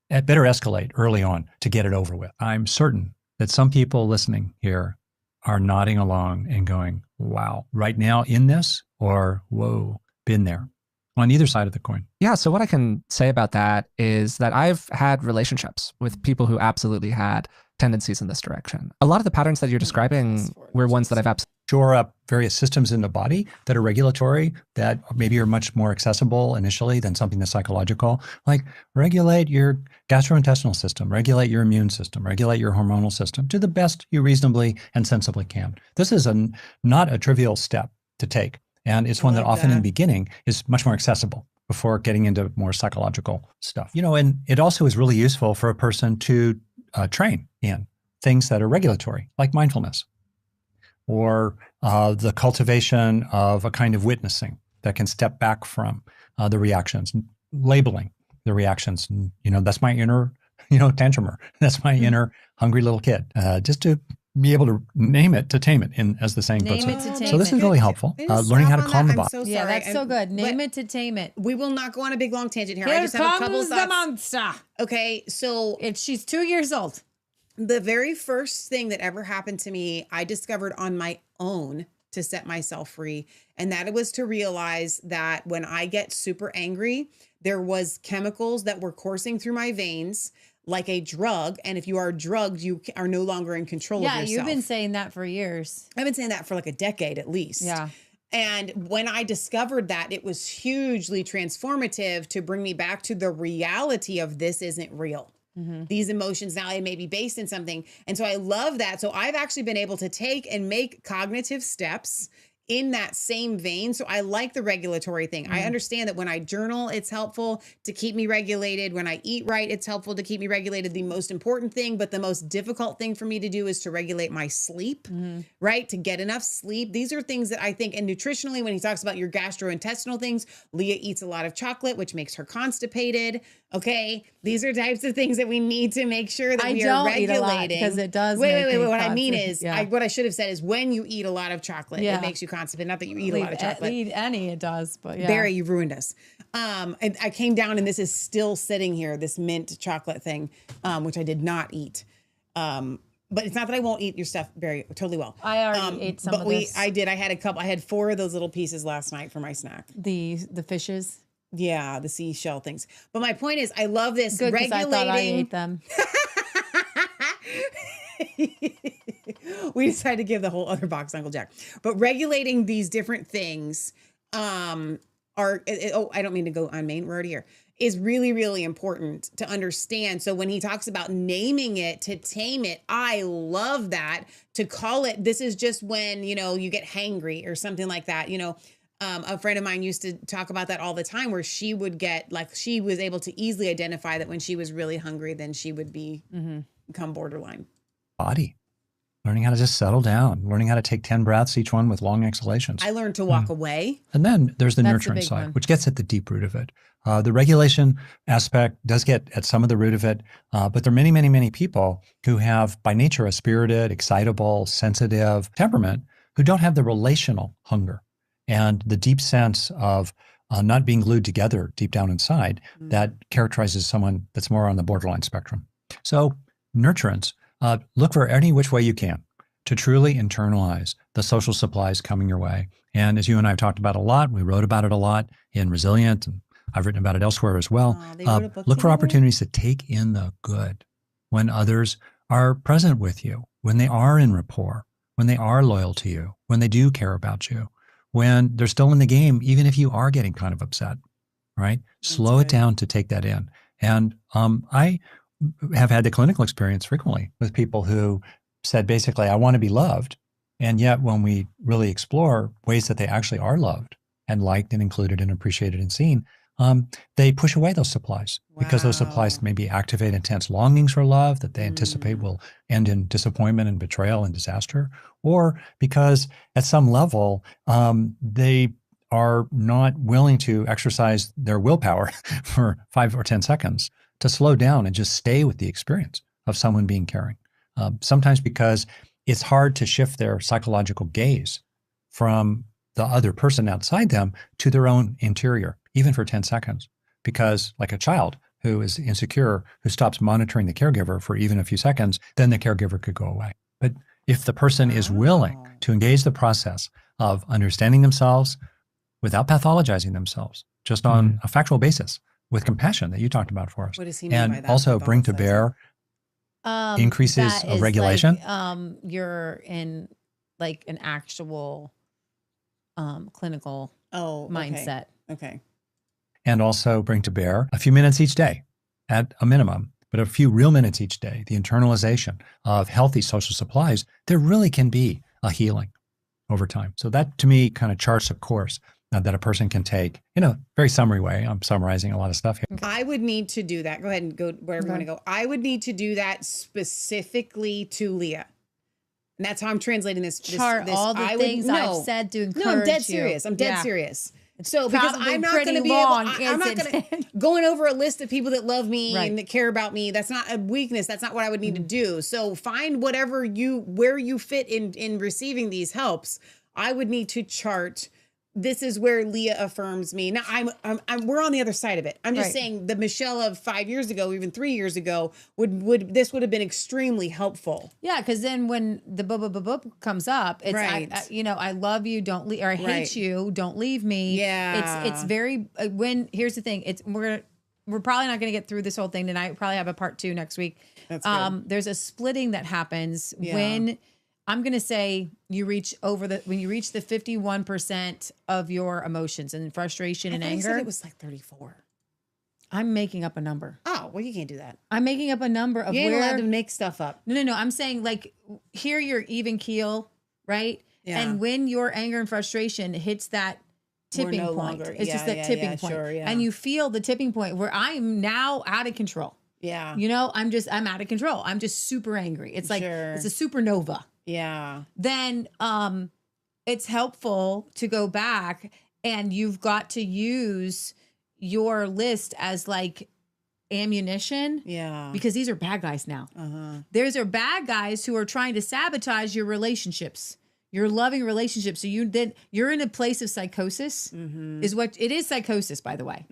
It better escalate early on to get it over with. I'm certain that some people listening here are nodding along and going, wow, right now in this, or whoa, been there, on either side of the coin. Yeah. So what I can say about that is that I've had relationships with people who absolutely had tendencies in this direction. A lot of the patterns that you're describing were ones that I've absolutely shore up various systems in the body that are regulatory, that maybe are much more accessible initially than something that's psychological, like regulate your gastrointestinal system, regulate your immune system, regulate your hormonal system to the best you reasonably and sensibly can. This is not a trivial step to take. And it's one that often in the beginning is much more accessible before getting into more psychological stuff. And it also is really useful for a person to train in things that are regulatory, like mindfulness, or the cultivation of a kind of witnessing that can step back from the reactions, labeling the reactions. That's my inner, tantrumer. That's my inner hungry little kid. Just to be able to name it to tame it, as the saying puts it. So this is really helpful. Learning how to calm the body. So yeah, that's so good. Name it to tame it. We will not go on a big long tangent here. Here I just have a couple comes thoughts. the monster. Okay, so she's 2 years old. The very first thing that ever happened to me, I discovered on my own to set myself free. And that was to realize that when I get super angry, there was chemicals that were coursing through my veins like a drug. And if you are drugged, you are no longer in control of yourself. Yeah, you've been saying that for years. I've been saying that for like a decade at least. Yeah. And when I discovered that, it was hugely transformative to bring me back to the reality of this isn't real. Mm-hmm. These emotions now, they may be based in something. And so I love that. So I've actually been able to take and make cognitive steps in that same vein. So I like the regulatory thing. I understand that when I journal, it's helpful to keep me regulated. When I eat right, it's helpful to keep me regulated. The most important thing, but the most difficult thing for me to do is to regulate my sleep, right? To get enough sleep. These are things that I think, and nutritionally, when he talks about your gastrointestinal things, Leah eats a lot of chocolate, which makes her constipated. Okay. These are types of things that we need to make sure that we are regulating. Because it does. Wait. What I mean is, what I should have said is when you eat a lot of chocolate, it makes you constipated. Not that you eat a lot of chocolate. It does, but yeah. Barry, you ruined us. And I came down and this is still sitting here, this mint chocolate thing, which I did not eat. But it's not that I won't eat your stuff, Barry. Totally will. I already ate some of this. I did. I had a couple. I had 4 of those little pieces last night for my snack. The fishes. Yeah, the seashell things. But my point is, I love this Good, regulating. I thought I ate them. We decided to give the whole other box to Uncle Jack. But regulating these different things I don't mean to go on main, we're already here, is really, really important to understand. So when he talks about naming it, to tame it, I love that. To call it, this is just when, you get hangry or something like that. A friend of mine used to talk about that all the time, where she would get, she was able to easily identify that when she was really hungry, then she would become borderline. Body. Learning how to just settle down, learning how to take 10 breaths, each one with long exhalations. I learned to walk away. And then there's the That's nurturing the big side, one. which gets at the deep root of it. The regulation aspect does get at some of the root of it, but there are many, many, many people who have by nature a spirited, excitable, sensitive temperament who don't have the relational hunger and the deep sense of not being glued together deep down inside that characterizes someone that's more on the borderline spectrum. So nurturance, look for any which way you can to truly internalize the social supplies coming your way. And as you and I have talked about a lot, we wrote about it a lot in Resilient, and I've written about it elsewhere as well. They wrote a book Look for together? opportunities to take in the good when others are present with you, when they are in rapport, when they are loyal to you, when they do care about you, when they're still in the game, even if you are getting kind of upset, right? Slow it down to take that in. And I have had the clinical experience frequently with people who said, basically, I want to be loved. And yet when we really explore ways that they actually are loved and liked and included and appreciated and seen, they push away those supplies because those supplies maybe activate intense longings for love that they anticipate will end in disappointment and betrayal and disaster, or because at some level, they are not willing to exercise their willpower for 5 or 10 seconds to slow down and just stay with the experience of someone being caring. Sometimes because it's hard to shift their psychological gaze from the other person outside them to their own interior, even for 10 seconds. Because like a child who is insecure, who stops monitoring the caregiver for even a few seconds, then the caregiver could go away. But if the person is willing to engage the process of understanding themselves without pathologizing themselves, just on a factual basis, with compassion that you talked about for us. What does he mean by And that? also bring to bear increases that of is regulation. You're in like an actual clinical mindset. Okay. And also bring to bear a few minutes each day at a minimum, but a few real minutes each day, the internalization of healthy social supplies, there really can be a healing over time. So that to me kind of charts a course that a person can take in a very summary way. I'm summarizing a lot of stuff here. I would need to do that. Go ahead and go wherever you want to go. I would need to do that specifically to Leah. And that's how I'm translating this. Chart all the things I've said to encourage you. No, I'm dead serious. I'm dead serious. So because probably I'm not going to be long, able, I'm not going to going over a list of people that love me and that care about me. That's not a weakness. That's not what I would need to do. So find whatever where you fit in receiving these helps. I would need to chart. This is where Leah affirms me. Now we're on the other side of it. I'm just saying the Michelle of 5 years ago, even 3 years ago, this would have been extremely helpful. Yeah, because then when the boop comes up, it's I love you, don't leave, or I hate you, don't leave me. Yeah, it's very here's the thing. We're probably not going to get through this whole thing tonight. We'll probably have a part 2 next week. That's good. There's a splitting that happens when. I'm going to say when you reach the 51% of your emotions and frustration and anger. It was like 34. I'm making up a number. Oh, well, you can't do that. I'm making up a number of you ain't where. allowed to make stuff up. No. I'm saying like here you're even keel, right? Yeah. And when your anger and frustration hits that tipping no point, longer- it's just that tipping point. sure, yeah. And you feel the tipping point where I'm now out of control. Yeah. You know, I'm out of control. I'm just super angry. It's like, Sure. it's a supernova. Yeah. Then it's helpful to go back, and you've got to use your list as like ammunition. Yeah. Because these are bad guys now. There's are bad guys who are trying to sabotage your relationships, your loving relationships. So you're in a place of psychosis. Is what it is. Psychosis, by the way.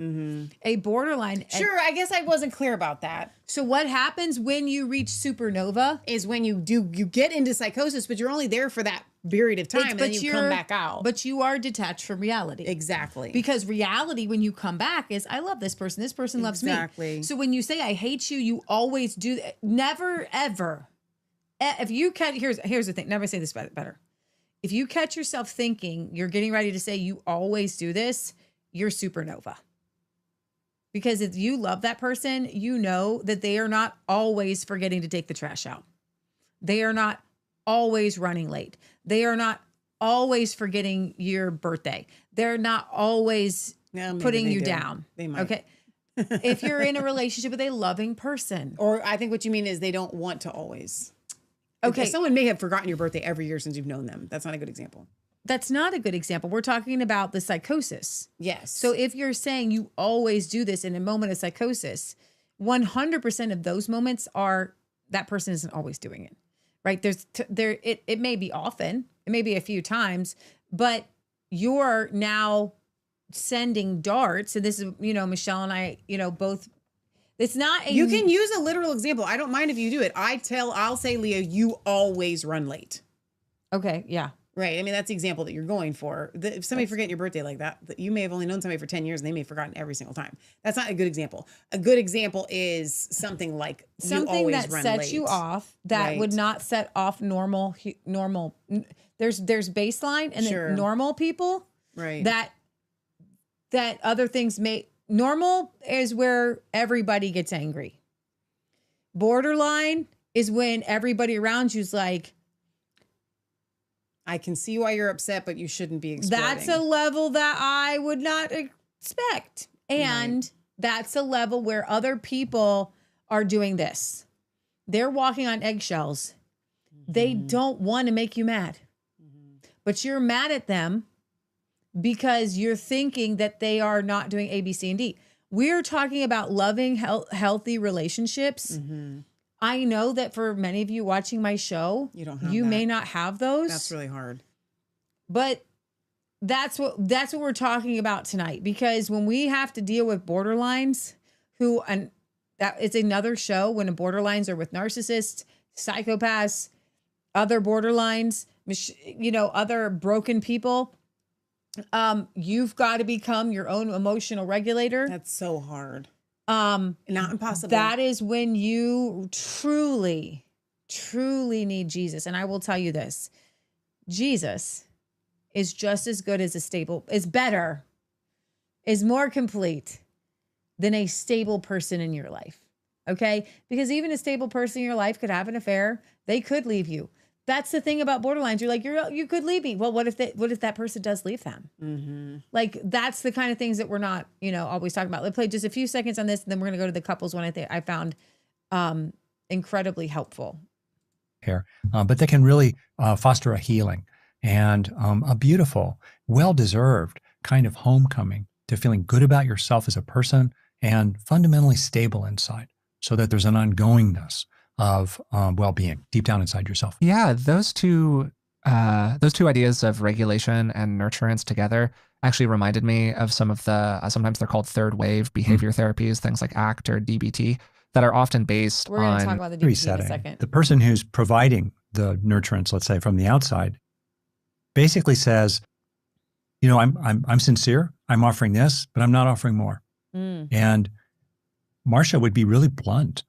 A borderline. Sure. I guess I wasn't clear about that. So what happens when you reach supernova Is when you get into psychosis, but you're only there for that period of time, and then you come back out. But you are detached from reality. Exactly. Because reality, when you come back, is I love this person. This person loves me. Exactly. So when you say I hate you, you always do that. Never ever. If you catch, here's the thing. Never say this better. If you catch yourself thinking you're getting ready to say you always do this, you're supernova. Because if you love that person, you know that they are not always forgetting to take the trash out. They are not always running late. They are not always forgetting your birthday. They're not always putting you down. They might. Okay. If you're in a relationship with a loving person. Or I think what you mean is they don't want to always. Okay. Someone may have forgotten your birthday every year since you've known them. That's not a good example. That's not a good example. We're talking about the psychosis. Yes. So if you're saying you always do this in a moment of psychosis, 100% of those moments are that person isn't always doing it, right? It may be often, it may be a few times, but you're now sending darts. And this is, Michelle and I, both. It's not a. You can use a literal example. I don't mind if you do it. I'll say, Leah, you always run late. Okay. Yeah. Right. I mean, that's the example that you're going for. If somebody forgetting your birthday like that, you may have only known somebody for 10 years and they may have forgotten every single time. That's not a good example. A good example is something like something that sets you off that would not set off normal. There's baseline and then normal people. Right. That other things normal is where everybody gets angry. Borderline is when everybody around you's like, I can see why you're upset, but you shouldn't be exploding. That's a level that I would not expect. And that's a level where other people are doing this. They're walking on eggshells. They don't want to make you mad. But you're mad at them because you're thinking that they are not doing A, B, C, and D. We're talking about loving, healthy relationships. I know that for many of you watching my show, you may not have those. That's really hard. But that's what we're talking about tonight, because when we have to deal with borderlines, and that is another show when the borderlines are with narcissists, psychopaths, other borderlines, other broken people. You've got to become your own emotional regulator. That's so hard. Not impossible. That is when you truly, truly need Jesus. And I will tell you this, Jesus is just as good as is better, is more complete than a stable person in your life. Okay? Because even a stable person in your life could have an affair. They could leave you. That's the thing about borderlines. You're like, you could leave me. Well, what if that person does leave them? Like, that's the kind of things that we're not, always talking about. Let's play just a few seconds on this, and then we're going to go to the couples one I found incredibly helpful. Here, but they can really foster a healing and a beautiful, well-deserved kind of homecoming to feeling good about yourself as a person and fundamentally stable inside, so that there's an ongoingness of well-being deep down inside yourself. Yeah, those two ideas of regulation and nurturance together actually reminded me of some of the, sometimes they're called third wave behavior therapies, things like ACT or DBT, that are often based We're going to talk on about the DBT in a resetting. second. The person who's providing the nurturance, let's say from the outside, basically says, I'm sincere, I'm offering this, but I'm not offering more. And Marcia would be really blunt.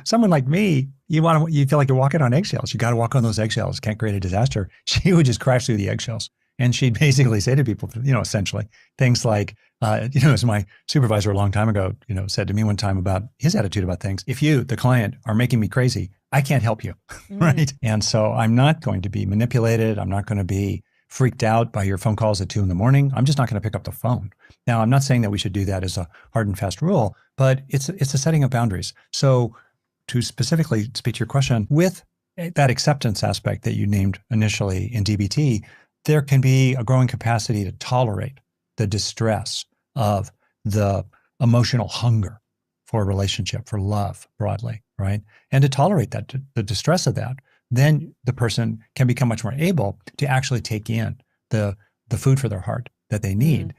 Someone like me, you feel like you're walking on eggshells. You got to walk on those eggshells. Can't create a disaster. She would just crash through the eggshells. And she'd basically say to people, essentially things like, as my supervisor a long time ago, said to me one time about his attitude about things. If you, the client, are making me crazy, I can't help you, right? And so I'm not going to be manipulated. I'm not going to be freaked out by your phone calls at 2 a.m. I'm just not going to pick up the phone. Now, I'm not saying that we should do that as a hard and fast rule, but it's a setting of boundaries. So to specifically speak to your question, with that acceptance aspect that you named initially in DBT, there can be a growing capacity to tolerate the distress of the emotional hunger for a relationship, for love broadly, right? And to tolerate that, the distress of that, then the person can become much more able to actually take in the food for their heart that they need,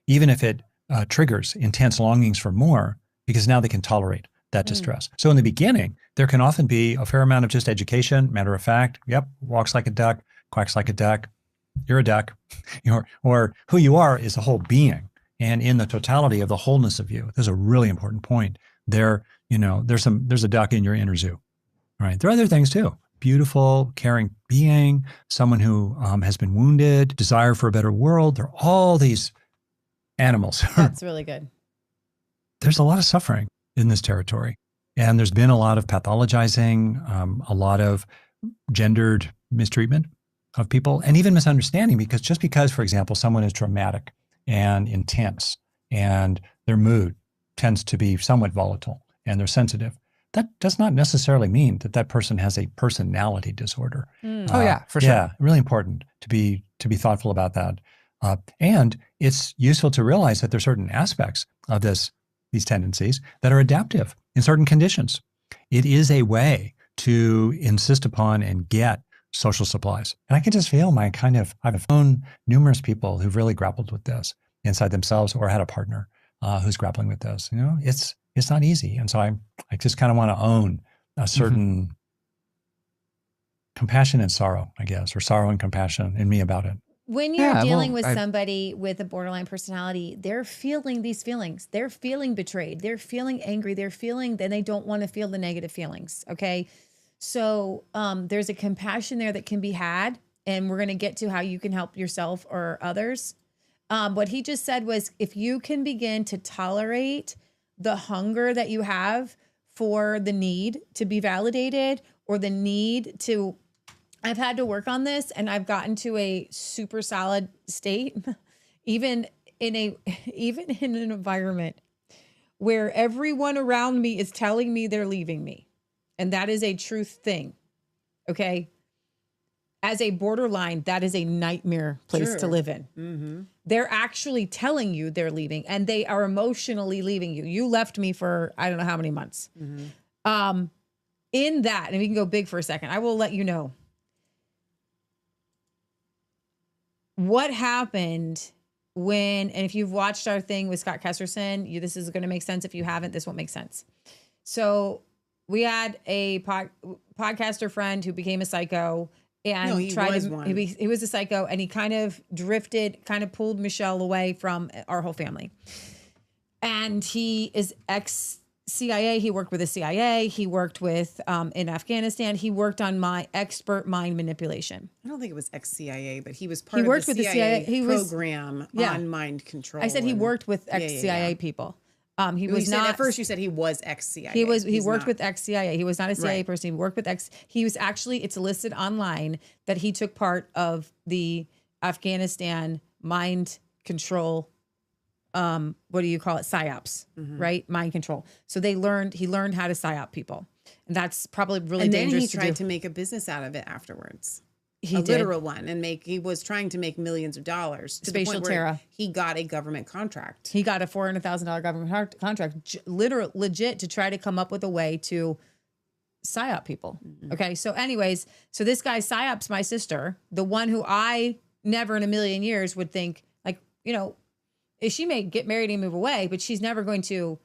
even if it triggers intense longings for more, because now they can tolerate that distress. So in the beginning, there can often be a fair amount of just education, matter of fact, yep, walks like a duck, quacks like a duck, you're a duck, or who you are is a whole being. And in the totality of the wholeness of you, there's a really important point. There's a duck in your inner zoo, right? There are other things too. Beautiful, caring being, someone who has been wounded, desire for a better world. There are all these animals. That's really good. There's a lot of suffering in this territory. And there's been a lot of pathologizing, a lot of gendered mistreatment of people, and even misunderstanding, because just because, for example, someone is dramatic and intense and their mood tends to be somewhat volatile and they're sensitive, that does not necessarily mean that that person has a personality disorder. Oh yeah, for sure. Yeah, really important to be thoughtful about that. And it's useful to realize that there's certain aspects of these tendencies that are adaptive in certain conditions. It is a way to insist upon and get social supplies. And I can just feel I've known numerous people who've really grappled with this inside themselves or had a partner who's grappling with this. It's not easy. And so I just kind of want to own a certain compassion and sorrow, I guess, or sorrow and compassion in me about it. When you're dealing with somebody with a borderline personality, they're feeling these feelings. They're feeling betrayed. They're feeling angry. They're feeling that they don't want to feel the negative feelings. Okay. So there's a compassion there that can be had, and we're going to get to how you can help yourself or others. What he just said was, if you can begin to tolerate the hunger that you have for the need to be validated, or the need to, I've had to work on this, and I've gotten to a super solid state, even in an environment where everyone around me is telling me they're leaving me. And that is a truth thing. Okay. As a borderline, that is a nightmare place to live in. Mm-hmm. They're actually telling you they're leaving, and they are emotionally leaving you. You left me for, I don't know how many months. Mm-hmm. In that, and we can go big for a second, I will let you know what happened when, and if you've watched our thing with Scott Kesterson, this is going to make sense. If you haven't, this won't make sense. So we had a podcaster friend who became a psycho, and he was a psycho, and he kind of pulled Michelle away from our whole family. And he is ex-CIA. He worked with the CIA. He worked with in Afghanistan. He worked on my expert mind manipulation. I don't think it was ex-CIA, but he was part of the CIA program on mind control. I said he worked with ex-CIA people. He was not. At first, you said he was ex-CIA. He worked with ex-CIA. He was not a CIA person. He worked with He was actually. It's listed online that he took part of the Afghanistan mind control. What do you call it? PSYOPs, right? Mind control. So he learned how to PSYOP people, and that's probably really dangerous. And then he tried to make a business out of it afterwards. He did. Literal one, and he was trying to make millions of dollars. To Spatial the point Terra. where he got a government contract. He got a $400,000 government contract, legit, to try to come up with a way to PSYOP people. Mm-hmm. Okay. So anyways, this guy PSYOPs my sister, the one who I never in a million years would think, she may get married and move away, but she's never going to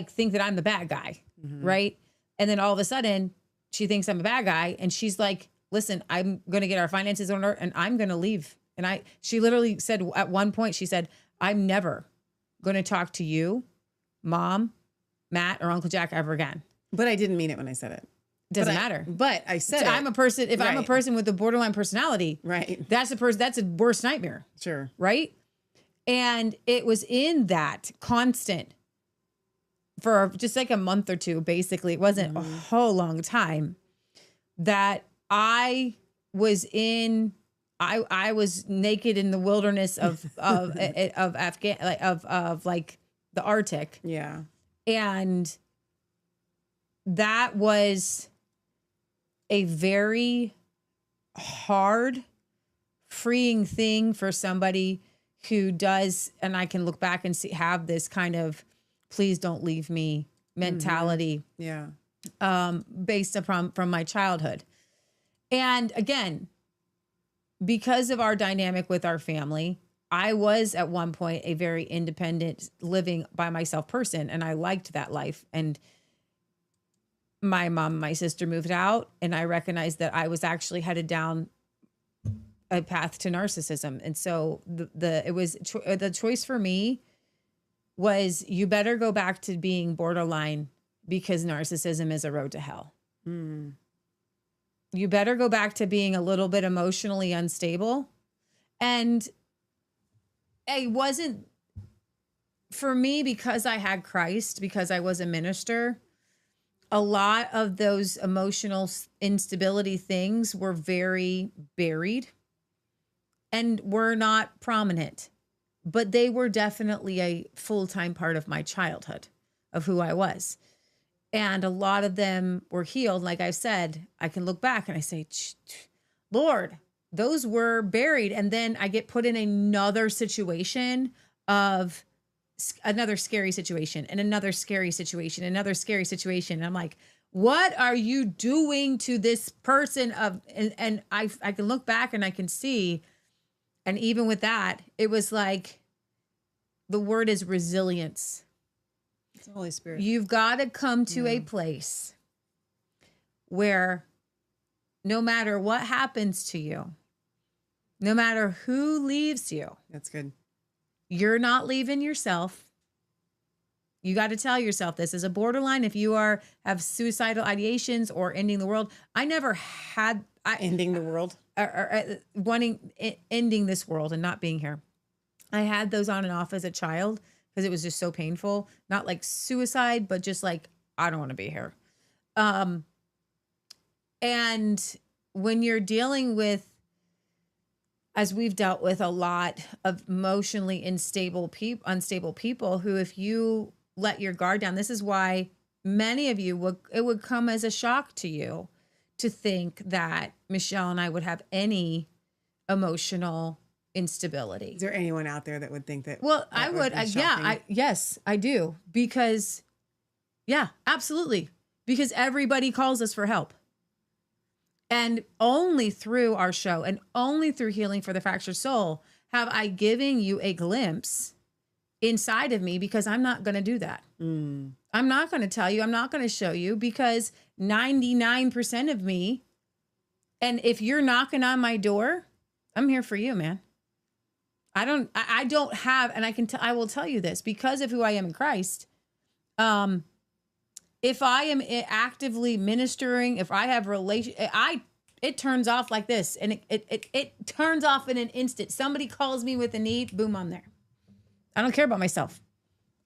think that I'm the bad guy. Mm-hmm. Right. And then all of a sudden she thinks I'm a bad guy, and she's like, listen, I'm going to get our finances in order, and I'm going to leave. And she literally said at one point, she said, I'm never going to talk to you, Mom, Matt, or Uncle Jack ever again. But I didn't mean it when I said it. Doesn't matter. But I said it. I'm a person. If I'm a person with a borderline personality, right, that's a worst nightmare. Sure. Right. And it was in that constant for just like a month or two, basically, it wasn't a whole long time, that I was I was naked in the wilderness of Afghan, like the Arctic. Yeah. And that was a very hard, freeing thing for somebody who does, and I can look back and have this kind of please don't leave me mentality. Yeah. Based upon from my childhood. And again, because of our dynamic with our family, I was at one point a very independent, living by myself person, and I liked that life. And my mom and my sister moved out, and I recognized that I was actually headed down a path to narcissism. And so the choice for me was, you better go back to being borderline, because narcissism is a road to hell. You better go back to being a little bit emotionally unstable. And it wasn't for me, because I had Christ, because I was a minister. A lot of those emotional instability things were very buried and were not prominent, but they were definitely a full-time part of my childhood, of who I was. And a lot of them were healed. Like I said, I can look back and I say, Lord, those were buried. And then I get put in another situation of another scary situation and another scary situation, another scary situation. And I'm like, what are you doing to this person? And I can look back and I can see, and even with that, it was like, the word is resilience. It's the Holy Spirit. You've got to come to a place where no matter what happens to you, no matter who leaves you, That's good. you're not leaving yourself. You got to tell yourself this as a borderline. If you have suicidal ideations or ending the world, I never had Ending the world. or ending this world and not being here. I had those on and off as a child because it was just so painful. Not like suicide, but just like, I don't want to be here. And when you're dealing with, as we've dealt with a lot of emotionally unstable people who, if you let your guard down, this is why many of you it would come as a shock to you to think that Michelle and I would have any emotional instability. Is there anyone out there that would think that? Well, that I would. be shocking? Yes, I do. Because, yeah, absolutely. Because everybody calls us for help. And only through our show and only through Healing for the Fractured Soul have I given you a glimpse inside of me, because I'm not going to do that. I'm not going to tell you. I'm not going to show you, because 99% of me, and if you're knocking on my door, I'm here for you, man. I don't have, and I will tell you this, because of who I am in Christ. If I am actively ministering, if I have it turns off like this, and it turns off in an instant. Somebody calls me with a need, boom, I'm there. I don't care about myself.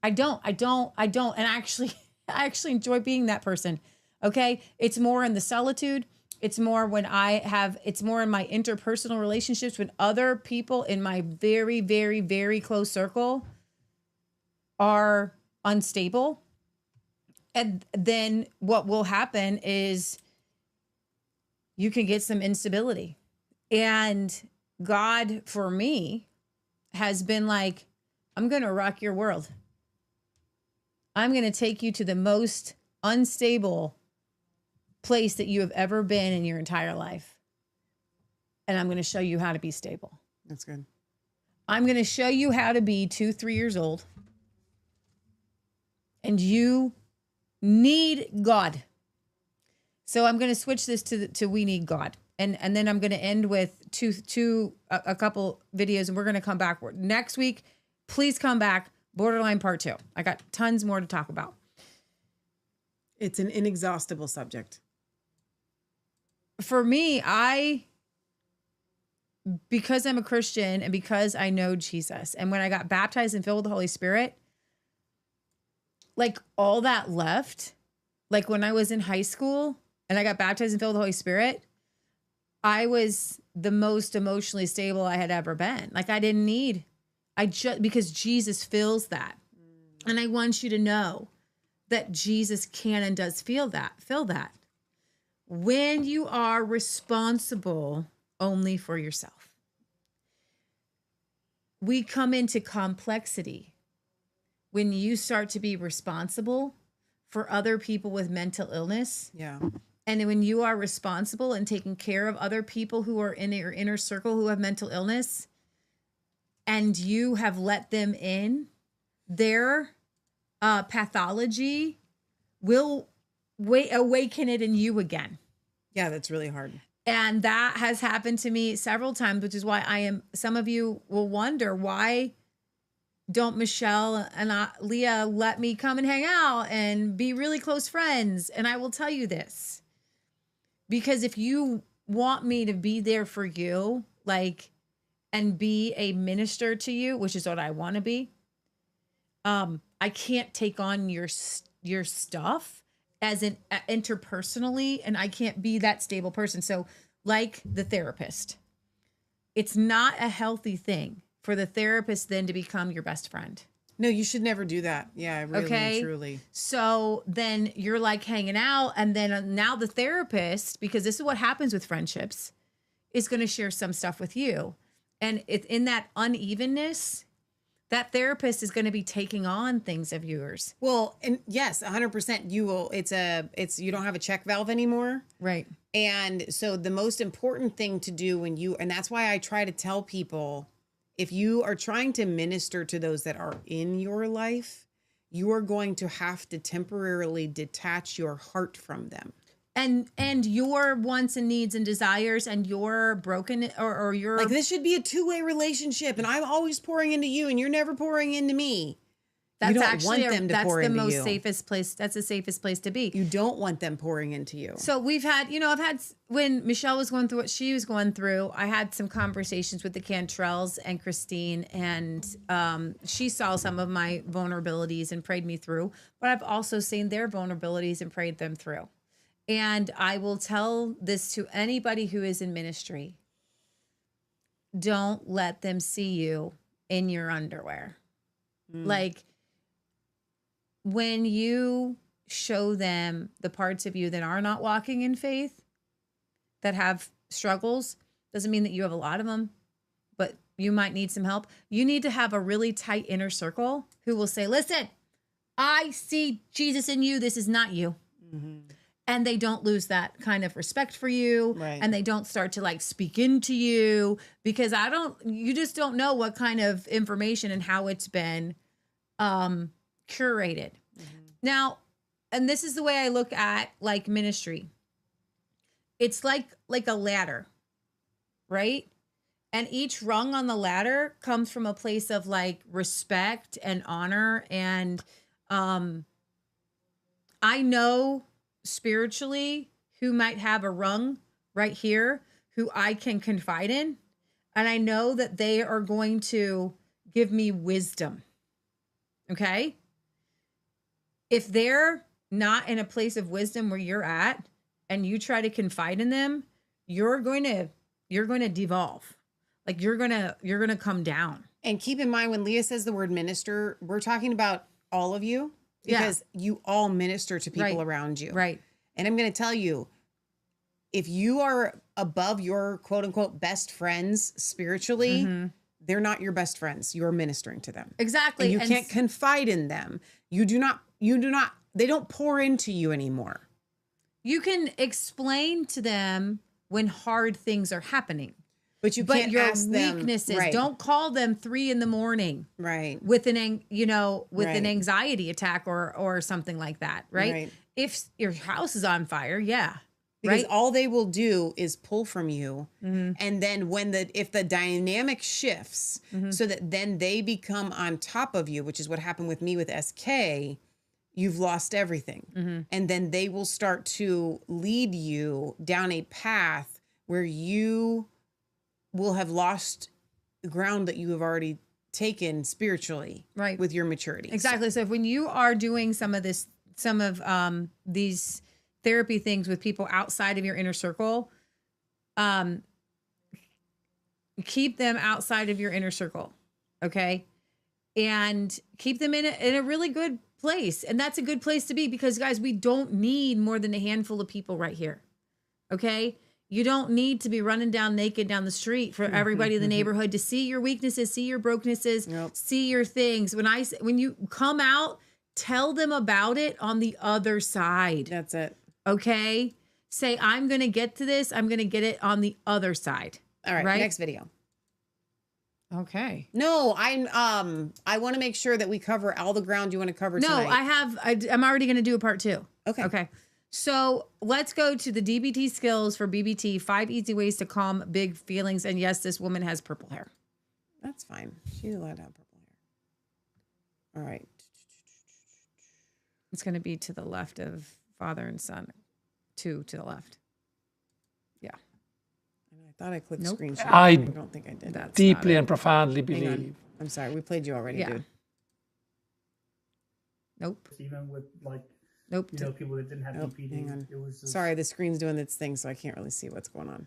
I don't. And I actually enjoy being that person. Okay. It's more in the solitude. It's more when it's more in my interpersonal relationships with other people in my very, very, very close circle are unstable. And then what will happen is you can get some instability. And God, for me, has been like, I'm going to rock your world. I'm going to take you to the most unstable place that you have ever been in your entire life. And I'm going to show you how to be stable. That's good. I'm going to show you how to be 2-3 years old. And you need God. So I'm going to switch this to we need God. And then I'm going to end with a couple videos, and we're going to come back next week. Please come back. Borderline part 2. I got tons more to talk about. It's an inexhaustible subject. For me, because I'm a Christian and because I know Jesus, and when I got baptized and filled with the Holy Spirit, like all that left, like when I was in high school and I got baptized and filled with the Holy Spirit, I was the most emotionally stable I had ever been. Like I didn't need, because Jesus fills that. And I want you to know that Jesus can and does fill that. When you are responsible only for yourself, we come into complexity when you start to be responsible for other people with mental illness. Yeah. And when you are responsible and taking care of other people who are in your inner circle who have mental illness, and you have let them in, their pathology will awaken it in you again. Yeah, that's really hard. And that has happened to me several times, which is why some of you will wonder, why don't Michelle and Leah let me come and hang out and be really close friends? And I will tell you this, because if you want me to be there for you, like, and be a minister to you, which is what I want to be, I can't take on your stuff as an interpersonally, and I can't be that stable person. So like the therapist, it's not a healthy thing for the therapist then to become your best friend. No, you should never do that. Yeah, really, Okay. truly. So then you're like hanging out, and then now the therapist, because this is what happens with friendships, is going to share some stuff with you. And it's in that unevenness, that therapist is going to be taking on things of yours. Well, and yes, 100%. You will. You don't have a check valve anymore. Right. And so the most important thing to do and that's why I try to tell people, if you are trying to minister to those that are in your life, you are going to have to temporarily detach your heart from them. And your wants and needs and desires and your broken or your, like, this should be a two-way relationship, and I'm always pouring into you and you're never pouring into me. that's you don't actually want them to pour that's the into most you. safest place. That's the safest place to be. You don't want them pouring into you. So we've had, I've had, when Michelle was going through what she was going through, I had some conversations with the Cantrells and Christine, and she saw some of my vulnerabilities and prayed me through, but I've also seen their vulnerabilities and prayed them through. And I will tell this to anybody who is in ministry. Don't let them see you in your underwear. Like, when you show them the parts of you that are not walking in faith, that have struggles, doesn't mean that you have a lot of them, but you might need some help. You need to have a really tight inner circle who will say, listen, I see Jesus in you. This is not you. Mm-hmm. And they don't lose that kind of respect for you. Right. And they don't start to like speak into you, because you just don't know what kind of information and how it's been curated. Mm-hmm. Now, and this is the way I look at like ministry. It's like a ladder, right? And each rung on the ladder comes from a place of like respect and honor. And I know spiritually who might have a rung right here who I can confide in. And I know that they are going to give me wisdom. Okay? If they're not in a place of wisdom where you're at and you try to confide in them, you're going to devolve. Like you're going to come down. And keep in mind, when Leah says the word minister, we're talking about all of you, because you all minister to people around you. Right. And I'm going to tell you, if you are above your quote unquote best friends spiritually, they're not your best friends. You're ministering to them. Exactly. And you can't confide in them. You do not, they don't pour into you anymore. You can explain to them when hard things are happening. But can't your ask them, weaknesses, right. Don't call them 3 a.m. Right. with an anxiety attack or something like that, right? If your house is on fire, Because right? all they will do is pull from you. Mm-hmm. And then if the dynamic shifts so that then they become on top of you, which is what happened with me with SK, you've lost everything. Mm-hmm. And then they will start to lead you down a path where you will have lost the ground that you have already taken spiritually, Right. with your maturity. Exactly. So if when you are doing some of these therapy things with people outside of your inner circle, keep them outside of your inner circle. Okay. And keep them in a really good place. And that's a good place to be, because guys, we don't need more than a handful of people right here. Okay. You don't need to be running down naked down the street for everybody in the neighborhood to see your weaknesses, see your brokennesses, see your things. When you come out, tell them about it on the other side. That's it. Okay. Say, I'm going to get to this. I'm going to get it on the other side. All right. Next video. Okay. No, I want to make sure that we cover all the ground you want to cover tonight. No, I'm already going to do a part 2. Okay. Okay. So let's go to the DBT skills for BBT, 5 easy ways to calm big feelings. And yes, this woman has purple hair. That's fine. She's allowed to have purple hair. All right. It's going to be to the left of father and son. 2 to the left. Yeah. I thought I clicked Nope. screenshot. I don't think I did. That's deeply not it. and profoundly Hang on. believe. I'm sorry. We played you already, Yeah. dude. Nope. Even with Nope. people that didn't have Nope. BPD, Hang on. it was just, Sorry, the screen's doing its thing, so I can't really see what's going on.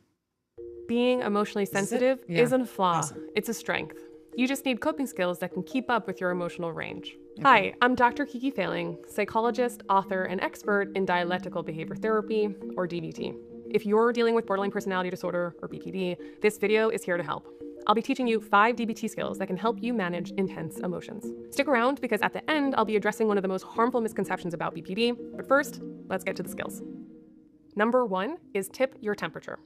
Being emotionally sensitive Yeah. isn't a flaw, Awesome. it's a strength. You just need coping skills that can keep up with your emotional range. Hi, I'm Dr. Kiki Failing, psychologist, author, and expert in dialectical behavior therapy, or DBT. If you're dealing with borderline personality disorder, or BPD, this video is here to help. I'll be teaching you 5 DBT skills that can help you manage intense emotions. Stick around, because at the end, I'll be addressing one of the most harmful misconceptions about BPD. But first, let's get to the skills. Number 1 is tip your temperature.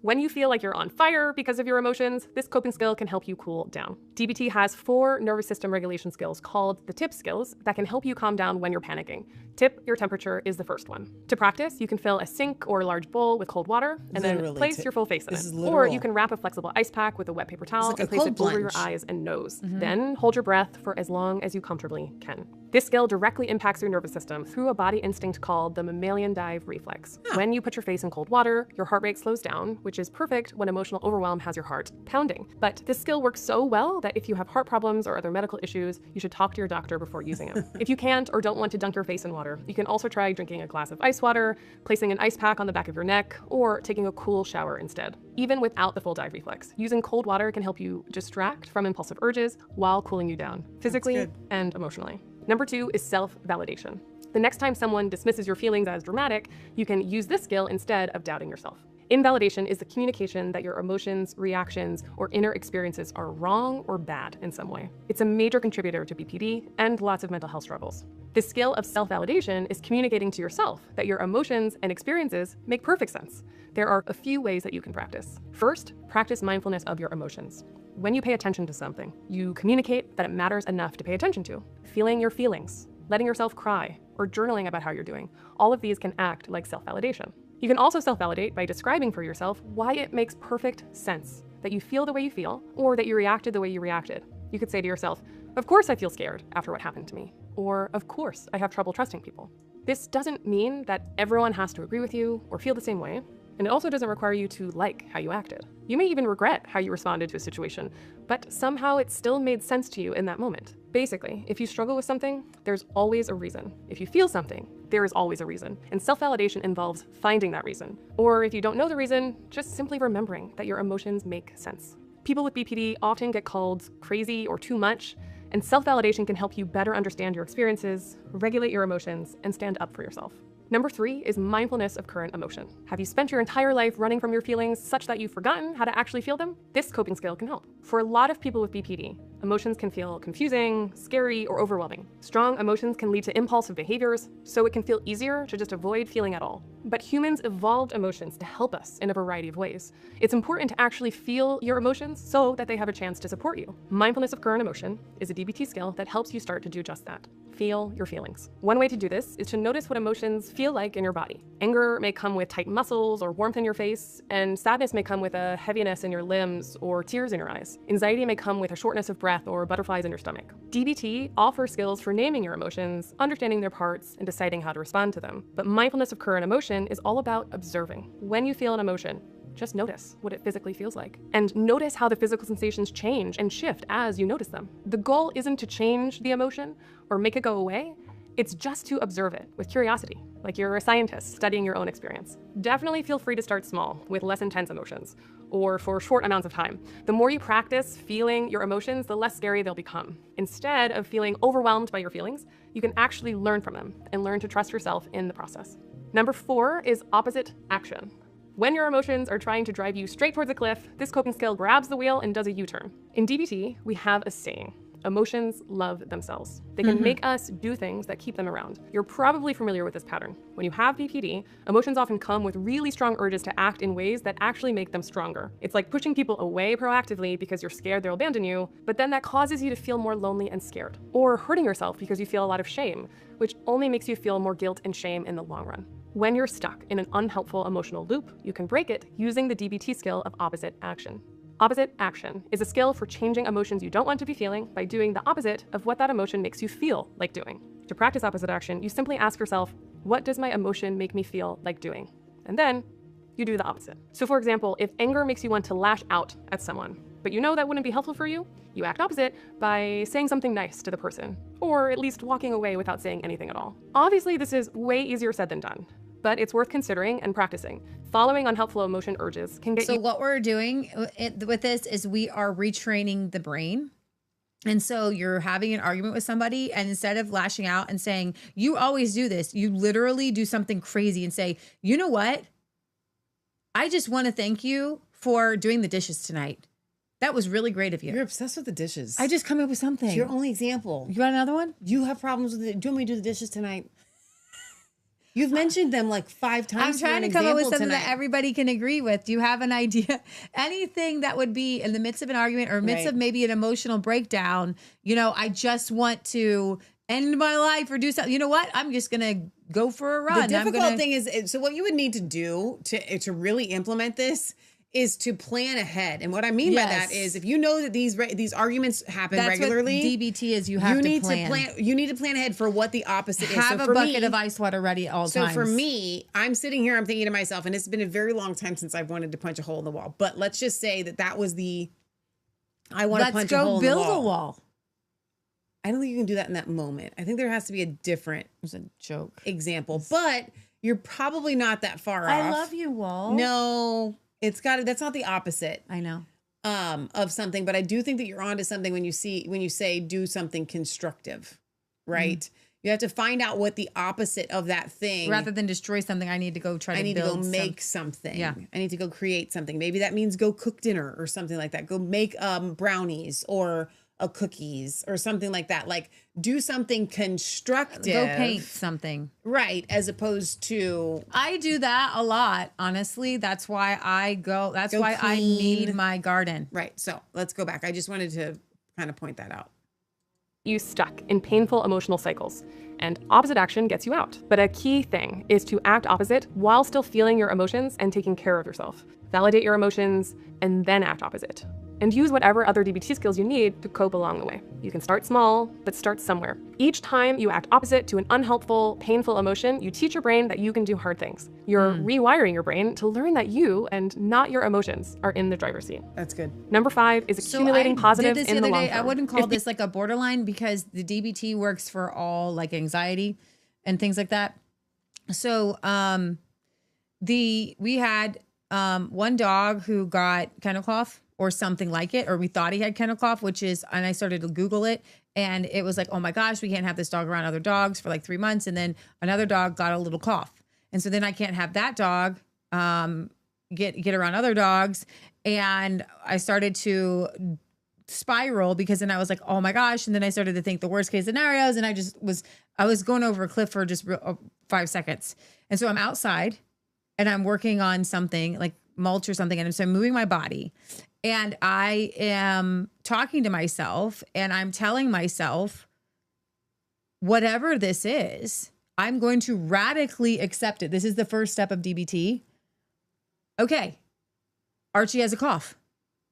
When you feel like you're on fire because of your emotions, this coping skill can help you cool down. DBT has 4 nervous system regulation skills called the tip skills that can help you calm down when you're panicking. Tip your temperature is the first one. To practice, you can fill a sink or a large bowl with cold water and then Literally, place your full face in this is it. Or literal. you can wrap a flexible ice pack with a wet paper towel like a and place it cold over your plunge. eyes and nose. Then hold your breath for as long as you comfortably can. This skill directly impacts your nervous system through a body instinct called the mammalian dive reflex. When you put your face in cold water, your heart rate slows down, which is perfect when emotional overwhelm has your heart pounding. But this skill works so well that if you have heart problems or other medical issues, you should talk to your doctor before using it. If you can't or don't want to dunk your face in water, you can also try drinking a glass of ice water, placing an ice pack on the back of your neck, or taking a cool shower instead. Even without the full dive reflex, using cold water can help you distract from impulsive urges while cooling you down, physically and emotionally. Number 2 is self-validation. The next time someone dismisses your feelings as dramatic, you can use this skill instead of doubting yourself. Invalidation is the communication that your emotions, reactions, or inner experiences are wrong or bad in some way. It's a major contributor to BPD and lots of mental health struggles. The skill of self-validation is communicating to yourself that your emotions and experiences make perfect sense. There are a few ways that you can practice. First, practice mindfulness of your emotions. When you pay attention to something, you communicate that it matters enough to pay attention to. Feeling your feelings, letting yourself cry, or journaling about how you're doing. All of these can act like self-validation. You can also self-validate by describing for yourself why it makes perfect sense that you feel the way you feel, or that you reacted the way you reacted. You could say to yourself, of course I feel scared after what happened to me, or of course I have trouble trusting people. This doesn't mean that everyone has to agree with you or feel the same way, and it also doesn't require you to like how you acted. You may even regret how you responded to a situation, but somehow it still made sense to you in that moment. Basically, if you struggle with something, there's always a reason. If you feel something, there is always a reason. And self-validation involves finding that reason. Or if you don't know the reason, just simply remembering that your emotions make sense. People with BPD often get called crazy or too much, and self-validation can help you better understand your experiences, regulate your emotions, and stand up for yourself. Number 3 is mindfulness of current emotion. Have you spent your entire life running from your feelings such that you've forgotten how to actually feel them? This coping skill can help. For a lot of people with BPD, emotions can feel confusing, scary, or overwhelming. Strong emotions can lead to impulsive behaviors, so it can feel easier to just avoid feeling at all. But humans evolved emotions to help us in a variety of ways. It's important to actually feel your emotions so that they have a chance to support you. Mindfulness of current emotion is a DBT skill that helps you start to do just that. Feel your feelings. One way to do this is to notice what emotions feel like in your body. Anger may come with tight muscles or warmth in your face, and sadness may come with a heaviness in your limbs or tears in your eyes. Anxiety may come with a shortness of breath or butterflies in your stomach. DBT offers skills for naming your emotions, understanding their parts, and deciding how to respond to them. But mindfulness of current emotion is all about observing. When you feel an emotion, just notice what it physically feels like. And notice how the physical sensations change and shift as you notice them. The goal isn't to change the emotion or make it go away. It's just to observe it with curiosity, like you're a scientist studying your own experience. Definitely feel free to start small with less intense emotions or for short amounts of time. The more you practice feeling your emotions, the less scary they'll become. Instead of feeling overwhelmed by your feelings, you can actually learn from them and learn to trust yourself in the process. Number 4 is opposite action. When your emotions are trying to drive you straight towards a cliff, this coping skill grabs the wheel and does a U-turn. In DBT, we have a saying: emotions love themselves. They can make us do things that keep them around. You're probably familiar with this pattern. When you have BPD, emotions often come with really strong urges to act in ways that actually make them stronger. It's like pushing people away proactively because you're scared they'll abandon you, but then that causes you to feel more lonely and scared. Or hurting yourself because you feel a lot of shame, which only makes you feel more guilt and shame in the long run. When you're stuck in an unhelpful emotional loop, you can break it using the DBT skill of opposite action. Opposite action is a skill for changing emotions you don't want to be feeling by doing the opposite of what that emotion makes you feel like doing. To practice opposite action, you simply ask yourself, what does my emotion make me feel like doing? And then you do the opposite. So for example, if anger makes you want to lash out at someone, but you know that wouldn't be helpful for you, you act opposite by saying something nice to the person, or at least walking away without saying anything at all. Obviously, this is way easier said than done, but it's worth considering and practicing. Following unhelpful emotion urges can get So you. what we're doing with this is we are retraining the brain. And so you're having an argument with somebody, and instead of lashing out and saying, you always do this, you literally do something crazy and say, you know what? I just want to thank you for doing the dishes tonight. That was really great of you. You're obsessed with the dishes. I just come up with something. It's your only example. You got another one? You have problems with it. Do you want me to do the dishes tonight? You've mentioned them like 5 times. I'm trying to come up with something that everybody can agree with. Do you have an idea? Anything that would be in the midst of an argument or midst of maybe an emotional breakdown, you know, I just want to end my life or do something. You know what? I'm just going to go for a run. The difficult thing is, so what you would need to do to really implement this is to plan ahead. And what I mean by that is, if you know that these arguments happen regularly, what DBT is. You have to plan. You need to plan ahead for what the opposite is. Have a bucket of ice water ready at all times. So for me, I'm sitting here, I'm thinking to myself, and it's been a very long time since I've wanted to punch a hole in the wall. But let's just say that was I want to punch a hole in the wall. Let's go build a wall. I don't think you can do that in that moment. I think there has to be a different example. But you're probably not that far off. I love you, Wall. No. That's not the opposite. I know. Of something, but I do think that you're onto something when you say do something constructive, right? Mm-hmm. You have to find out what the opposite of that thing. Rather than destroy something, I need to go make something. Yeah. I need to go create something. Maybe that means go cook dinner or something like that. Go make brownies or cookies or something like that. Like do something constructive. Go paint something. Right. As opposed to. I do that a lot, honestly. That's why I need my garden. Right. So let's go back. I just wanted to kind of point that out. You stuck in painful emotional cycles, and opposite action gets you out. But a key thing is to act opposite while still feeling your emotions and taking care of yourself. Validate your emotions and then act opposite. And use whatever other DBT skills you need to cope along the way. You can start small, but start somewhere. Each time you act opposite to an unhelpful, painful emotion, you teach your brain that you can do hard things. You're rewiring your brain to learn that you and not your emotions are in the driver's seat. That's good. Number 5 is accumulating positives in the long term. I wouldn't call this like a borderline because the DBT works for all like anxiety and things like that. So we had one dog who got kennel cough or something like it, or we thought he had kennel cough, and I started to Google it, and it was like, oh my gosh, we can't have this dog around other dogs for like 3 months. And then another dog got a little cough. And so then I can't have that dog get around other dogs. And I started to spiral because then I was like, oh my gosh. And then I started to think the worst case scenarios. And I was going over a cliff for just 5 seconds. And so I'm outside and I'm working on something like mulch or something. And so I'm moving my body. And I am talking to myself and I'm telling myself, whatever this is, I'm going to radically accept it. This is the first step of DBT. Okay, Archie has a cough.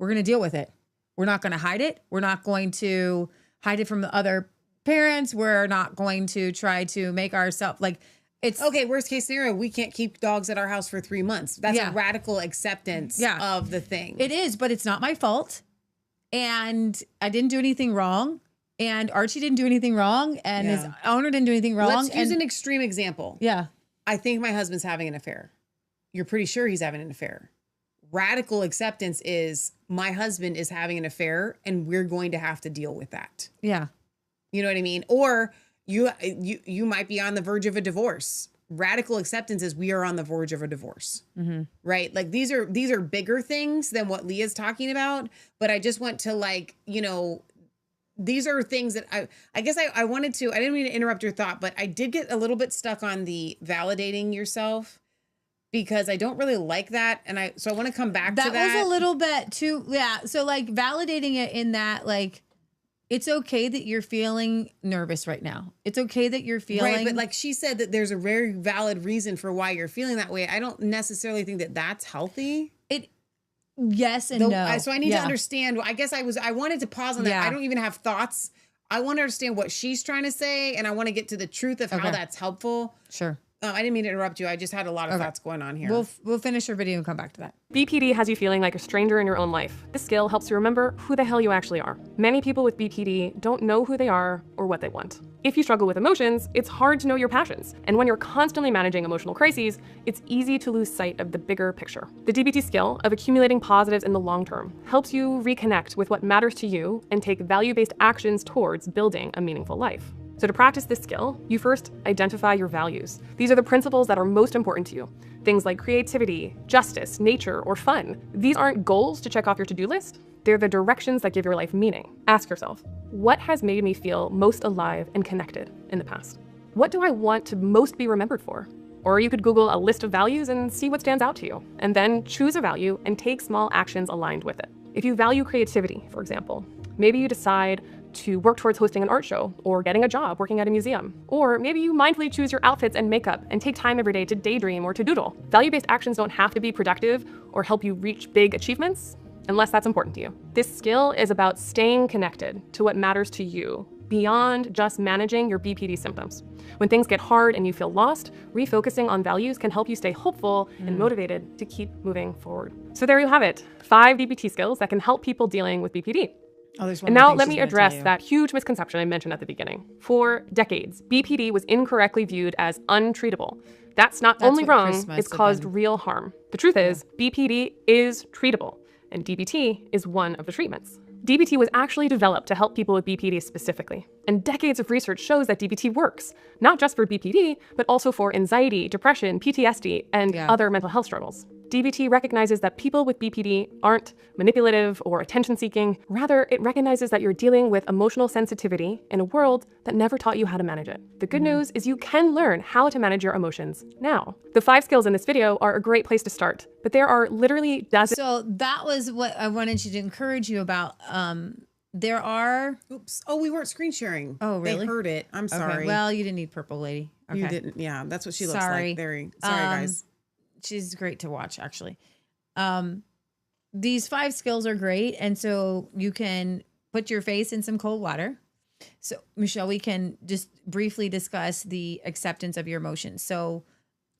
We're going to deal with it. We're not going to hide it. We're not going to hide it from the other parents. We're not going to try to make ourselves like, It's Okay, worst case scenario, we can't keep dogs at our house for 3 months. That's Yeah. a radical acceptance Yeah. of the thing. It is, but it's not my fault. And I didn't do anything wrong. And Archie didn't do anything wrong. And his Yeah. owner didn't do anything wrong. Let's use and, an extreme example. yeah. I think my husband's having an affair. You're pretty sure he's having an affair. Radical acceptance is my husband is having an affair and we're going to have to deal with that. Yeah. You know what I mean? Or you might be on the verge of a divorce. Radical acceptance is we are on the verge of a divorce, right? Like these are bigger things than what Leah's talking about. But I just want to like, you know, these are things that I guess I wanted to, I didn't mean to interrupt your thought, but I did get a little bit stuck on the validating yourself because I don't really like that. And so I want to come back to that. That was a little bit too, yeah. So like validating it in that, like, it's okay that you're feeling nervous right now. It's okay that you're feeling. Right, but like she said that there's a very valid reason for why you're feeling that way. I don't necessarily think that that's healthy. Yes and no. So I need to understand. I guess I wanted to pause on that. Yeah. I don't even have thoughts. I want to understand what she's trying to say, and I want to get to the truth of how that's helpful. Sure. I didn't mean to interrupt you. I just had a lot of thoughts going on here. We'll finish your video and come back to that. BPD has you feeling like a stranger in your own life. This skill helps you remember who the hell you actually are. Many people with BPD don't know who they are or what they want. If you struggle with emotions, it's hard to know your passions. And when you're constantly managing emotional crises, it's easy to lose sight of the bigger picture. The DBT skill of accumulating positives in the long term helps you reconnect with what matters to you and take value-based actions towards building a meaningful life. So to practice this skill, you first identify your values. These are the principles that are most important to you. Things like creativity, justice, nature, or fun. These aren't goals to check off your to-do list. They're the directions that give your life meaning. Ask yourself, what has made me feel most alive and connected in the past? What do I want to most be remembered for? Or you could Google a list of values and see what stands out to you, and then choose a value and take small actions aligned with it. If you value creativity, for example, maybe you decide to work towards hosting an art show or getting a job working at a museum. Or maybe you mindfully choose your outfits and makeup and take time every day to daydream or to doodle. Value-based actions don't have to be productive or help you reach big achievements unless that's important to you. This skill is about staying connected to what matters to you beyond just managing your BPD symptoms. When things get hard and you feel lost, refocusing on values can help you stay hopeful and motivated to keep moving forward. So there you have it, 5 DBT skills that can help people dealing with BPD. Oh, there's one And more now thing let she's me gonna address tell you. that huge misconception I mentioned at the beginning. For decades, BPD was incorrectly viewed as untreatable. That's not only what wrong, Chris must it's have caused been. real harm. The truth is, BPD is treatable, and DBT is one of the treatments. DBT was actually developed to help people with BPD specifically. And decades of research shows that DBT works, not just for BPD, but also for anxiety, depression, PTSD, and other mental health struggles. DBT recognizes that people with BPD aren't manipulative or attention-seeking. Rather, it recognizes that you're dealing with emotional sensitivity in a world that never taught you how to manage it. The good news is you can learn how to manage your emotions now. The 5 skills in this video are a great place to start, but there are literally dozens. So that was what I wanted you to encourage you about. There are. Oops. Oh, we weren't screen sharing. Oh, really? They heard it. I'm sorry. Okay. Well, you didn't need purple lady. Okay. You didn't. Yeah, that's what she looks Sorry. like. Very sorry, guys. She's great to watch, actually. These 5 skills are great. And so you can put your face in some cold water. So, Michelle, we can just briefly discuss the acceptance of your emotions. So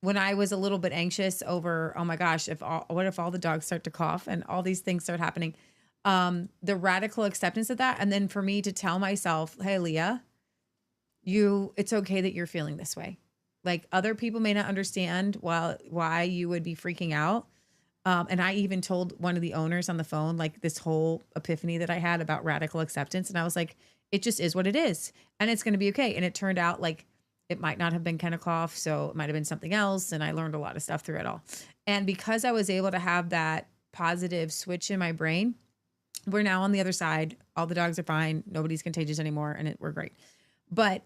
when I was a little bit anxious over, oh my gosh, what if all the dogs start to cough and all these things start happening? The radical acceptance of that. And then for me to tell myself, hey, Leah, it's okay that you're feeling this way. Like other people may not understand why you would be freaking out. And I even told one of the owners on the phone, like this whole epiphany that I had about radical acceptance. And I was like, it just is what it is. And it's going to be okay. And it turned out like it might not have been kind of cough. So it might've been something else. And I learned a lot of stuff through it all. And because I was able to have that positive switch in my brain, we're now on the other side. All the dogs are fine. Nobody's contagious anymore. And we're great. But,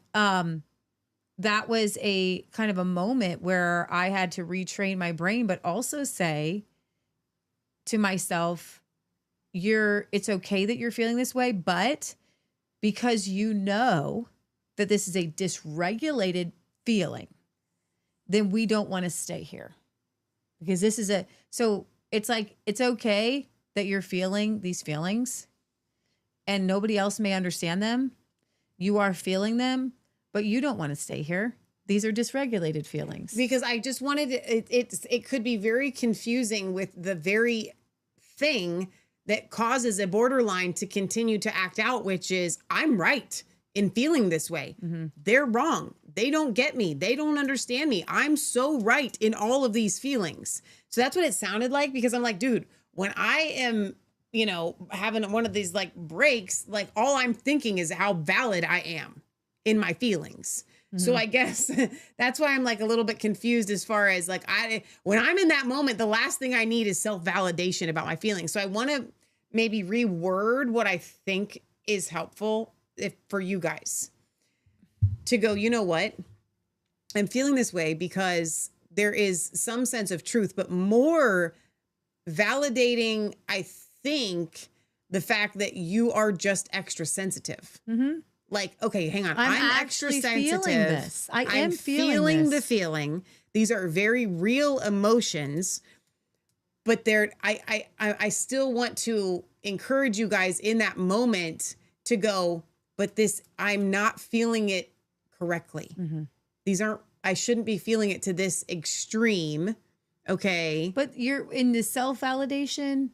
that was a kind of a moment where I had to retrain my brain, but also say to myself, it's okay that you're feeling this way, but because you know that this is a dysregulated feeling, then we don't want to stay here because so it's like, it's okay that you're feeling these feelings and nobody else may understand them. You are feeling them. But you don't want to stay here. These are dysregulated feelings. Because I just wanted it could be very confusing with the very thing that causes a borderline to continue to act out, which is I'm right in feeling this way. They're wrong. They don't get me. They don't understand me. I'm so right in all of these feelings. So that's what it sounded like, because I'm like, dude, when I am, having one of these like breaks, like all I'm thinking is how valid I am in my feelings. So I guess that's why I'm like a little bit confused as far as like, when I'm in that moment, the last thing I need is self-validation about my feelings. So I want to maybe reword what I think is helpful for you guys to go, you know what? I'm feeling this way because there is some sense of truth, but more validating, I think, the fact that you are just extra sensitive. Like, okay, hang on. I'm extra sensitive. Feeling this. I'm feeling this. the feeling. These are very real emotions, but I still want to encourage you guys in that moment to go, but I'm not feeling it correctly. I shouldn't be feeling it to this extreme. Okay. But you're in the self-validation.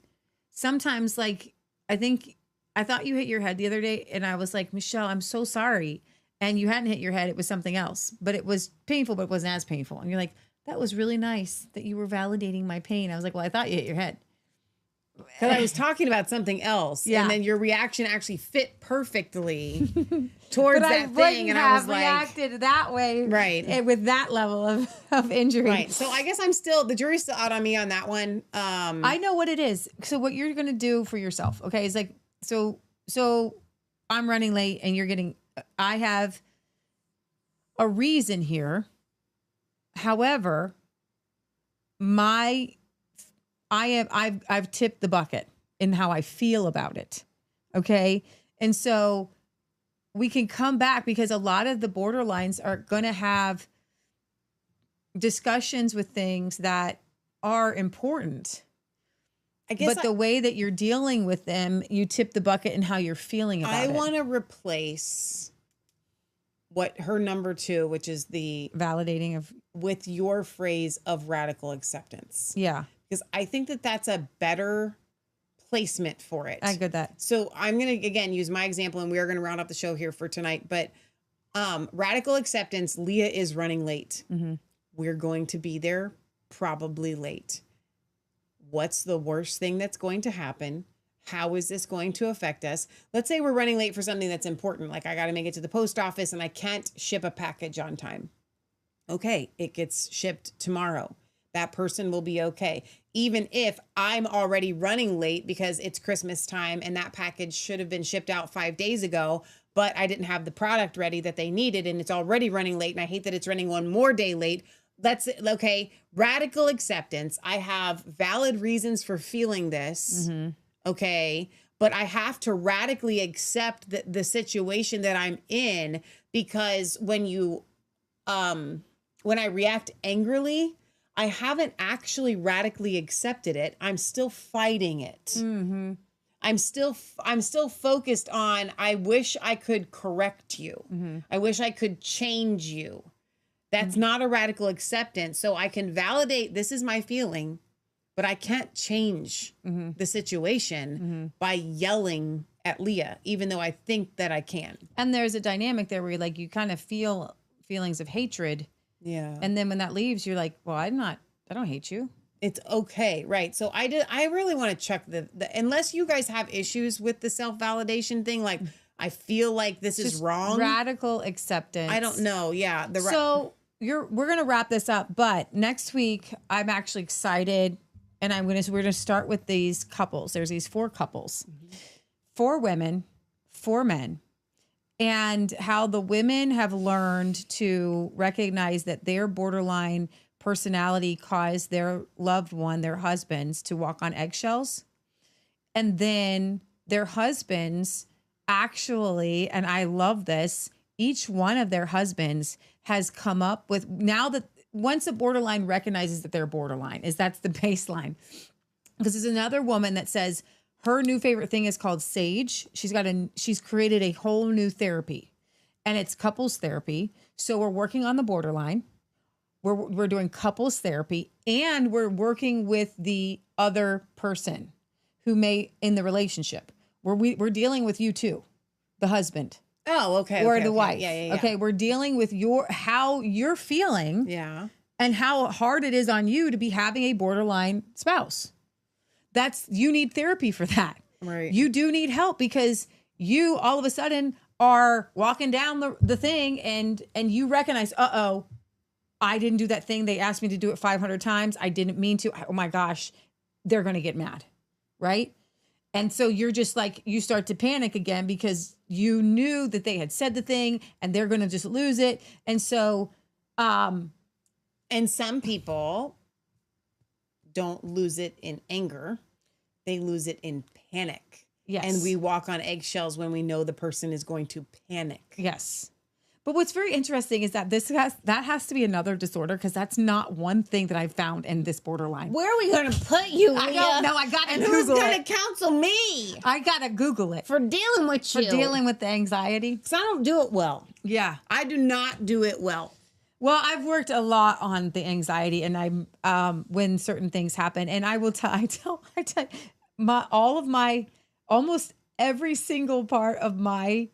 Sometimes, like, I thought you hit your head the other day, and I was like, Michelle, I'm so sorry. And you hadn't hit your head. It was something else, but it was painful, but it wasn't as painful. And you're like, that was really nice that you were validating my pain. I was like, well, I thought you hit your head. Because I was talking about something else. Yeah. And then your reaction actually fit perfectly towards that thing. And I was like, reacted that way. Right. With that level of injury. Right. So I guess the jury's still out on me on that one. I know what it is. So what you're going to do for yourself, okay, is like, so I'm running late and I have a reason here. However, I've tipped the bucket in how I feel about it. Okay. And so we can come back, because a lot of the borderlines are going to have discussions with things that are important. But the way that you're dealing with them, you tip the bucket in how you're feeling about it. I want to replace what her number 2, which is the validating of, with your phrase of radical acceptance. Yeah. Because I think that that's a better placement for it. I get that. So I'm going to, again, use my example, and we are going to round up the show here for tonight. But radical acceptance, Leah is running late. We're going to be there probably late. What's the worst thing that's going to happen? How is this going to affect us? Let's say we're running late for something that's important. Like I got to make it to the post office and I can't ship a package on time. Okay, it gets shipped tomorrow. That person will be okay. Even if I'm already running late because it's Christmas time and that package should have been shipped out 5 days ago, but I didn't have the product ready that they needed and it's already running late and I hate that it's running one more day late. Okay, radical acceptance. I have valid reasons for feeling this. Okay, but I have to radically accept the situation that I'm in, because when I react angrily, I haven't actually radically accepted it. I'm still fighting it. I'm still focused on, I wish I could correct you. I wish I could change you. That's not a radical acceptance. So I can validate this is my feeling, but I can't change the situation by yelling at Leah, even though I think that I can. And there's a dynamic there where you kind of feel feelings of hatred. Yeah. And then when that leaves, you're like, well, I don't hate you. It's okay. Right. So I really want to check the unless you guys have issues with the self-validation thing, like I feel like this is wrong. Radical acceptance. I don't know. Yeah. We're going to wrap this up, but next week I'm actually excited, and we're going to start with these couples. There's these 4 couples, 4 women, 4 men, and how the women have learned to recognize that their borderline personality caused their loved one, their husbands, to walk on eggshells. And then their husbands actually, and I love this, each one of their husbands has come up with, now that once a borderline recognizes that they're borderline, that's the baseline. Because there's another woman that says her new favorite thing is called Sage. She's created a whole new therapy. and it's couples therapy. So we're working on the borderline. We're doing couples therapy, and we're working with the other person who may in the relationship. We're dealing with you too, the husband. Oh, okay. Or okay, the okay. wife. Yeah. Okay, we're dealing with how you're feeling. Yeah. And how hard it is on you to be having a borderline spouse. You need therapy for that. Right. You do need help because you all of a sudden are walking down the thing and you recognize, I didn't do that thing. They asked me to do it 500 times. I didn't mean to. Oh my gosh, they're going to get mad. Right. And so you're just like, you start to panic again because you knew that they had said the thing and they're going to just lose it. And so, and some people don't lose it in anger. They lose it in panic. yes. And we walk on eggshells when we know the person is going to panic. Yes. But what's very interesting is that that has to be another disorder because that's not one thing that I found in this borderline. Where are we going to put you, I Leah? don't know. I got to And who's Google going it. to counsel me I got to Google it. for dealing with For you? dealing with the anxiety. Because I don't do it well. Yeah. I do not do it well. Well, I've worked a lot on the anxiety and I'm when certain things happen. And I will almost every single part of my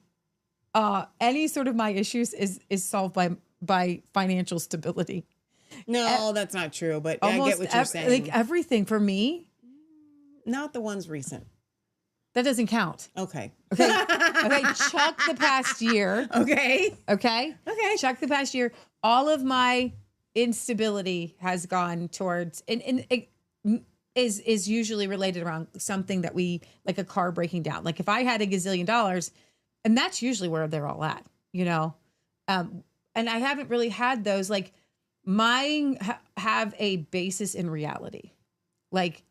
any sort of my issues is solved by financial stability. No, that's not true. But I get what you're saying. Like everything for me, Not the ones recent. that doesn't count. Okay. Okay. Okay. Chuck the past year. Okay. Okay. Okay. Chuck the past year. All of my instability has gone towards and it is usually related around something that we like a car breaking down. Like if I had $1 gazillion, and that's usually where they're all at, you know? And I haven't really had those, like mine have a basis in reality. Like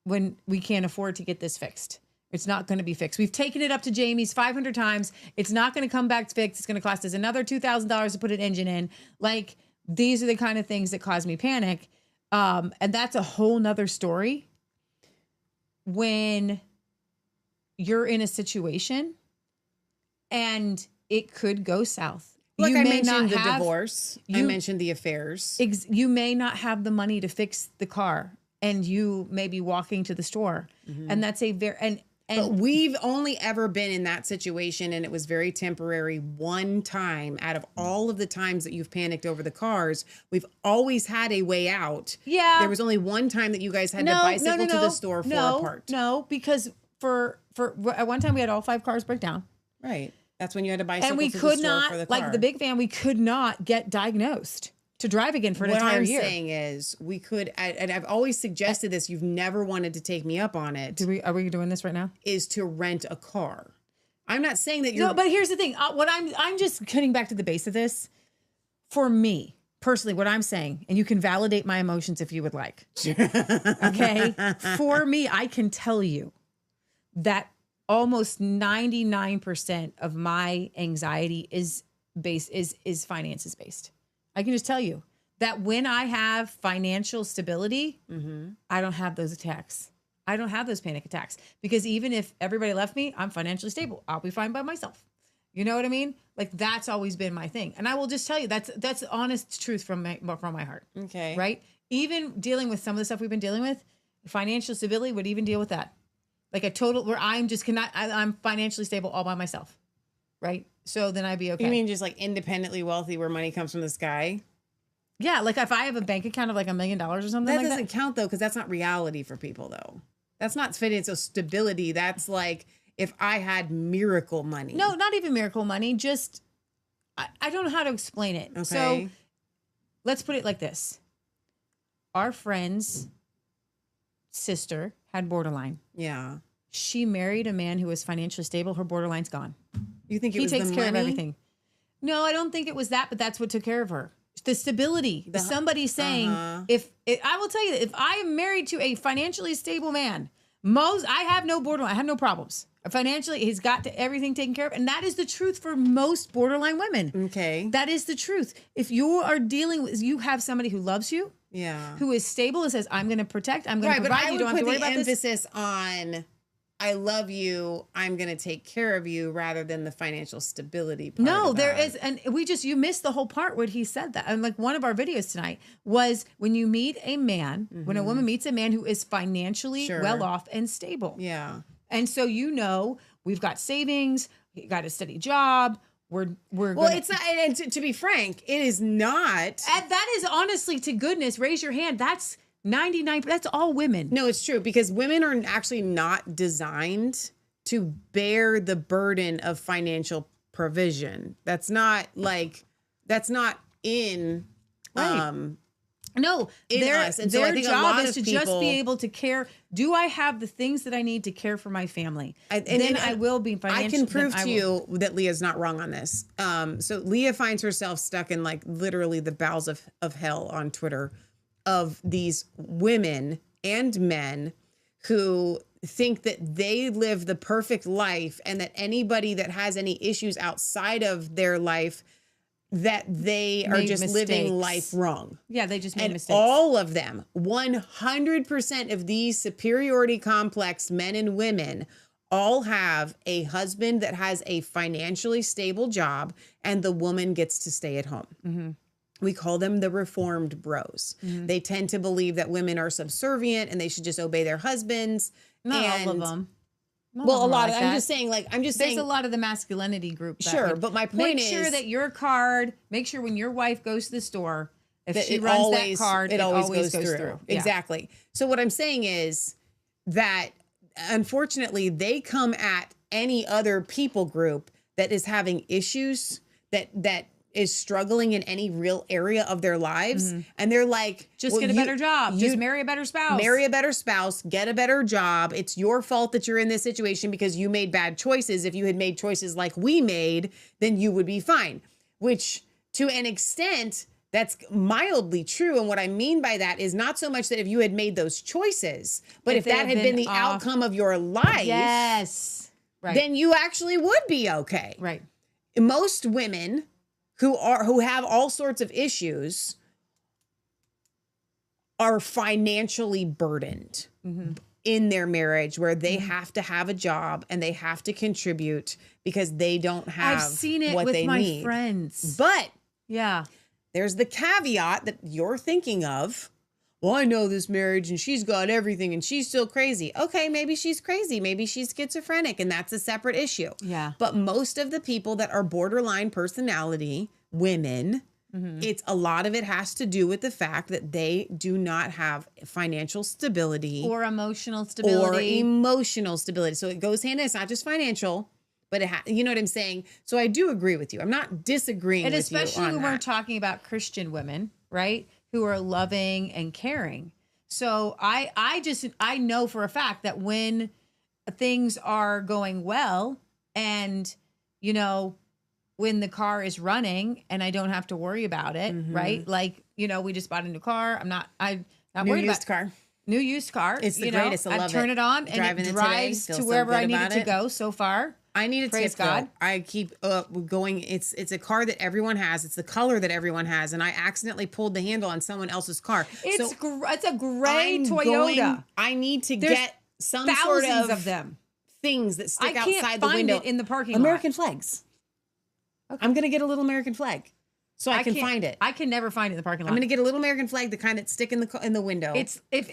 when we can't afford to get this fixed, it's not going to be fixed. We've taken it up to Jamie's 500 times. It's not going to come back fixed. It's going to cost us another $2,000 to put an engine in. Like these are the kind of things that cause me panic. And that's a whole nother story. When you're in a situation and it could go south. Like You I may mentioned not the have- divorce. I you- mentioned the affairs. You may not have the money to fix the car and you may be walking to the store. And that's a very, But we've only ever been in that situation, and it was very temporary. One time out of all of the times that you've panicked over the cars, we've always had a way out. Yeah. There was only one time that you guys had to bicycle to the store for a part. No, because for at one time we had all 5 cars break down. Right. That's when you had to bicycle And we to could the store not, for the car. like the big van, we could not get diagnosed to drive again for an What entire I'm year. saying is we could, and I've always suggested this, you've never wanted to take me up on it, Are we doing this right now? is to rent a car. I'm not saying that you're... No, but here's the thing. What I'm just getting back to the base of this. For me, personally, what I'm saying, and you can validate my emotions if you would like. Okay? For me, I can tell you that almost 99% of my anxiety is finances based. I can just tell you that when I have financial stability, I don't have those attacks. I don't have those panic attacks because even if everybody left me, I'm financially stable. I'll be fine by myself. You know what I mean? Like that's always been my thing. And I will just tell you that's honest truth from my heart. Okay. Right? Even dealing with some of the stuff we've been dealing with, financial stability would even deal with that. Like a total where I'm financially stable all by myself. Right? So then I'd be okay. You mean just like independently wealthy where money comes from the sky? Yeah, like if I have a bank account of like $1 million or something That like doesn't count though, because that's not reality for people though. That's not financial stability. That's like if I had miracle money. No, not even miracle money. Just, I don't know how to explain it. Okay. So let's put it like this. Our friend's sister had borderline. Yeah. She married a man who was financially stable. Her borderline's gone. You think it He was takes the care money? of everything. No, I don't think it was that, but that's what took care of her. The stability. Somebody saying, I will tell you, if I am married to a financially stable man, I have no borderline. I have no problems. Financially, he's got everything taken care of. And that is the truth for most borderline women. Okay. That is the truth. If you are dealing with, you have somebody who loves you, Yeah. who is stable and says, I'm going to protect, I'm going to Right, but provide, I you would don't have put to worry the about this. emphasis on I love you, I'm going to take care of you, rather than the financial stability part. No, of there that. is, and you missed the whole part where he said that. And like one of our videos tonight was when you meet a man, when a woman meets a man who is financially Sure. well off and stable. Yeah. And so, we've got savings, we got a steady job. We're Well, it's not, and to be frank, it is not. And that is honestly, to goodness, raise your hand. That's 99, that's all women. No, it's true, because women are actually not designed to bear the burden of financial provision. That's not in No, in their us. And so I their think a job lot is of to just people- be able to care. Do I have the things that I need to care for my family? Then I will be financially. I can prove to you that Leah's not wrong on this. So Leah finds herself stuck in like literally the bowels of hell on Twitter of these women and men who think that they live the perfect life, and that anybody that has any issues outside of their life, that they are Made just living mistakes. life wrong. Yeah, they just made And mistakes. all of them, 100% of these superiority complex men and women, all have a husband that has a financially stable job, and the woman gets to stay at home. Mm-hmm. We call them the reformed bros. They tend to believe that women are subservient and they should just obey their husbands. Not all of And- them. Well, a lot of, I'm just saying, There's a lot of the masculinity group. That Sure, would- but my point make is- sure that your card, make sure when your wife goes to the store, if that she it runs always, that card, it always goes through. Yeah. Exactly. So what I'm saying is that unfortunately they come at any other people group that is having issues, that is struggling in any real area of their lives, and they're like, Just well, get a better job. Just you- marry a better spouse. Marry a better spouse, get a better job. It's your fault that you're in this situation because you made bad choices. If you had made choices like we made, then you would be fine. Which, to an extent, that's mildly true. And what I mean by that is not so much that if you had made those choices, but if they that had had been been the off- outcome of your life, Yes. Right. then you actually would be okay. Right. Most women who have all sorts of issues are financially burdened in their marriage, where they have to have a job and they have to contribute because they don't have I've seen it what with they my need. friends. But Yeah. there's the caveat that you're thinking of. Well, I know this marriage and she's got everything and she's still crazy. Okay, maybe she's crazy. Maybe she's schizophrenic, and that's a separate issue. Yeah. But most of the people that are borderline personality women, it's a lot of it has to do with the fact that they do not have financial stability Or emotional or stability. emotional stability. So it goes hand in hand. It's not just financial, but you know what I'm saying? So I do agree with you. I'm not disagreeing And with you especially on when we're that. talking about Christian women, right? Who are loving and caring. So I know for a fact that when things are going well, and when the car is running and I don't have to worry about it, right? Like, we just bought a new car. I'm not New worried used about car. new used car. It's the greatest. I love turn it. it on and Driving it it today, drives feel to so wherever good I need about it to it. go so far. I need a Praise tip, though. God. I keep going. It's a car that everyone has. It's the color that everyone has, and I accidentally pulled the handle on someone else's car. It's So it's a gray I'm Toyota. I need to There's get some sort Thousands of of them. things that I stick can't outside the find window. it in the parking lot. American flags. I'm gonna get a little American flag, so I can can't- find it. I can never find it in the parking lot. I'm gonna get a little American flag, the kind that stick in the window. It's if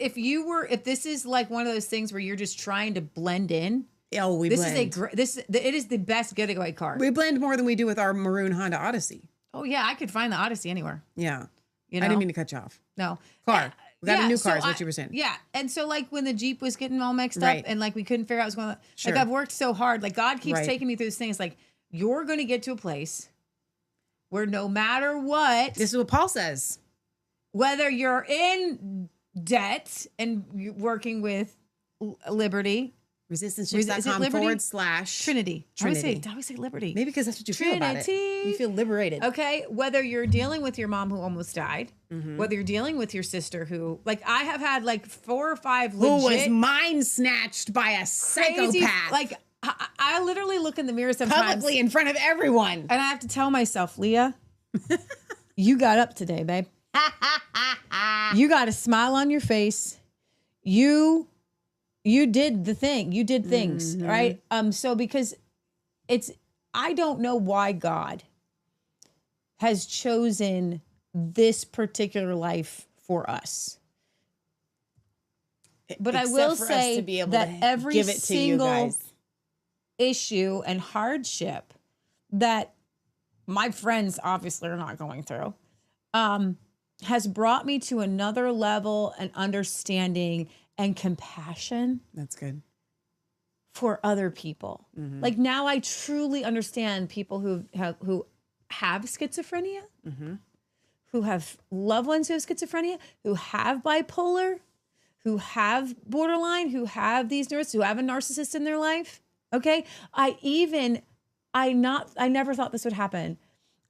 this is like one of those things where you're just trying to blend in. we This blend. it is the best getaway car. We blend more than we do with our maroon Honda Odyssey. Oh yeah, I could find the Odyssey anywhere. Yeah, You I know? didn't mean to cut you off. No Car. We got a new so car, is what you were saying. Yeah, and so like when the Jeep was getting all mixed Right. up and like we couldn't figure out what's going on. Sure. Like I've worked so hard. Like God keeps Right. taking me through this thing. It's like you're going to get to a place where no matter what, This is what Paul says. whether you're in debt and you're working with Liberty, Is it Resistancechurch.com Liberty? / Trinity. I Trinity. always say Liberty. Maybe because that's what you feel about it. Trinity. You feel liberated. Okay, whether you're dealing with your mom who almost died, whether you're dealing with your sister who, like, I have had like 4 or 5 Who was legit mind snatched by a crazy, psychopath. like, I literally look in the mirror sometimes publicly in front of everyone. and I have to tell myself, Leah, you got up today, babe. You got a smile on your face. You you did the thing. You did things, right? So because I don't know why God has chosen this particular life for us. But I will for us say to be able that to every give it to you single guys. issue and hardship that my friends obviously are not going through, has brought me to another level and understanding and compassion That's good. for other people. Like now I truly understand people who have schizophrenia, who have loved ones who have schizophrenia, who have bipolar, who have borderline, who have these who have a narcissist in their life. Okay. I never thought this would happen.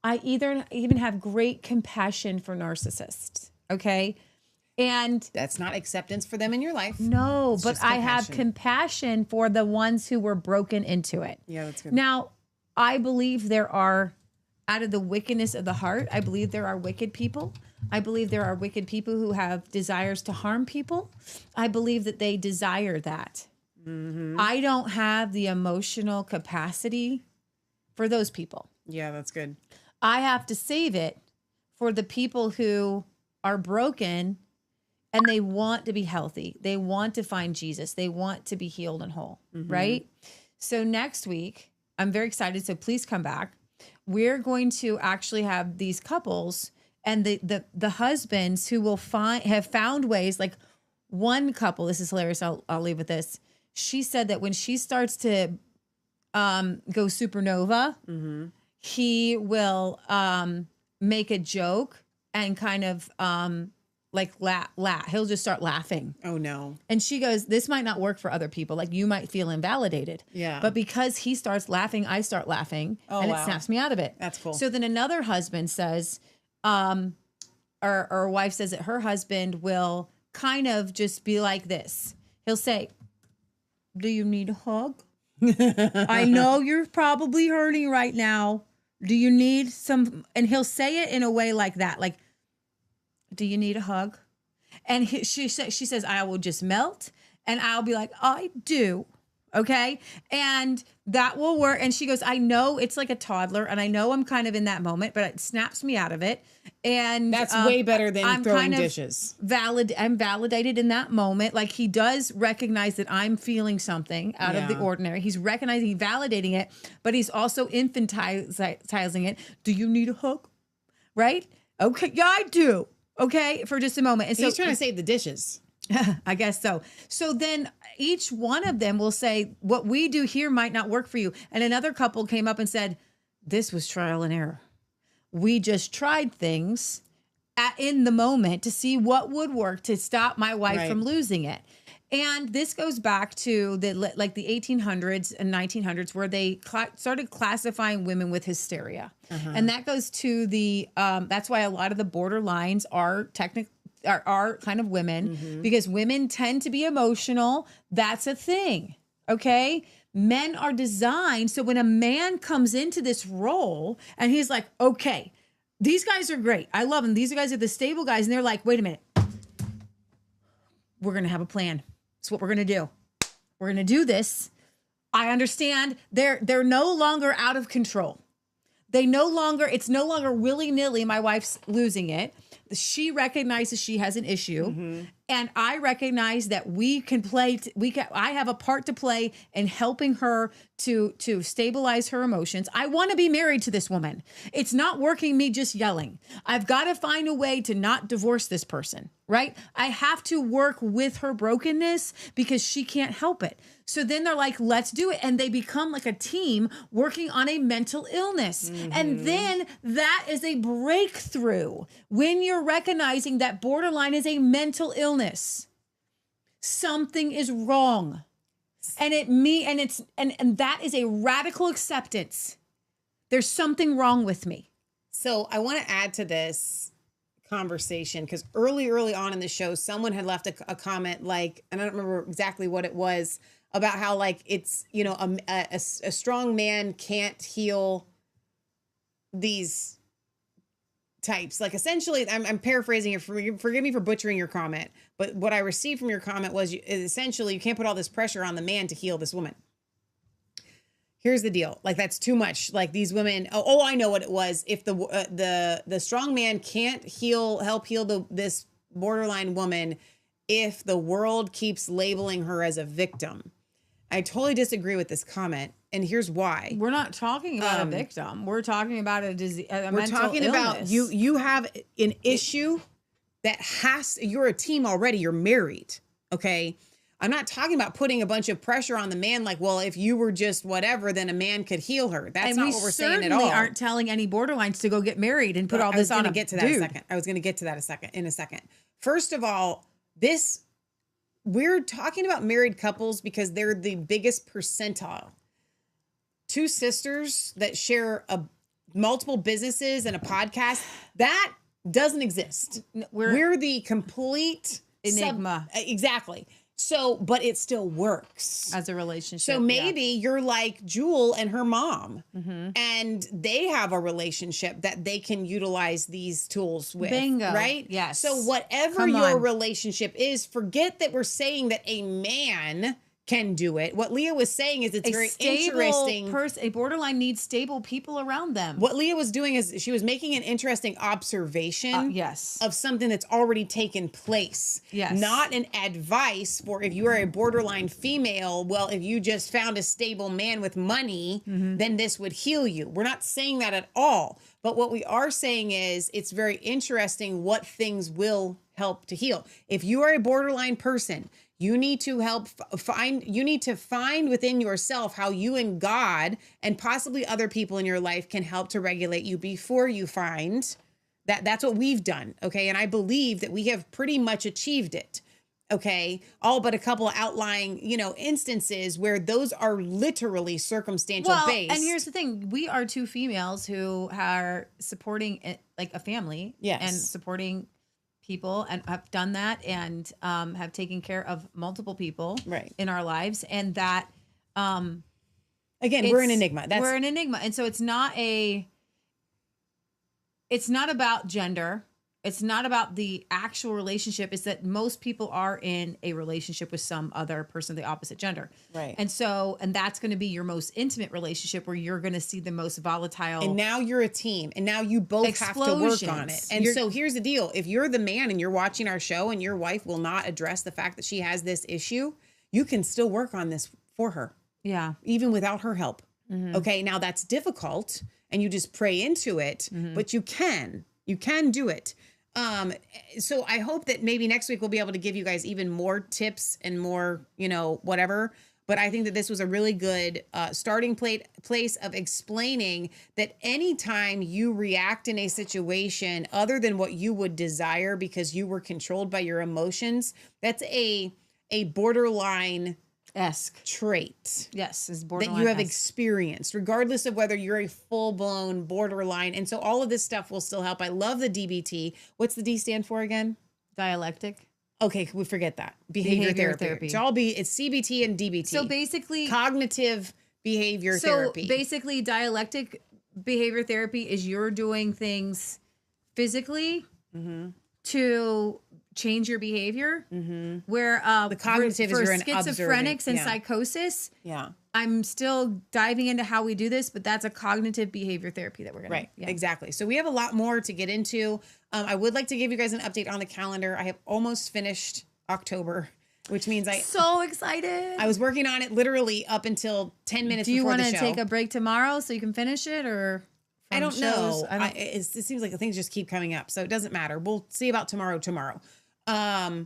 I even have great compassion for narcissists. Okay. And That's not acceptance for them in your life. no, It's but just I have compassion for the ones who were broken into it. Yeah, that's good. Now, I believe there are, out of the wickedness of the heart, I believe there are wicked people. I believe there are wicked people who have desires to harm people. I believe that they desire that. I don't have the emotional capacity for those people. Yeah, that's good. I have to save it for the people who are broken and they want to be healthy. They want to find Jesus. They want to be healed and whole, right? So next week, I'm very excited. So please come back. We're going to actually have these couples and the husbands who will have found ways. Like one couple, this is hilarious. I'll leave with this. She said that when she starts to go supernova, he will make a joke and kind of like laugh. He'll just start laughing. Oh no. And she goes, this might not work for other people. Like you might feel invalidated. Yeah. But because he starts laughing, I start laughing and it wow. snaps me out of it. That's cool. So then another husband says, or wife says that her husband will kind of just be like this. He'll say, do you need a hug? I know you're probably hurting right now. Do you need some? And he'll say it in a way like that. Like, do you need a hug? And she says, I will just melt. And I'll be like, I do. Okay. And that will work. And she goes, I know it's like a toddler and I know I'm kind of in that moment, but it snaps me out of it. And that's way better than I'm throwing kind of dishes. I'm validated in that moment. Like he does recognize that I'm feeling something out of the ordinary. He's recognizing, validating it, but he's also infantilizing it. Do you need a hug? Right? Okay. Yeah, I do. Okay. For just a moment. And so he's trying to save the dishes. I guess so. So then each one of them will say, what we do here might not work for you. And another couple came up and said, this was trial and error. We just tried things in the moment to see what would work to stop my wife from losing it. And this goes back to the 1800s and 1900s where they started classifying women with hysteria. And that goes to that's why a lot of the borderlines are are kind of women because women tend to be emotional. That's a thing. Okay. Men are designed. So when a man comes into this role and he's like, okay, these guys are great. I love them. These guys are the stable guys. And they're like, wait a minute. We're going to have a plan. It's what we're going to do. We're going to do this. I understand they're no longer out of control. It's no longer willy-nilly. My wife's losing it. She recognizes she has an issue, and I recognize that we can play. I have a part to play in helping her to stabilize her emotions. I want to be married to this woman. It's not working me just yelling. I've got to find a way to not divorce this person, right? I have to work with her brokenness because she can't help it. So then they're like, let's do it. And they become like a team working on a mental illness. And then that is a breakthrough when you're recognizing that borderline is a mental illness. Something is wrong. And that is a radical acceptance. There's something wrong with me. So I want to add to this conversation because early on in the show, someone had left a comment like, and I don't remember exactly what it was, about how like it's, a strong man can't heal these types. Like essentially, I'm paraphrasing it. Forgive me for butchering your comment, but what I received from your comment was essentially you can't put all this pressure on the man to heal this woman. Here's the deal. Like that's too much. Like these women. Oh, I know what it was. If the strong man can't help heal this borderline woman, if the world keeps labeling her as a victim. I totally disagree with this comment, and here's why. We're not talking about a victim. We're talking about a disease. We're talking about you have an issue that you're a team already. You're married. Okay. I'm not talking about putting a bunch of pressure on the man. Like, well, if you were just whatever, then a man could heal her. That's not what we're saying at all. We aren't telling any borderlines to go get married and put all this on a dude. I was going to get to that in a second. First of all, we're talking about married couples because they're the biggest percentile. Two sisters that share multiple businesses and a podcast, that doesn't exist. We're the complete enigma. Exactly. So, but it still works as a relationship. So maybe you're like Jewel and her mom, and they have a relationship that they can utilize these tools with. Bingo. Right? Yes. So whatever your relationship is, forget that we're saying that a man can do it. What Leah was saying is it's very interesting. A borderline needs stable people around them. What Leah was doing is she was making an interesting observation yes. of something that's already taken place. Yes. Not an advice for if you are a borderline female, well, if you just found a stable man with money, then this would heal you. We're not saying that at all. But what we are saying is it's very interesting what things will help to heal. If you are a borderline person, you need to find within yourself how you and God and possibly other people in your life can help to regulate you before you find that. That's what we've done. Okay. And I believe that we have pretty much achieved it. Okay. All but a couple of outlying, instances where those are literally circumstantial based. And here's the thing. We are two females who are supporting like a family and supporting people and have done that and have taken care of multiple people in our lives. And that, again, we're an enigma. We're an enigma. And so it's not about gender. It's not about the actual relationship. It's that most people are in a relationship with some other person of the opposite gender. Right. And that's going to be your most intimate relationship where you're going to see the most volatile. And now you're a team and now you both have to work on it. And so here's the deal. If you're the man and you're watching our show and your wife will not address the fact that she has this issue, you can still work on this for her. Yeah. Even without her help. Okay. Now that's difficult and you just pray into it, but you can do it. So I hope that maybe next week we'll be able to give you guys even more tips and more, whatever. But I think that this was a really good starting place of explaining that anytime you react in a situation other than what you would desire because you were controlled by your emotions, that's a borderline trait. Yes, is borderline that you have experienced, regardless of whether you're a full-blown borderline. And so all of this stuff will still help. I love the DBT. What's the D stand for again? Dialectic. Okay, we forget that. Behavior therapy. It's CBT and DBT. So basically cognitive behavior therapy. So basically dialectic behavior therapy is you're doing things physically to change your behavior. Where the cognitive for is you're schizophrenics and psychosis. Yeah. I'm still diving into how we do this, but that's a cognitive behavior therapy that we're going to. Exactly. So we have a lot more to get into. I would like to give you guys an update on the calendar. I have almost finished October, which means so excited. I was working on it literally up until 10 minutes before the show. Do you want to take a break tomorrow so you can finish it or? I don't know. It seems like the things just keep coming up, so it doesn't matter. We'll see about tomorrow. I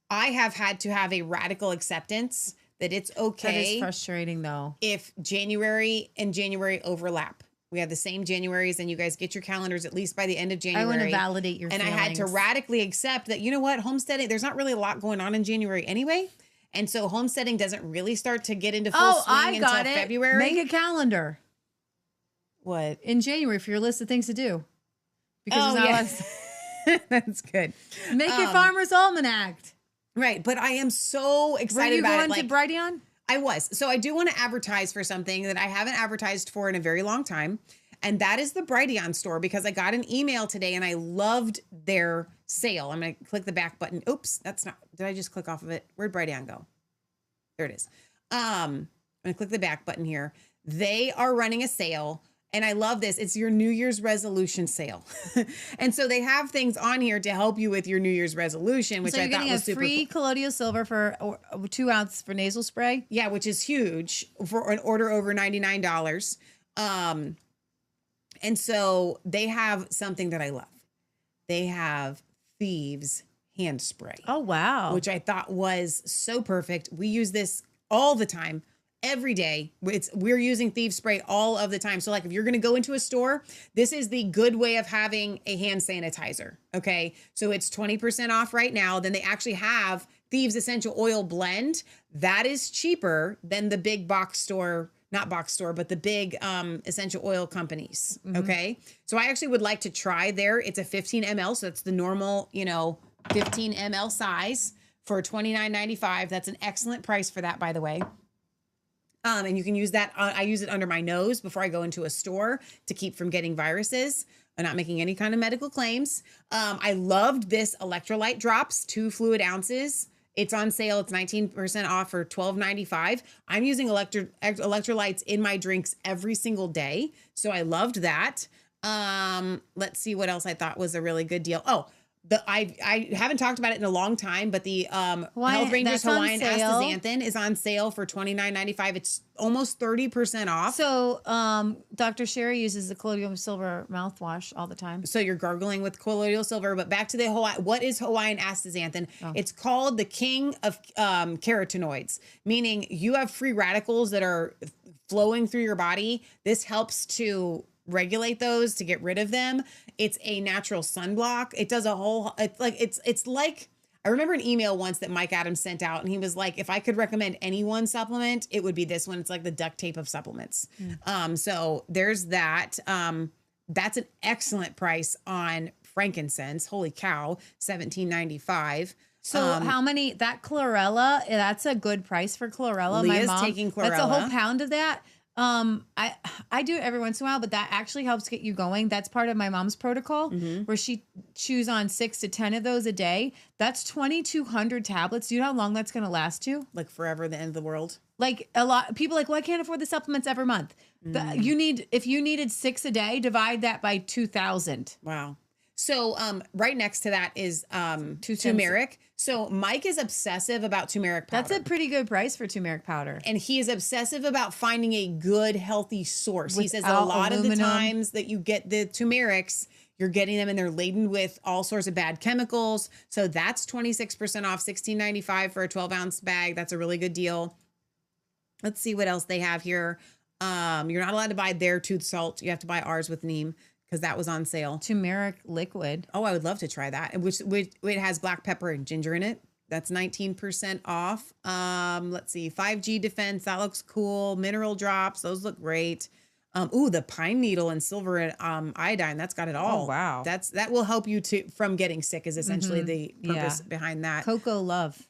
have had to have a radical acceptance that it's okay. That is frustrating though. If January and January overlap. We have the same Januaries and you guys get your calendars at least by the end of January. I want to validate your feelings. I had to radically accept that, you know what, homesteading, there's not really a lot going on in January anyway. And so homesteading doesn't really start to get into full swing until February. Make a calendar. What? In January for your list of things to do. Because it's not less. That's good. Make your farmer's almanac. Right. But I am so excited about it. Were you going to Brighteon? I was. So I do want to advertise for something that I haven't advertised for in a very long time. And that is the Brighteon store, because I got an email today and I loved their sale. I'm going to click the back button. Oops, that's not, did I just click off of it? Where'd Brighteon go? There it is. I'm going to click the back button here. They are running a sale. And I love this. It's your New Year's resolution sale. And so they have things on here to help you with your New Year's resolution, which So you're I thought getting was a super free cool. colloidal silver for 2 ounce for nasal spray. Yeah, which is huge for an order over $99. And so they have something that I love. They have Thieves hand spray. Oh, wow. Which I thought was so perfect. We use this all the time. Every day. We're using Thieves spray all of the time. So like if you're going to go into a store, this is the good way of having a hand sanitizer. Okay. So it's 20% off right now. Then they actually have Thieves essential oil blend. That is cheaper than the big box store, not box store, but the big essential oil companies. Okay. So I actually would like to try there. It's a 15 ml. So it's the normal, 15 ml size for $29.95. That's an excellent price for that, by the way. And you can use that. I use it under my nose before I go into a store to keep from getting viruses. I'm not making any kind of medical claims. I loved this electrolyte drops, 2 fluid ounces. It's on sale. It's 19% off for $12.95. I'm using electrolytes in my drinks every single day. So I loved that. Let's see what else I thought was a really good deal. Oh, I haven't talked about it in a long time, but the Health Rangers Hawaiian Astaxanthin is on sale for $29.95. It's almost 30% off. So Dr. Sherry uses the colloidal silver mouthwash all the time. So you're gargling with colloidal silver. But back to the what is Hawaiian Astaxanthin? Oh. It's called the king of carotenoids, meaning you have free radicals that are flowing through your body. This helps to regulate those, to get rid of them. It's a natural sunblock. It does a whole, it's like, I remember an email once that Mike Adams sent out, and he was like, if I could recommend any one supplement, it would be this one. It's like the duct tape of supplements. So there's that. That's an excellent price on frankincense. Holy cow, $17.95. So how many, that chlorella, that's a good price for chlorella. Leah's My mom, taking chlorella. That's a whole pound of that. I do it every once in a while, but that actually helps get you going. That's part of my mom's protocol where she chews on 6 to 10 of those a day. That's 2,200 tablets. Do you know how long that's going to last you? Like forever, the end of the world. Like a lot people are like, well, I can't afford the supplements every month. If you needed 6 a day, divide that by 2,000. Wow. So right next to that is turmeric. So Mike is obsessive about turmeric powder. That's a pretty good price for turmeric powder. And he is obsessive about finding a good, healthy source. He says Without a lot of the aluminum. times that you get the turmerics, you're getting them and they're laden with all sorts of bad chemicals. So that's 26% off, $16.95 for a 12-ounce bag. That's a really good deal. Let's see what else they have here. You're not allowed to buy their tooth salt. You have to buy ours with neem, because that was on sale. Turmeric liquid. Oh, I would love to try that. Which it has black pepper and ginger in it. That's 19% off. Let's see, 5G defense. That looks cool. Mineral drops. Those look great. The pine needle and silver and iodine. That's got it all. Oh, wow. That will help you from getting sick. Is essentially the purpose behind that. Cocoa love.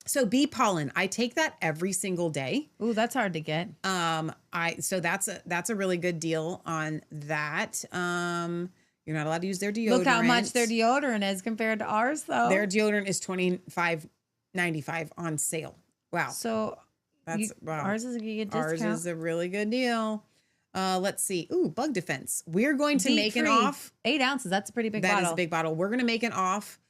So bee pollen, I take that every single day. Ooh, that's hard to get. So that's a really good deal on that. You're not allowed to use their deodorant. Look how much their deodorant is compared to ours, though. Their deodorant is $25.95 on sale. Wow. So wow. Ours is a good discount. Ours is a really good deal. Let's see. Ooh, bug defense. We're going to make an off. 8 ounces. That's a pretty big bottle. That is a big bottle. We're going to make an off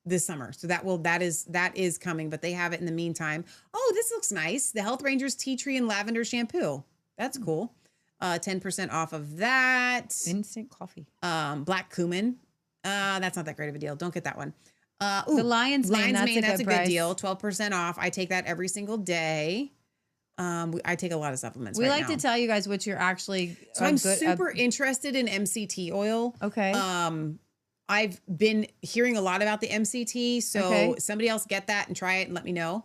this summer. So that is coming, but they have it in the meantime. Oh, this looks nice. The Health Rangers Tea Tree and Lavender Shampoo. That's cool. 10% off of that. Instant coffee. Black cumin. That's not that great of a deal. Don't get that one. The Lion's Mane, that's a good deal. 12% off. I take that every single day. I take a lot of supplements. We right like now. to tell you guys what you're actually. So I'm super interested in MCT oil. Okay. I've been hearing a lot about the MCT, so somebody else get that and try it and let me know.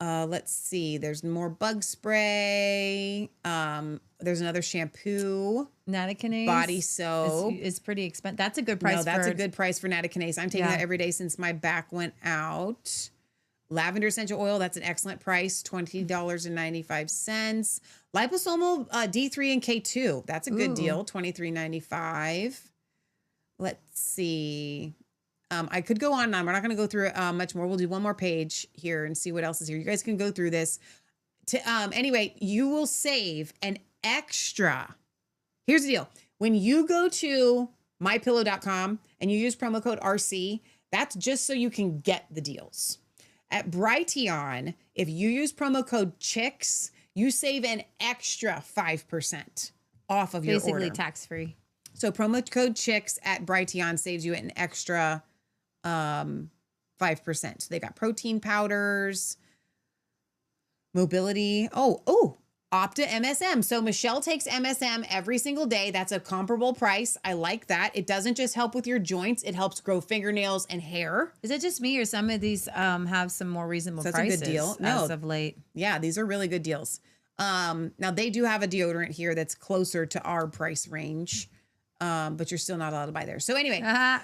Let's see. There's more bug spray. There's another shampoo. Nattokinase. Body soap. Is pretty expensive. That's a good price. No, that's a good price for nattokinase. I'm taking that every day since my back went out. Lavender essential oil, that's an excellent price, $20.95. Liposomal D3 and K2, that's a good deal, $23.95. Let's see. I could go on and on. We're not going to go through it much more. We'll do one more page here and see what else is here. You guys can go through this. Anyway, you will save an extra. Here's the deal. When you go to mypillow.com and you use promo code RC, that's just so you can get the deals. At Brighteon, if you use promo code CHICKS, you save an extra 5% off of your order. Basically tax-free. So promo code CHICKS at Brighteon saves you an extra 5%. So they got protein powders, mobility. Opta MSM. So Michelle takes MSM every single day. That's a comparable price. I like that. It doesn't just help with your joints. It helps grow fingernails and hair. Is it just me or some of these have some more reasonable That's prices a good deal. as of late? Yeah, these are really good deals. Now they do have a deodorant here that's closer to our price range. But you're still not allowed to buy there. So anyway,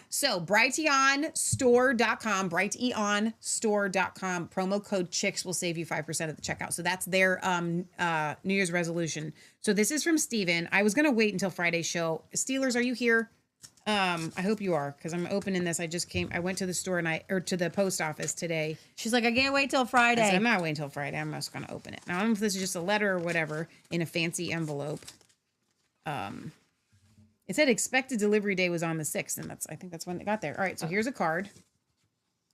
so brighteonstore.com, brighteonstore.com, promo code CHICKS will save you 5% at the checkout. So that's their New Year's resolution. So this is from Steven. I was going to wait until Friday's show. Steelers, are you here? I hope you are, because I'm opening this. I went to the store to the post office today. She's like, I can't wait till Friday. I said, I'm not waiting till Friday. I'm just going to open it. Now, I don't know if this is just a letter or whatever in a fancy envelope. It said expected delivery day was on the 6th, and I think that's when it got there. All right, so here's a card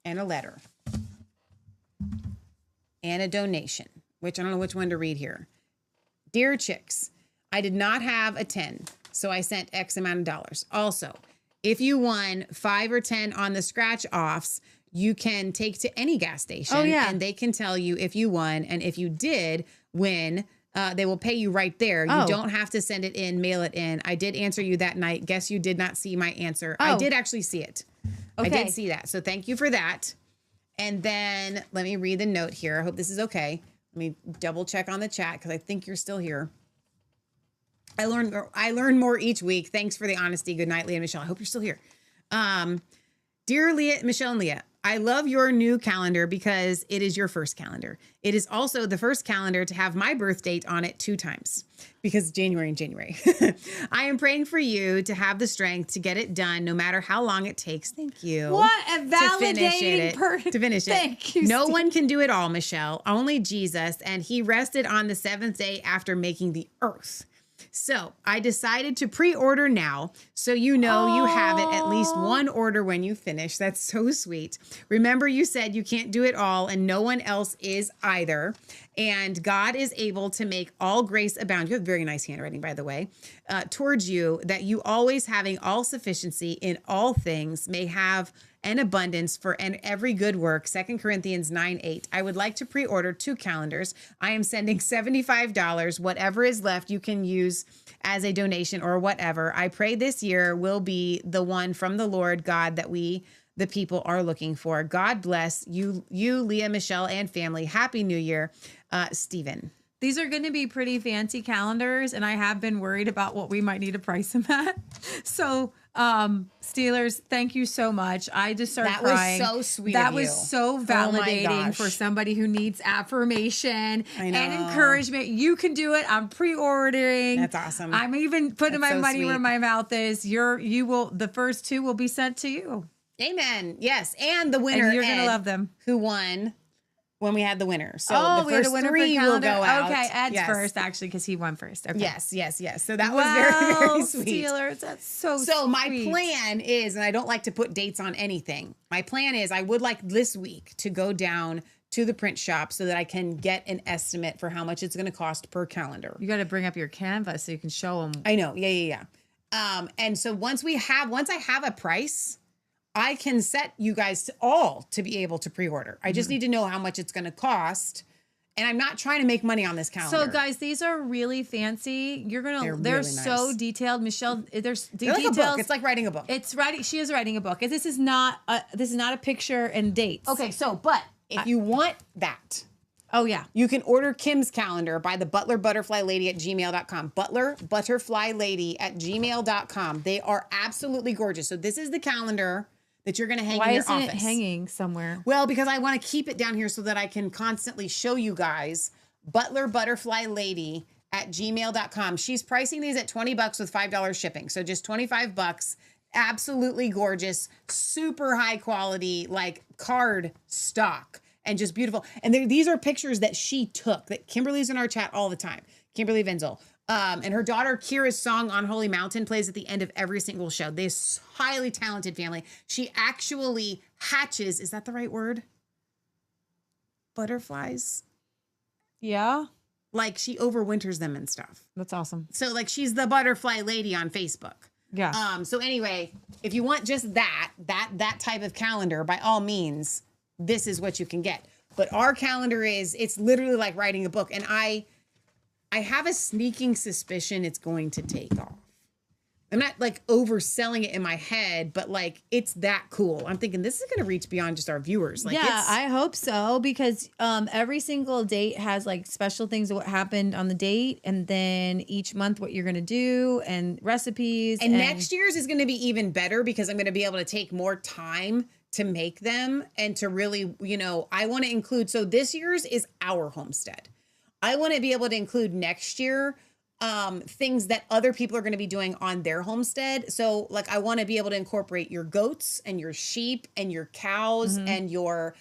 and a letter and a donation, which I don't know which one to read here. Dear Chicks, I did not have a 10, so I sent X amount of dollars. Also, if you won 5 or 10 on the scratch offs, you can take to any gas station and they can tell you if you won, and if you did win, they will pay you right there. You don't have to send it in, mail it in. I did answer you that night. Guess you did not see my answer. I did actually see it. Okay. I did see that. So thank you for that. And then let me read the note here. I hope this is okay. Let me double check on the chat because I think you're still here. I learn more each week. Thanks for the honesty. Good night, Leah and Michelle. I hope you're still here. Dear Michelle and Leah, I love your new calendar because it is your first calendar. It is also the first calendar to have my birth date on it 2 times because January and January. I am praying for you to have the strength to get it done no matter how long it takes. Thank you. What a validating person. To finish it. Thank you, No Steve. one can do it all, Michelle. Only Jesus. And he rested on the 7th day after making the earth. So I decided to pre-order now, so you know you have it at least one order when you finish. That's so sweet. Remember, you said you can't do it all, and no one else is either. And God is able to make all grace abound. You have very nice handwriting, by the way, towards you, that you always having all sufficiency in all things may have an abundance for every good work. 2 Corinthians 9:8. I would like to pre-order 2 calendars. I am sending $75. Whatever is left, you can use as a donation or whatever. I pray this year will be the one from the Lord God that we, the people, are looking for. God bless you, Leah, Michelle, and family. Happy New Year, Stephen. These are going to be pretty fancy calendars, and I have been worried about what we might need to price them at. So, Steelers, thank you so much. I just started crying. That was so sweet That of was you. so validating for somebody who needs affirmation and encouragement. You can do it. I'm pre-ordering. That's awesome. I'm even putting my money sweet. where my mouth is. The first 2 will be sent to you. Amen. Yes. And the winner, And you're going to Ed, love them. who won when we had the winner. So the we had first a winner 3 for will go calendar. out. Okay, Ed's Yes. first, actually, because he won first. Okay. Yes. So that was very, very sweet. Steelers, that's so sweet. So my plan is, and I don't like to put dates on anything. My plan is I would like this week to go down to the print shop so that I can get an estimate for how much it's going to cost per calendar. You got to bring up your canvas so you can show them. I know. Yeah. And so once I have a price, I can set you guys all to be able to pre-order. I just need to know how much it's going to cost. And I'm not trying to make money on this calendar. So guys, these are really fancy. They're really so nice. detailed. Michelle, They're like a book. It's like writing a book. She is writing a book. This is not a picture and dates. Okay, but if you want that, oh yeah, you can order Kim's calendar by the Butler Butterfly Lady at gmail.com. Butler Butterfly Lady at gmail.com. They are absolutely gorgeous. So this is the calendar that you're going to hang Why in your isn't office. it hanging somewhere? Well, because I want to keep it down here so that I can constantly show you guys Butler Butterfly Lady at gmail.com. She's pricing these at $20 with $5 shipping. So just $25. Absolutely gorgeous, super high quality, like card stock, and just beautiful. And these are pictures that she took, that Kimberly's in our chat all the time. Kimberly Venzel. And her daughter Kira's song On Holy Mountain plays at the end of every single show. This highly talented family. She actually hatches, is that the right word? Butterflies? Yeah. Like she overwinters them and stuff. That's awesome. So like she's the butterfly lady on Facebook. Yeah. So anyway, if you want just that type of calendar, by all means, this is what you can get. But our calendar it's literally like writing a book. And I have a sneaking suspicion it's going to take off. I'm not like overselling it in my head, but like it's that cool. I'm thinking this is going to reach beyond just our viewers. Like, yeah, I hope so, because every single date has like special things of what happened on the date, and then each month what you're going to do and recipes. And next year's is going to be even better because I'm going to be able to take more time to make them and to really, I want to include. So this year's is our homestead. I want to be able to include next year things that other people are going to be doing on their homestead. So like, I want to be able to incorporate your goats and your sheep and your cows and your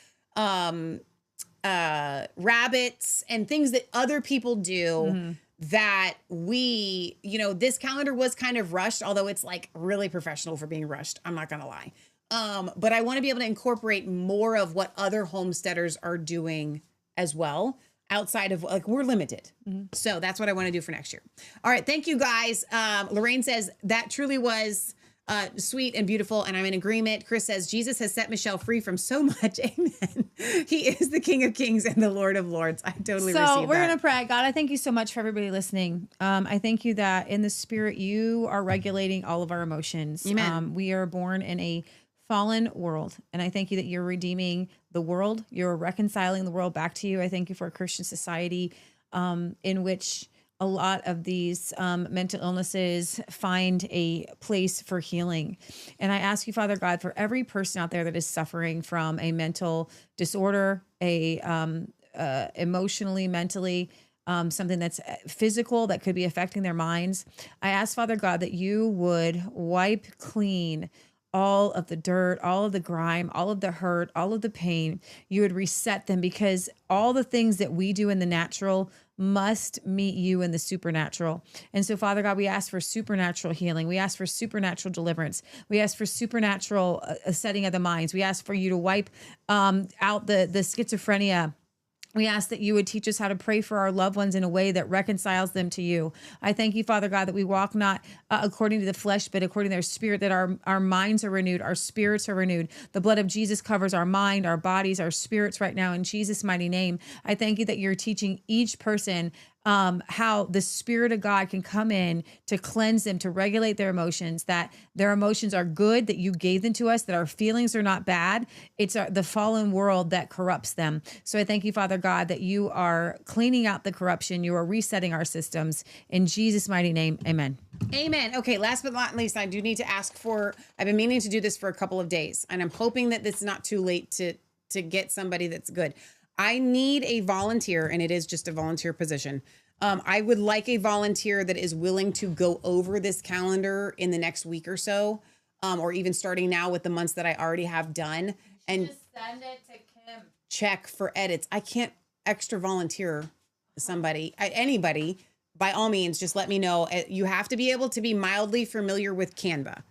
rabbits and things that other people do that we, this calendar was kind of rushed, although it's like really professional for being rushed. I'm not going to lie. But I want to be able to incorporate more of what other homesteaders are doing as well. Outside of like, we're limited. So that's what I want to do for next year. All right. Thank you guys. Lorraine says that truly was sweet and beautiful. And I'm in agreement. Chris says, Jesus has set Michelle free from so much. Amen. He is the King of Kings and the Lord of Lords. I totally receive that. So we're going to pray. God, I thank you so much for everybody listening. I thank you that in the spirit, you are regulating all of our emotions. Amen. We are born in a fallen world. And I thank you that you're redeeming the world. You're reconciling the world back to you. I thank you for a Christian society in which a lot of these mental illnesses find a place for healing. And I ask you, Father God, for every person out there that is suffering from a mental disorder, emotionally, mentally, something that's physical that could be affecting their minds. I ask, Father God, that you would wipe clean all of the dirt, all of the grime, all of the hurt, all of the pain. You would reset them, because all the things that we do in the natural must meet you in the supernatural. And so, Father God, we ask for supernatural healing. We ask for supernatural deliverance. We ask for supernatural setting of the minds. We ask for you to wipe out the schizophrenia. We ask that you would teach us how to pray for our loved ones in a way that reconciles them to you. I thank you, Father God, that we walk not according to the flesh, but according to their spirit, that our minds are renewed, our spirits are renewed. The blood of Jesus covers our mind, our bodies, our spirits right now in Jesus' mighty name. I thank you that you're teaching each person how the Spirit of God can come in to cleanse them, to regulate their emotions, that their emotions are good, that you gave them to us, that our feelings are not bad. It's the fallen world that corrupts them. So I thank you, Father God, that you are cleaning out the corruption. You are resetting our systems. In Jesus' mighty name, amen. Amen. Okay, last but not least, I do need to ask for, I've been meaning to do this for a couple of days, and I'm hoping that it's not too late to get somebody that's good. I need a volunteer, and it is just a volunteer position. I would like a volunteer that is willing to go over this calendar in the next week or so, or even starting now with the months that I already have done, and Just send it to Kim. check for edits. I can't extra volunteer anybody. By all means, just let me know. You have to be able to be mildly familiar with Canva.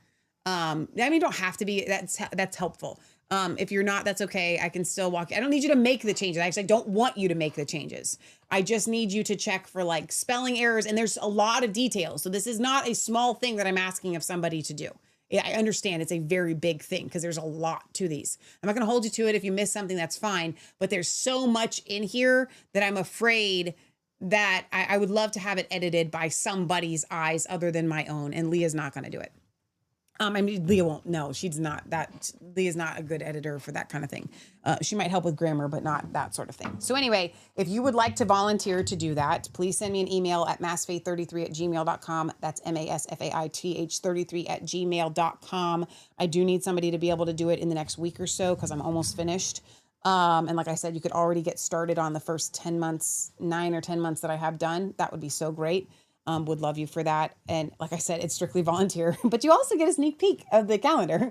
You don't have to be. That's helpful. If you're not, that's okay. I can still walk. I don't need you to make the changes. Actually, I don't want you to make the changes. I just need you to check for like spelling errors. And there's a lot of details. So this is not a small thing that I'm asking of somebody to do. I understand it's a very big thing because there's a lot to these. I'm not going to hold you to it. If you miss something, that's fine. But there's so much in here that I'm afraid that I would love to have it edited by somebody's eyes other than my own. And Leah's not going to do it. I mean, Leah won't. No, she's not that. Leah's not a good editor for that kind of thing. She might help with grammar, but not that sort of thing. So anyway, if you would like to volunteer to do that, please send me an email at massfaith33@gmail.com. That's MASFAITH33@gmail.com. I do need somebody to be able to do it in the next week or so because I'm almost finished. And like I said, you could already get started on the first 10 months, 9 or 10 months that I have done. That would be so great. Would love you for that. And like I said, it's strictly volunteer, but you also get a sneak peek of the calendar.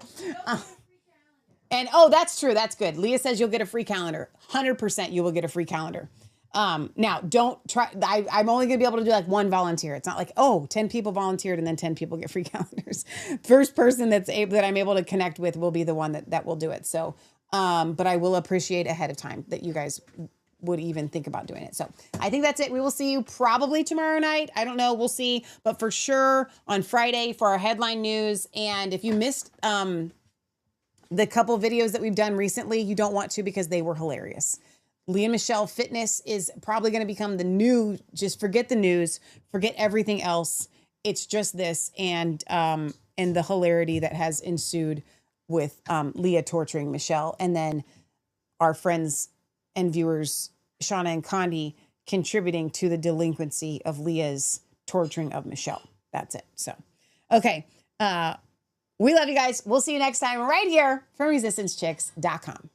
And oh, that's true. That's good. Leah says you'll get a free calendar. 100% you will get a free calendar. Now don't try. I'm only gonna be able to do like one volunteer. It's not like, 10 people volunteered and then 10 people get free calendars. First person that I'm able to connect with will be the one that will do it. So, but I will appreciate ahead of time that you guys would even think about doing it. So I think that's it. We will see you probably tomorrow night. I don't know. We'll see. But for sure on Friday for our headline news. And if you missed the couple videos that we've done recently, you don't want to because they were hilarious. Leah Michelle Fitness is probably going to become the new, just forget the news, forget everything else. It's just this and the hilarity that has ensued with Leah torturing Michelle. And then our friends and viewers, Shauna and Condi, contributing to the delinquency of Leah's torturing of Michelle. That's it. So, okay. We love you guys. We'll see you next time right here from ResistanceChicks.com.